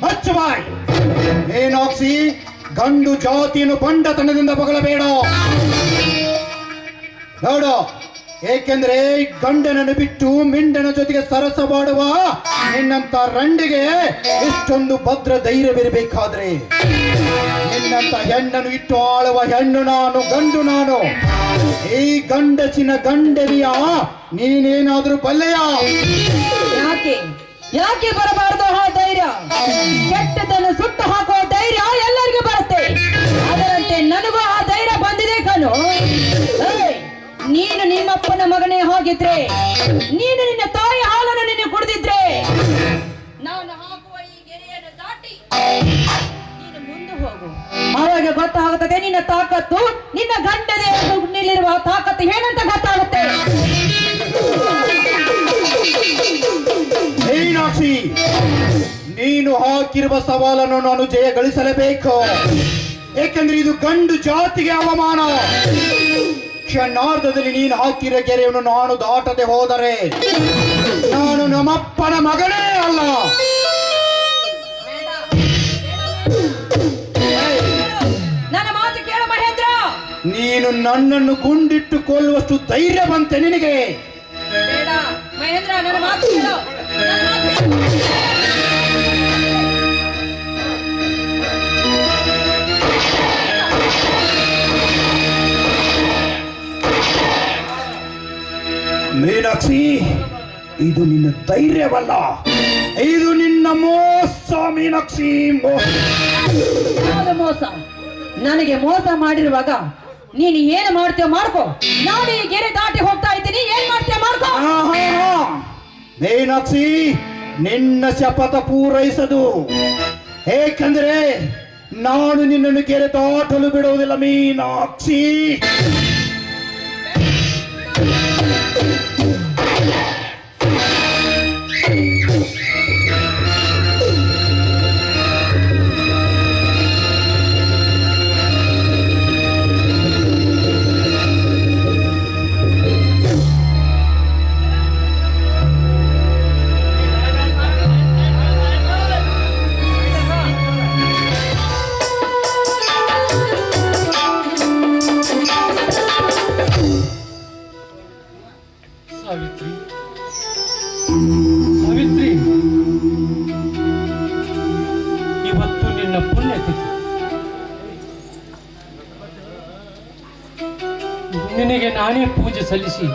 ಮಚ್ಚಬಾಯ್, ಮೀನಾಕ್ಷಿ, ಗಂಡು ಜಾತಿಯನ್ನು ಬಂಡತನದಿಂದ ಬಗಳಬೇಡ. ನೋಡು, ಏಕೆಂದ್ರೆ ಗಂಡನನ್ನು ಬಿಟ್ಟು ಮಿಂಡನ ಜೊತೆಗೆ ಸರಸ ಮಾಡುವ ನಿನ್ನಂತ ರಂಡಿಗೆ ಎಷ್ಟೊಂದು ಭದ್ರ ಧೈರ್ಯವಿರಬೇಕಾದ್ರೆ, ನಿನ್ನಂತ ಹೆಣ್ಣನ್ನು ಇಟ್ಟು ಆಳುವ ಹೆಣ್ಣು ನಾನು, ಗಂಡು ನಾನು. ಈ ಗಂಡಸಿನ ಗಂಡನಿಯ ನೀನೇನಾದ್ರೂ ಬಲ್ಲೆಯ? ಯಾಕೆ ಬರಬಾರದು ಆ ಧೈರ್ಯ? ಕೆಟ್ಟದನ್ನು ಸುಟ್ಟು ಹಾಕುವ ಧೈರ್ಯ ಎಲ್ಲರಿಗೂ ಬರುತ್ತೆ. ಅದರಂತೆ ನನಗೂ ಆ ಧೈರ್ಯ ಬಂದಿದೆ ಕಣು. ನೀನು ನಿಮ್ಮಪ್ಪನ ಮಗನೇ ಹೋಗಿದ್ರೆ, ನೀನು ನಿನ್ನ ತಾಯಿ ಹಾಲನ್ನು ನೀನು ಕುಡಿದಿದ್ರೆ, ನಾನು ಹಾಕುವ ಈ ಗೆರೆಯನ್ನು ದಾಟಿ ನೀನು ಮುಂದೆ ಹೋಗು. ಆವಾಗ ಗೊತ್ತಾಗುತ್ತದೆ ನಿನ್ನ ತಾಕತ್ತು, ನಿನ್ನ ಗಂಡನೇ ನಿಲ್ಲಿರುವ ತಾಕತ್ತು ಏನಂತ ಗೊತ್ತಾಗುತ್ತೆ. ಮೀನಾಕ್ಷಿ, ನೀನು ಹಾಕಿರುವ ಸವಾಲನ್ನು ನಾನು ಜಯ ಗಳಿಸಲೇಬೇಕು. ಏಕೆಂದ್ರೆ ಇದು ಗಂಡು ಜಾತಿಗೆ ಅವಮಾನ. ಕ್ಷಣಾರ್ಧದಲ್ಲಿ ನೀನು ಹಾಕಿರೋ ಗೆರೆಯನ್ನು ನಾನು ದಾಟದೆ ಹೋದರೆ ನಾನು ನಮ್ಮಪ್ಪನ ಮಗನೇ ಅಲ್ಲ. ನನ್ನ ಮಾತು ಕೇಳು ಮಹೇಂದ್ರ. ನೀನು ನನ್ನನ್ನು ಗುಂಡಿಟ್ಟು ಕೊಲ್ಲುವಷ್ಟು ಧೈರ್ಯ ಬಂತೆ ನಿನಗೆ? ಬೇಡ ಮಹೇಂದ್ರ, ನನ್ನ ಮಾತು ಕೇಳು. ಮೀನಾಕ್ಷಿ, ಇದು ನಿನ್ನ ಧೈರ್ಯವಲ್ಲ, ಇದು ನಿನ್ನ ಮೋಸ. ಮೀನಾಕ್ಷಿ, ಮೋಸ. ನನಗೆ ಮೋಸ ಮಾಡಿರುವಾಗ ನೀನು ಏನು ಮಾಡ್ತೀಯ ಮಾಡ್ಕೋ. ನಾನು ಈ ಗೆರೆ ದಾಟಿ ಹೋಗ್ತಾ ಇದ್ದೀನಿ, ಏನ್ ಮಾಡ್ತೀಯ ಮಾಡ್ಕೋ. ಮೀನಾಕ್ಷಿ, ನಿನ್ನ ಶಪಥ ಪೂರೈಸದು. ಏಕೆಂದ್ರೆ ನಾನು ನಿನ್ನನ್ನು ಗೆರೆ ದಾಟಲು ಬಿಡುವುದಿಲ್ಲ ಮೀನಾಕ್ಷಿ. ಸಾವಿತ್ರಿ, ಇವತ್ತು ನಿನ್ನ ಪುಣ್ಯತಿಥಿ. ನಿನಗೆ ನಾನೇ ಪೂಜೆ ಸಲ್ಲಿಸಿ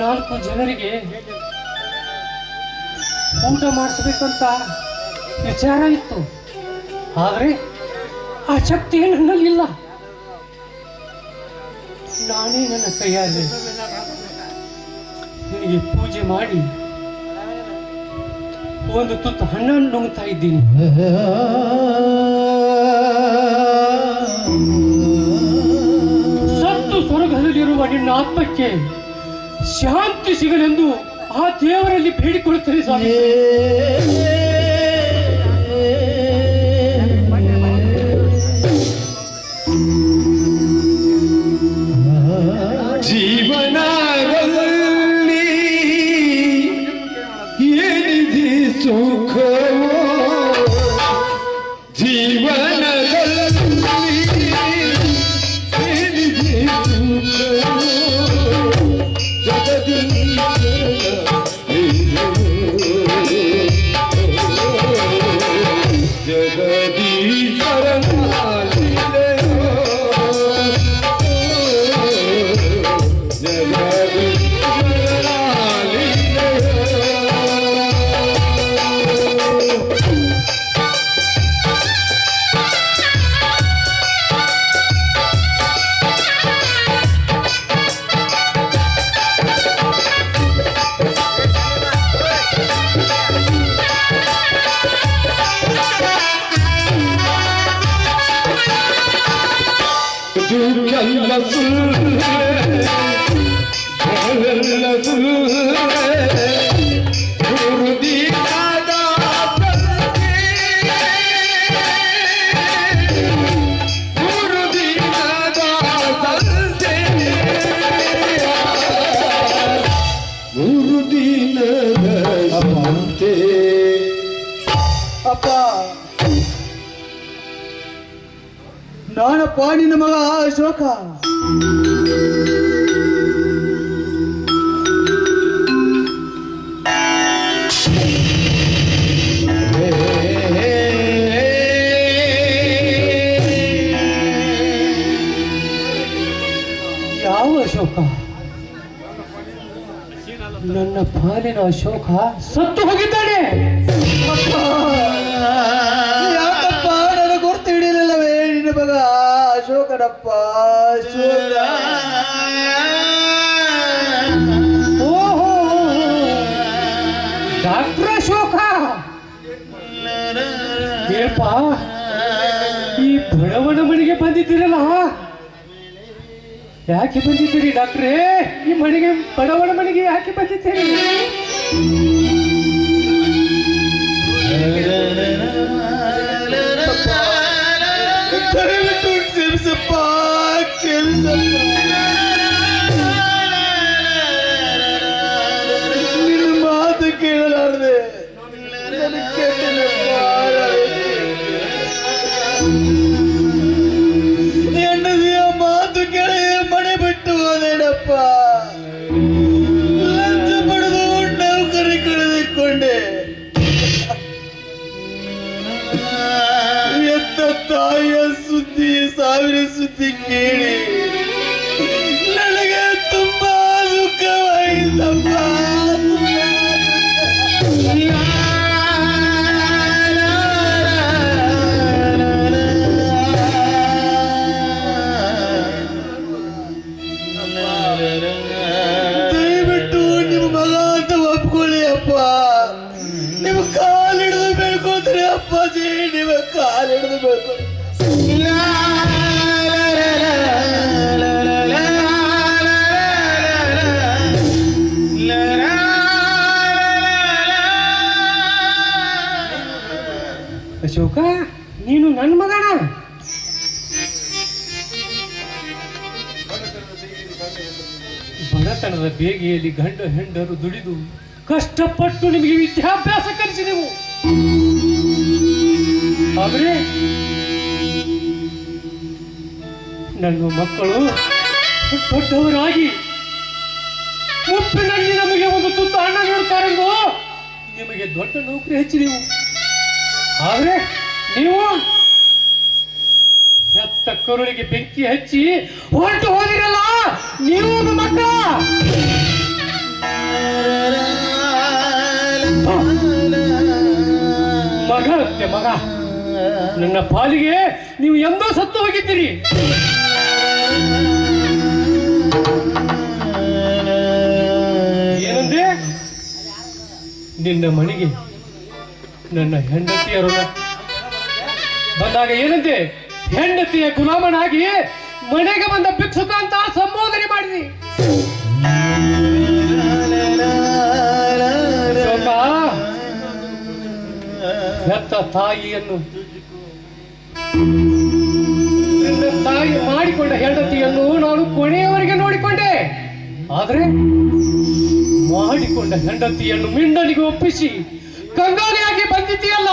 4 ಜನರಿಗೆ ಊಟ ಮಾಡಿಸ್ಬೇಕಂತ ವಿಚಾರ ಇತ್ತು. ಆದರೆ ಆ ಶಕ್ತಿ ನನ್ನಲ್ಲಿಲ್ಲ. ನಾನೇ ನನ್ನ ಕೈಯಾರೆ ನಿನಗೆ ಪೂಜೆ ಮಾಡಿ ಒಂದು ತುತ್ತು ಹಣ್ಣನ್ನು ನುಂಗ್ತಾ ಇದ್ದೀನಿ. ಸತ್ತು ಸ್ವರ್ಗದಲ್ಲಿರುವ ನಿನ್ನ ಆತ್ಮಕ್ಕೆ ಶಾಂತಿ ಸಿಗಲೆಂದು ಆ ದೇವರಲ್ಲಿ ಬೇಡಿಕೊಳ್ಳುತ್ತೇನೆ ಸ್ವಾಮಿ. ಜೀವನದಲ್ಲಿ ಏನಿದೆ ಸುಖವೋ, ಜೀವನದಲ್ಲಿ ಏನಿದೆ ಸುಖವೋ, ಎಲ್ಲ ಸುಳ್ಳೆಲ್ಲ ಸುಳ್ಳೆ ಗುರುದೀನಾದ ಸಂತೆ ಗುರುದೀನದ ಸಂತೆ. ಅಪ್ಪ, ನಾನಪ್ಪ ನಿನ್ನ ಮಗ ಅಶೋಕ. ಯಾವ ಅಶೋಕ? ನನ್ನ ಪಾಲಿನ ಅಶೋಕ ಸತ್ತು ಹೋಗಿದ್ದಾನೆ. ಯಾಕಪ್ಪ ನನಗೆ ಗುರ್ತು ಹಿಡಿಯಲಿಲ್ಲವೇ ನಿನ್ನ ಮಗ ಅಶೋಕನಪ್ಪ? ಅಶೋಕ. ಓಹೋ, ಡಾಕ್ಟರ್ ಅಶೋಕ. ಏಪ್ಪ, ಈ ಬಡವನ ಮನೆಗೆ ಬಂದಿದ್ದೀರಲ್ಲ, ಯಾಕೆ ಬಂದಿದ್ದೀರಿ ಡಾಕ್ಟ್ರೇ? ಈ ಮನೆಗೆ, ಬಡವನ ಮನೆಗೆ ಯಾಕೆ ಬಂದಿದ್ದೀರಿ? ಕ್ಷಮಿಸಪ್ಪ, ಕ್ಷಮಿಸಪ್ಪ. ನಿನ್ನ ಮಾತು ಕೇಳಲಾರದೆ ಹೆಂಡತಿಯ ಮಾತು ಕೇಳಿ ಮನೆ ಬಿಟ್ಟು ಹೋದೇನಪ್ಪ. ಲಂಚ ಪಡೆದು ನೌಕರಿ ಕಳೆದುಕೊಂಡೆ. ಎತ್ತ ತಾಯಿಯ ಸುದ್ದಿ, ಸಾವಿರ ಸುದ್ದಿ ಕೇಳಿ ನನಗೆ ತುಂಬಾ ದುಃಖವಾಯಿತಪ್ಪ. ದಯವಿಟ್ಟು ನಿಮ್ಮ ಮಗ ಅಂತ ಒಪ್ಕೊಳ್ಳಿ ಅಪ್ಪ. ನಿಮ್ಮ ಕಾಲಿಡಿದು ಬೇಡ್ಕೋತಾರೆ ಅಪ್ಪಾಜಿ, ನಿಮ್ಮ ಕಾಲಿಡಿದು ಬೇಡ್ಕೊ. ಅಶೋಕ, ನೀನು ನನ್ನ ಮಗನ? ಬಡತನದ ಬೇಗೆಯಲ್ಲಿ ಗಂಡು ಹೆಂಡರು ದುಡಿದು ಕಷ್ಟಪಟ್ಟು ನಿಮಗೆ ವಿದ್ಯಾಭ್ಯಾಸ ಕಲಿಸಿ ನೀವು. ಆದರೆ ನನ್ನ ಮಕ್ಕಳು ದೊಡ್ಡವರಾಗಿ ಮುಪ್ಪಿನಲ್ಲಿ ನಮಗೆ ಒಂದು ತುತ್ತು ಅನ್ನ ನನಗೆ ದೊಡ್ಡ ನೌಕರಿ ಹಚ್ಚಿ ನೀವು. ಆದ್ರೆ ನೀವು ಹೆತ್ತ ಕರುಳಿಗೆ ಬೆಂಕಿ ಹಚ್ಚಿ ಹೊರಟು ಹೋದಿರಲ್ಲ. ನೀವು ಮಕ್ಕಳ ಮಗ ಅಂತೆ ಮಗ. ನನ್ನ ಪಾಲಿಗೆ ನೀವು ಎಂದೋ ಸತ್ತು ಹೋಗಿದ್ದೀರಿ. ಏನಂದ್ರೆ ನಿನ್ನ ಮನೆಗೆ ನನ್ನ ಹೆಂಡತಿಯರು ಬಂದಾಗ ಏನಂತೆ, ಹೆಂಡತಿಯ ಗುಲಾಮನಾಗಿ ಮನೆಗೆ ಬಂದ ಭಿಕ್ಷುಕ ಅಂತ ಸಂಬೋಧನೆ ಮಾಡಿದಿ. ಹೆತ್ತ ತಾಯಿಯನ್ನು, ನನ್ನ ತಾಯಿ ಮಾಡಿಕೊಂಡ ಹೆಂಡತಿಯನ್ನು ನಾನು ಕೊನೆಯವರೆಗೆ ನೋಡಿಕೊಂಡೆ. ಆದ್ರೆ ಮಾಡಿಕೊಂಡ ಹೆಂಡತಿಯನ್ನು ಮಿಂಡನಿಗೆ ಒಪ್ಪಿಸಿ ಕಂಗಾಲಿಯಾಗಿ ಬಂದಿದ್ದೀಯಲ್ಲ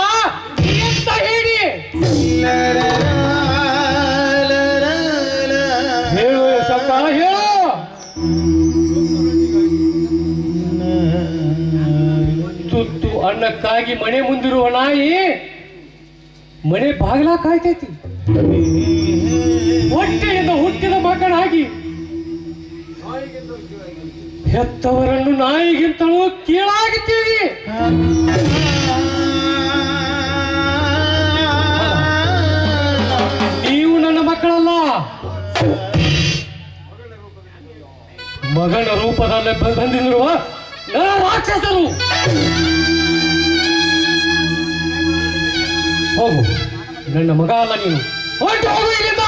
ಅಂತ ಹೇಳಿ ಹೇಳು ಸಕ್ಕ, ಹೇಳು. ತುತ್ತು ಅನ್ನಕ್ಕಾಗಿ ಮನೆ ಮುಂದಿರುವ ನಾಯಿ ಮನೆ ಬಾಗಿಲ ಕಾಯ್ತೈತಿ. ಹೊಟ್ಟೆಯಿಂದ ಹುಟ್ಟಿದ ಮಕ್ಕಳಾಗಿ ಹೆತ್ತವರನ್ನು ನಾಯಿಗಿಂತಲೂ ಕೀಳಾಗಿದ್ದೀವಿ. ನೀವು ನನ್ನ ಮಕ್ಕಳಲ್ಲ, ಮಗನ ರೂಪದಲ್ಲಿ ಬಂದಿರುವ ನನ್ನ ರಾಕ್ಷಸರು. ಹೋಗು, ನನ್ನ ಮಗ ಅಲ್ಲ ನೀನು. ಹೊರಟು ಹೋಗು ಇಲ್ಲಿಂದ.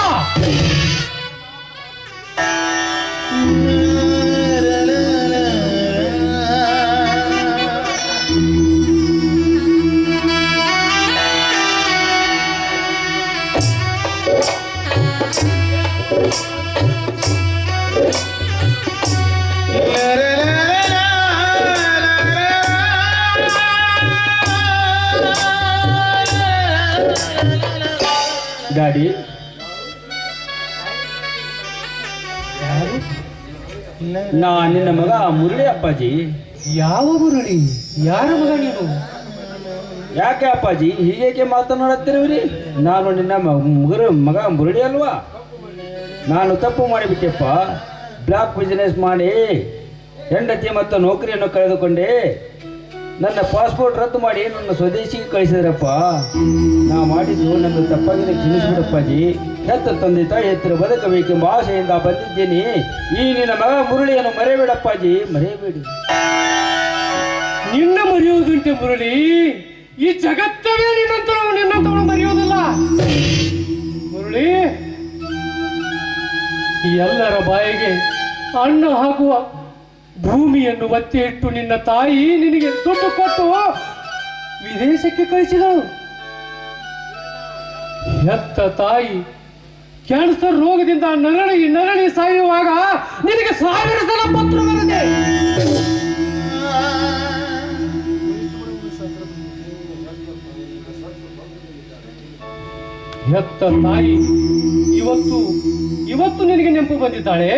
ಗಾಡಿ ನಾ ನಿನ್ನ ಮಗ ಮುರಳಿ ಅಪ್ಪಾಜಿ. ಯಾವ ಮುರಳಿ? ಯಾರ ಮಗ ನೀನು? ಯಾಕೆ ಅಪ್ಪಾಜಿ ಹೀಗೇಕೆ ಮಾತನಾಡುತ್ತಿರುವಿರಿ? ನಾನು ನಿನ್ನ ಮಗ ಮುರಳಿ ಅಲ್ವಾ? ನಾನು ತಪ್ಪು ಮಾಡಿಬಿಟ್ಟೆಪ್ಪ. ಬ್ಲಾಕ್ ಬಿಸಿನೆಸ್ ಮಾಡಿ ಹೆಂಡತಿ ಮತ್ತು ನೌಕರಿಯನ್ನು ಕಳೆದುಕೊಂಡೆ. ನನ್ನ ಪಾಸ್ಪೋರ್ಟ್ ರದ್ದು ಮಾಡಿ ನನ್ನ ಸ್ವದೇಶಿಗೆ ಕಳಿಸಿದ್ರಪ್ಪ. ನಾ ಮಾಡಿದ್ದು ನನ್ನ ತಪ್ಪಾಗಿದೆ, ಕ್ಷಮಿಸಿಬಿಡಪ್ಪಾಜಿ. ಹೆತ್ತ ತಂದೆ ತಾಯಿ ಹತ್ತಿರ ಬದುಕಬೇಕೆಂಬ ಆಸೆಯಿಂದ ಬಂದಿದ್ದೇನೆ. ಈ ನಿನ್ನ ಮಗ ಮುರಳಿಯನ್ನು ಮರೆಯಬೇಡಪ್ಪಾಜಿ, ಮರೆಯಬೇಡಿ. ನಿನ್ನ ಮರೆಯುವುದುಂಟೆ ಮುರಳಿ? ಈ ಜಗತ್ತವೇ ನಿನ್ನಂತವನು ಮರೆಯುವುದಿಲ್ಲ ಮುರಳಿ. ಈ ಎಲ್ಲರ ಬಾಯಿಗೆ ಅನ್ನ ಹಾಕುವ ಭೂಮಿಯನ್ನು ಒತ್ತಿ ಇಟ್ಟು ನಿನ್ನ ತಾಯಿ ನಿನಗೆ ದುಡ್ಡು ಕೊಟ್ಟು ವಿದೇಶಕ್ಕೆ ಕಳಿಸಿದಳು. ಹೆತ್ತ ತಾಯಿ ಕ್ಯಾನ್ಸರ್ ರೋಗದಿಂದ ನರಳಿ ಸಾಯುವಾಗ ನಿನಗೆ 1000 ಸಲ ಪತ್ರ ಬರುತ್ತೆ. ಹೆತ್ತ ತಾಯಿ ಇವತ್ತು ನಿನಗೆ ನೆನಪು ಬಂದಿದ್ದಾಳೆ.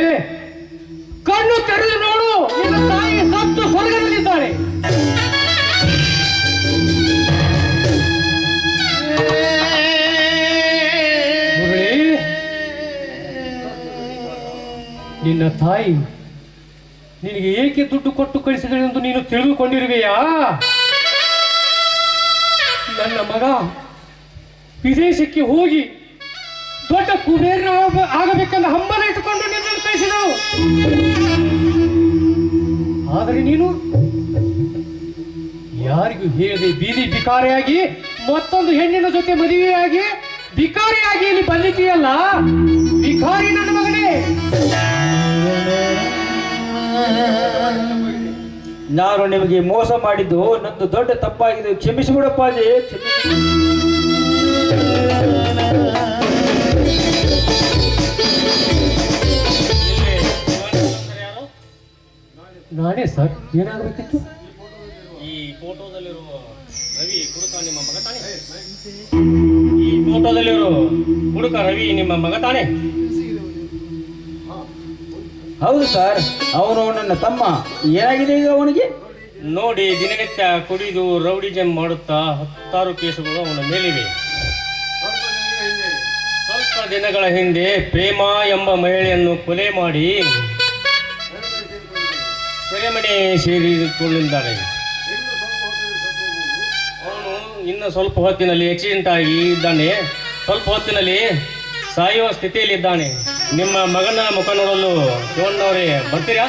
ಕಣ್ಣು ತೆರೆದು ನೋಡು, ನಿನ್ನ ತಾಯಿ ಸತ್ತು ಸ್ವರ್ಗದಲ್ಲಿದ್ದಾಳೆ. ಮುರಳಿ, ನಿನ್ನ ತಾಯಿ ನಿನಗೆ ಏಕೆ ದುಡ್ಡು ಕೊಟ್ಟು ಕಳಿಸಿದಳು ಎಂದು ನೀನು ತಿಳಿದುಕೊಂಡಿರುವೆಯಾ? ನನ್ನ ಮಗ ವಿದೇಶಕ್ಕೆ ಹೋಗಿ ದೊಡ್ಡ ಕುಬೇರ ಆಗಬೇಕೆಂದು ಹಂಬಲ ಇಟ್ಟುಕೊಂಡು ನಿನ್ನನ್ನು ಕಳಿಸಿದಳು. ಆದರೆ ನೀನು ಯಾರಿಗೂ ಹೇಳದೆ ಬೀದಿ ಬಿಕಾರಿಯಾಗಿ ಮತ್ತೊಂದು ಹೆಣ್ಣಿನ ಜೊತೆ ಮದುವೆಯಾಗಿ ಬಿಕಾರಿಯಾಗಿ ಇಲ್ಲಿ ಬಂದಿದ್ದೀಯಲ್ಲ, ಬಿಕಾರಿ ನನ್ನ ಮಗನೇ. ನಾನು ನಿಮಗೆ ಮೋಸ ಮಾಡಿದ್ದು ನಂದು ದೊಡ್ಡ ತಪ್ಪಾಗಿದೆ, ಕ್ಷಮಿಸಿಬಿಡಪ್ಪಾಜಿ. ನಾನೇ ಸರ್, ಏನಾಗಬೇಕಿತ್ತು? ಈ ಫೋಟೋದಲ್ಲಿರುವ ರವಿ ಹುಡುಕ ನಿಮ್ಮ ಮಗ ತಾನೆ? ಈ ಫೋಟೋದಲ್ಲಿರೋ ಹುಡುಕ ರವಿ ನಿಮ್ಮ ಮಗ ತಾನೆ? ಹೌದು ಸರ್, ಅವನು ನನ್ನ ತಮ್ಮ. ಏನಾಗಿದೆ ಈಗ ಅವನಿಗೆ? ನೋಡಿ ದಿನನಿತ್ಯ ಕುಡಿದು ರೌಡಿಜಂ ಮಾಡುತ್ತಾ 10 ಕೇಸುಗಳು ಅವನ ಮೇಲಿವೆ. ಸ್ವಲ್ಪ ದಿನಗಳ ಹಿಂದೆ ಪ್ರೇಮ ಎಂಬ ಮಹಿಳೆಯನ್ನು ಕೊಲೆ ಮಾಡಿ ಸೆರೆಮನೆ ಸೇರಿಕೊಂಡಿದ್ದಾನೆ. ಅವನು ಇನ್ನು ಸ್ವಲ್ಪ ಹೊತ್ತಿನಲ್ಲಿ ಆಕ್ಸಿಡೆಂಟ್ ಆಗಿ ಇದ್ದಾನೆ. ಸ್ವಲ್ಪ ಹೊತ್ತಿನಲ್ಲಿ ಸಾಯುವ ಸ್ಥಿತಿಯಲ್ಲಿದ್ದಾನೆ. ನಿಮ್ಮ ಮಗನ ಮುಖ ನೋಡಲು ಶಿವಣ್ಣವರೇ ಬರ್ತೀರಾ?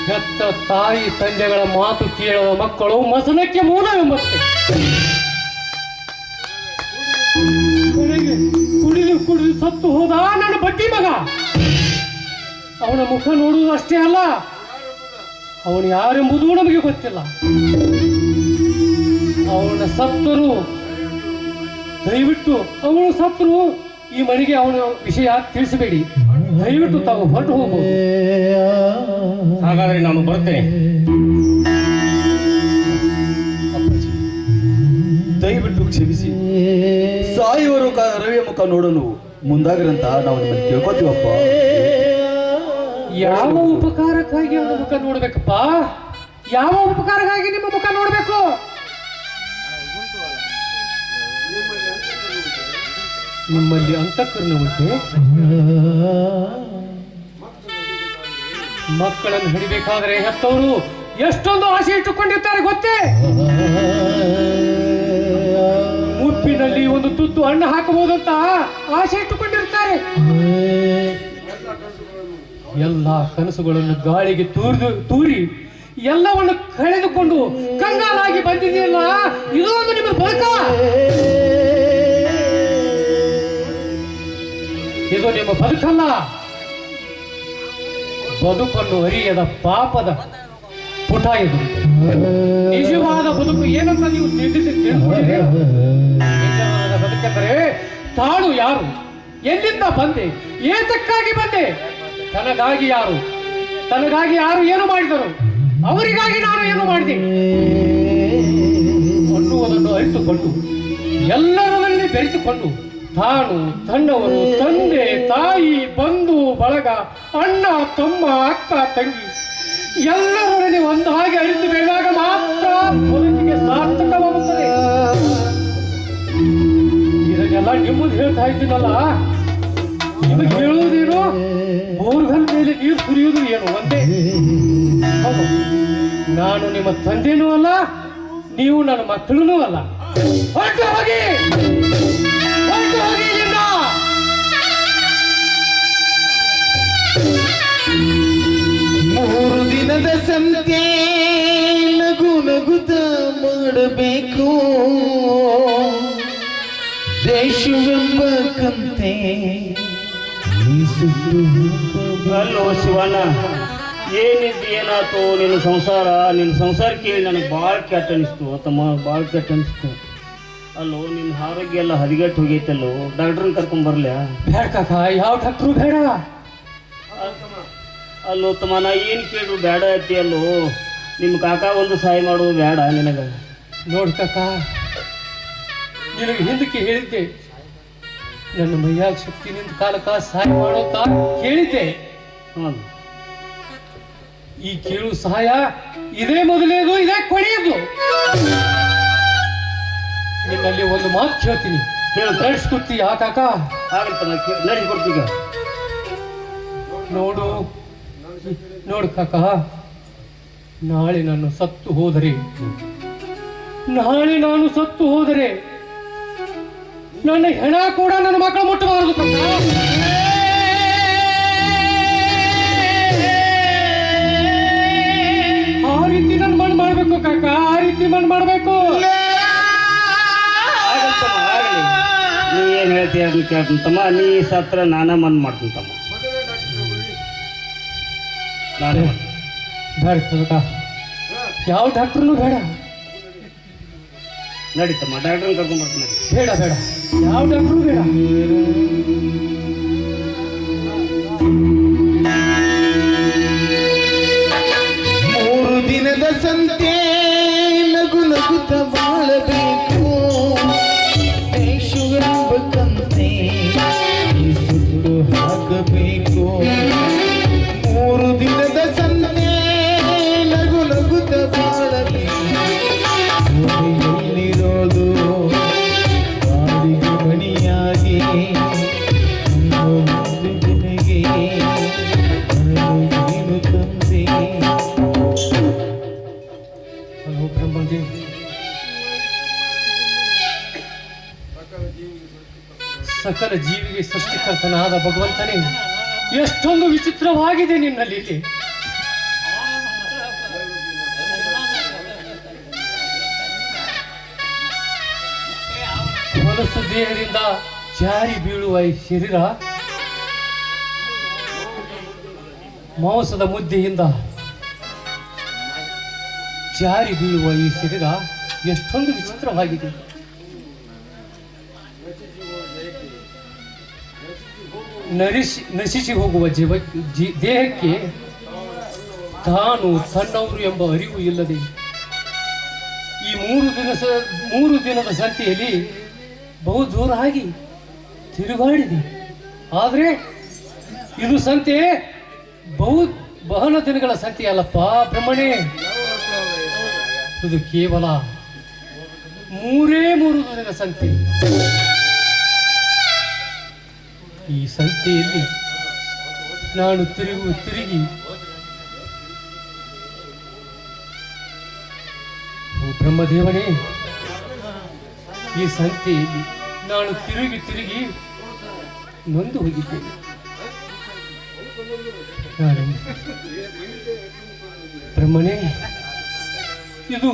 ಹೆತ್ತ ತಾಯಿ ತಂದೆಗಳ ಮಾತು ಕೇಳುವ ಮಕ್ಕಳು ಮಸನಕ್ಕೆ ಮೂಲವೆಂಬತ್ತೆ. ಕುಡಿದು ಕುಡಿದು ಸತ್ತು ಹೋದ ನನ್ನ ಬಡ್ಡಿ ಮಗ. ಅವನ ಮುಖ ನೋಡುವುದು ಅಷ್ಟೇ ಅಲ್ಲ, ಅವನು ಯಾರೆಂಬುದು ನಮಗೆ ಗೊತ್ತಿಲ್ಲ. ಅವನ ಸತ್ತರು ದಯವಿಟ್ಟು ಅವನು ಸತ್ತರು ಈ ಮನೆಗೆ ಅವನ ವಿಷಯ ತಿಳಿಸಬೇಡಿ. ದಯವಿಟ್ಟು ತಾವು ಹೊರಟು ಹೋಗಬಹುದು. ಹಾಗಾದ್ರೆ ನಾನು ಬರ್ತೇನೆ. ಅಪ್ಪಾಜಿ ದಯವಿಟ್ಟು ಕ್ಷಮಿಸಿ. ಸಾಯುವರು ರವಿಯ ಮುಖ ನೋಡಲು ಮುಂದಾಗಿರಂತ ನಾವು ನಿಮ್ಮಲ್ಲಿ ಕೇಳ್ಕೊತೀವಪ್ಪ. ಯಾವ ಉಪಕಾರಕ್ಕಾಗಿ ಅವನ ಮುಖ ನೋಡ್ಬೇಕಪ್ಪ? ಯಾವ ಉಪಕಾರಕ್ಕಾಗಿ ನಿಮ್ಮ ಮುಖ ನೋಡ್ಬೇಕು? ನಿಮ್ಮಲ್ಲಿ ಅಂತಃಕರಣ ಉಂಟೆ? ಮಕ್ಕಳನ್ನು ಹಿಡಿಬೇಕಾದ್ರೆ ಹೆತ್ತವರು ಎಷ್ಟೊಂದು ಆಸೆ ಇಟ್ಟುಕೊಂಡಿರ್ತಾರೆ ಗೊತ್ತೇ? ಮುಪ್ಪಿನಲ್ಲಿ ಒಂದು ತುತ್ತು ಹಣ್ಣು ಹಾಕಬಹುದಂತ ಆಸೆ ಇಟ್ಟುಕೊಂಡಿರ್ತಾರೆ. ಎಲ್ಲ ಕನಸುಗಳನ್ನು ಗಾಳಿಗೆ ತೂರಿ ಎಲ್ಲವನ್ನು ಕಳೆದುಕೊಂಡು ಕಂಗಾಲಾಗಿ ಬಂದಿದೆಯಲ್ಲ, ಇದು ಒಂದು ನಿಮ್ಮ ಬದುಕ. ಇದು ನಿಮ್ಮ ಬದುಕಲ್ಲ. ಬದುಕನ್ನು ಅರಿಯದ ಪಾಪದ ಪುಟ ಇದು. ನಿಜವಾದ ಬದುಕು ಏನಂತ ನೀವು ತಿಳ್ಕೊಂಡಿದ್ದೀರಿ? ನಿಜವಾದ ಬದುಕೆಂದರೆ ತಾಳು ಯಾರು, ಎಲ್ಲಿಂದ ಬಂದೆ, ಏತಕ್ಕಾಗಿ ಬಂದೆ, ತನಗಾಗಿ ಯಾರು ಏನು ಮಾಡಿದರು, ಅವರಿಗಾಗಿ ನಾನು ಏನು ಮಾಡಿದೆ ಅನ್ನುವುದನ್ನು ಅರಿತುಕೊಂಡು ಎಲ್ಲರನ್ನೇ ಬೆರೆತುಕೊಂಡು ತಾನು ತನ್ನವರು ತಂದೆ ತಾಯಿ ಬಂಧು ಬಳಗ ಅಣ್ಣ ತಮ್ಮ ಅಕ್ಕ ತಂಗಿ ಎಲ್ಲರೊಡನೆ ಒಂದಾಗಿ ಅರಿತು ಬೆಳೆದಾಗ ಮಾತ್ರ ಬದುಕಿಗೆ ಸಾರ್ಥಕವಾಗುತ್ತದೆ. ಇದನ್ನೆಲ್ಲ ನಿಮ್ಮದು ಹೇಳ್ತಾ ಇದ್ದೀನಲ್ಲ, ನಿಮಗೆ ಹೇಳುವುದೇನು? ಬೋರ್ಗಲ್ ಮೇಲೆ ನೀರು ಸುರಿಯುವುದು ಏನು ಒಂದೇ. ಹೌದು, ನಾನು ನಿಮ್ಮ ತಂದೆನೂ ಅಲ್ಲ, ನೀವು ನನ್ನ ಮಕ್ಕಳೂ ಅಲ್ಲ. ಹೊರಟು ಹೋಗಿ ಇಲ್ಲಿಂದ. ಮೂರು ದಿನದ ಸಂತೆ ನಗು ನಗುತ್ತ ಮಾಡಬೇಕು, ದೇಶವೆಂಬ ಕಂತೆ ಅಲ್ಲೋ ಶಿವಣ್ಣ, ಏನಾಯ್ತು ನಿನ್ನ ಸಂಸಾರ ಕೇಳಿ ನನಗೆ ಭಾಳ ಕೆಟ್ಟ ಅನಿಸ್ತು ತಮ್ಮ, ಭಾಳ ಕೆಟ್ಟ ಅನಿಸ್ತು. ಅಲ್ಲೋ ನಿನ್ನ ಆರೋಗ್ಯ ಎಲ್ಲ ಹದಗೆಟ್ಟು ಹೋಗೈತಲ್ಲೋ, ಡಾಕ್ಟ್ರನ್ನ ಕರ್ಕೊಂಬರ್ಲ್ಯಾ? ಬೇಡ ಕಾಕ, ಯಾವ ಡಾಕ್ಟ್ರು ಬೇಡ. ಅಲ್ಲೋ ತಮ್ಮ, ನಾ ಏನು ಕೇಳು ಬೇಡ ಐತಿ. ಅಲ್ಲೋ ನಿಮ್ಮ ಕಾಕ ಒಂದು ಸಹಾಯ ಮಾಡೋದು ಬೇಡ ನಿನಗೆ? ನೋಡಿ ಕಾಕ, ನಿನಗೆ ಹಿಂದಕ್ಕೆ ಹೇಳಿದ್ದೆ, ನನ್ನ ಮೈಯಾಗ ಶಕ್ತಿ ನಿಂತ ಕಾಲಕ್ಕ ಸಹಾಯ ಮಾಡೋಕ ಕೇಳಿದ್ದೆ. ಹೌದು, ಈ ಕೇಳು ಸಹಾಯ ಇದೇ ಮೊದಲೇದು, ಇದೇ ಕೊನೆಯದು. ನಿನ್ನಲ್ಲಿ ಒಂದು ಮಾತು ಕೇಳ್ತೀನಿ, ನಡೆಸ್ಕೊಡ್ತೀಯ ಕಾಕ? ಆಗತ್ತಮ್ಮ, ನಡೆಸ್ಕೊಡ್ತೀಗ. ನೋಡು ಕಾಕ, ನಾಳೆ ನಾನು ಸತ್ತು ಹೋದರೆ ನನ್ನ ಹೆಣ ಕೂಡ ನನ್ನ ಮಕ್ಕಳು ಮುಟ್ಟಬಾರದು ಕಾಕ. ಆ ರೀತಿ ನಾನು ಮಣ್ಣು ಮಾಡ್ಬೇಕು ಕಾಕ, ಆ ರೀತಿ ಮಣ್ಣು ಮಾಡ್ಬೇಕು. ಆಗಲಿ, ನೀ ಏನು ಹೇಳ್ತೀಯ ಅದನ್ನ ಕೇಳ್ತಂತಮ್ಮ. ನೀ ಸತ್ರ ನಾನ ಮನ್ ಮಾಡ್ತಂತಮ್ಮ. ನಾನೇ ಬೇಡ ಕಾಕ, ಯಾವ ಡಾಕ್ಟ್ರನು ಬೇಡ. ನಡೀತಮ್ಮ, ಡಾಕ್ಟ್ರನ್ನ ಕರ್ಕೊಂಡ್ಬರ್ತೀನಿ. ಬೇಡ ಯಾವ ಡಾಕ್ಟ್ರು ಬೇಡ. ಮೂರು ದಿನದ ಸಂತೆ ನಗು ನಗುತ್ತ ಬಾಳಬೇಕು, ದೇಶವೆಂಬ ಕಂತೆ ಸುಟ್ಟು ಹಾಕಬೇಕು, ಸಕಲ ಜೀವಿಗೆ ಸೃಷ್ಟಿಕರ್ತನಾದ ಭಗವಂತನೇ, ಎಷ್ಟೊಂದು ವಿಚಿತ್ರವಾಗಿದೆ ನಿನ್ನ ಲೀಲೆ. ಹೊಲಸು ದೇಹದಿಂದ ಜಾರಿ ಬೀಳುವ ಈ ಶರೀರ, ಮಾಂಸದ ಮುದ್ದೆಯಿಂದ ಜಾರಿ ಬೀಳುವ ಈ ಶರೀರ ಎಷ್ಟೊಂದು ವಿಚಿತ್ರವಾಗಿದೆ. ನಶಿಸಿ ಹೋಗುವ ದೇಹಕ್ಕೆ ತಾನು ತನ್ನವರು ಎಂಬ ಅರಿವು ಇಲ್ಲದೆ ಈ ಮೂರು ದಿನದ ಸಂತೆಯಲ್ಲಿ ಬಹು ಜೋರಾಗಿ ತಿರುಗಾಡಿದೆ. ಆದರೆ ಇದು ಸಂತೆ ಬಹಳ ದಿನಗಳ ಸಂತೆ ಅಲ್ಲಪ್ಪ ಬ್ರಹ್ಮಣೇ. ಇದು ಕೇವಲ 3 ದಿನದ ಸಂತೆ. ಈ ಸಂತೆಯಲ್ಲಿ ನಾನು ತಿರುಗಿ ಬ್ರಹ್ಮದೇವನೇ, ಈ ಸಂತೆಯಲ್ಲಿ ನಾನು ತಿರುಗಿ ನೊಂದು ಹೋಗಿದ್ದೇನೆ. ಬ್ರಹ್ಮನೇ, ಇದು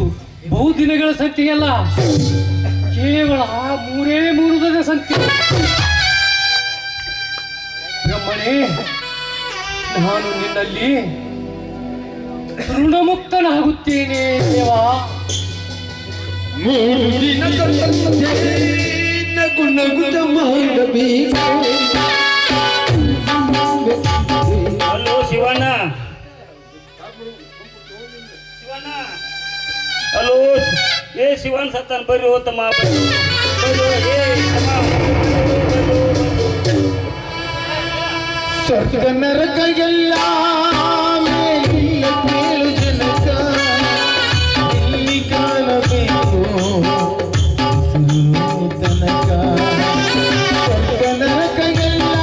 ಬಹುದಿನಗಳ ಸಂತೆಯಲ್ಲ, ಕೇವಲ 3 ದಿನದ ಸಂತೆ. ಬ್ರಹ್ಮನೇ, ನಾನು ನಿನ್ನಲ್ಲಿ ಋಣಮುಕ್ತನಾಗುತ್ತೇನೆ ದೇವಾ. 3 ದಿನಗಳಂತೆ ನಗುನಗುತ್ತ ಮಾಡಬೇಕು. ಹಲೋ ಶಿವಣ್ಣ, ಹಲೋ ಏ ಶಿವನ್ ಸತ್ತನ್ ಬರ್ರಿ ಓತಮ್ಮ, ಸ್ವರ್ಗ ನರಕ ಎಲ್ಲ ಮೇಲಿಲ್ಲ ಕೇಳು ಜನಕ, ಇಲ್ಲಿ ಕಾಣಬೇಕು ತನಕ. ಸ್ವರ್ಗ ನರಕ ಎಲ್ಲ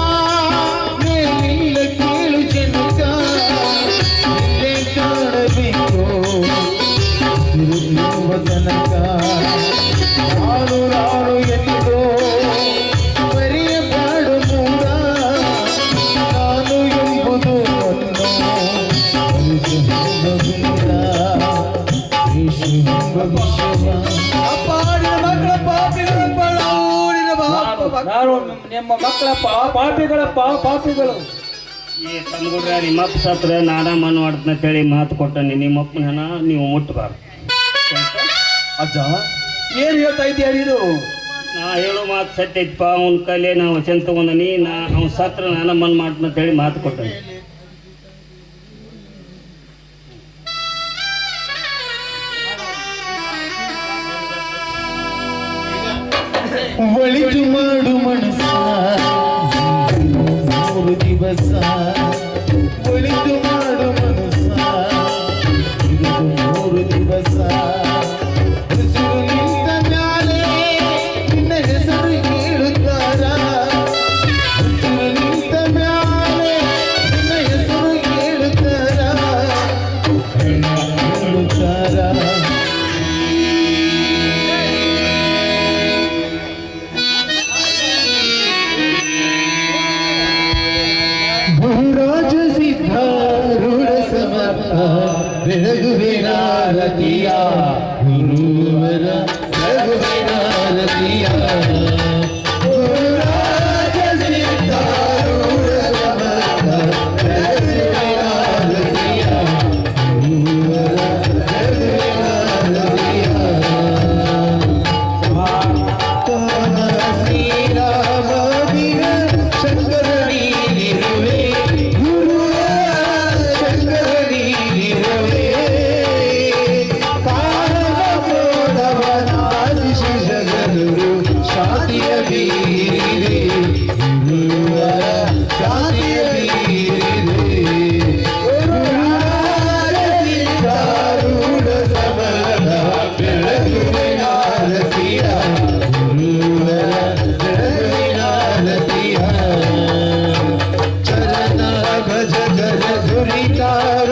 ಮೇಲಿಲ್ಲ ಕೇಳು ಜನಕ, ಇಲ್ಲೇ ಕಾಣಬೇಕು ತನಕ. ನಾನು ಎಲ್ಲಿಗೋ ಮರೆಯಬಾಡು ಮೂಡ, ನಾನು ಎಂಬುದು ನಿಮ್ಮ ಮಕ್ಕಳ ಪಾಪಿಗಳು. ಈ ತಮ್ಗುಡ್ರ ನಿಮ್ಮಪ್ಪ ಸತ್ರ ನಾನ ಮಣ್ಣು ಮಾಡ್ತಂತೇಳಿ ಮಾತು ಕೊಟ್ಟನಿ. ನಿಮ್ಮಪ್ಪನ ನೀವು ಮುಟ್ಟಬಾರ್ದು. ಅಜ್ಜ, ಏನ್ ಹೇಳ್ತಾ ಇದ್ದೀಯ ನೀನು? ನಾ ಹೇಳೋ ಮಾತು ಸತ್ಯ ಐತಪ್ಪ. ಅವನ ಕಲೆ ನಾವು ವಚನ ತಗೊಂಡನಿ. ಅವ್ನ ಸತ್ರ ನಾನ ಮಣ್ಣು ಮಾಡ್ತಂತೇಳಿ ಮಾತು ಕೊಟ್ಟನಿ. ಒಳಿತು ಮಾಡು ಮನಸ 3 ದಿವಸ, ಒಳಿತು ಮಾಡು ಮನಸ 3 ದಿವಸ. ಉಸಿರು ನಿಂತ ಮ್ಯಾಲೆ ನಿನ್ನ ಹೆಸರು ಕೇಳುತ್ತಾರ, ಉಸಿರು ನಿಂತ ಮ್ಯಾಲೆ ನಿನ್ನ ಹೆಸರು ಕೇಳುತ್ತಾರ. ಭೂರಾಜ ಸಿದ್ಧಾರೂಢ ಸಮರ್ಥ ರಘುವೀರಾರತಿಯ ಗುರುವರ ರಘುವೀರಾರತಿಯ. ಭೂರಾಜ ಸಿದ್ಧಾರೂಢ ಸಮರ್ಥ ರಘುವೀರಾರತಿಯ ಗುರುವರ ರಘುವೀರಾರತಿಯ. ಶ್ರೀರಾಮ ವೀರ ಶಂಕರ ನೀನಿರುವೆ, ಗುರುವ ಶಂಕರ ನೀನಿರುವೆ. ಕಾರಣ ಮೋಡವನಾಶಿಸಿ ಜಗದರು ಶಾಂತಿಯ ಬೀರಿದೆ, ಗುರುವ ಶಾಂತಿಯ ಬೀರಿದೆ. ಗುರುರಾಜ ಸಿದ್ಧಾರೂಢ ಸಮರ್ಥ ಬೆಳಗುವಿನ ಆರತಿಯ, ಗುರುವರ ಬೆಳಗುವಿನ ಆರತಿಯ. ಚರಣ ಭಜ ಜನ ದುರಿತಾರ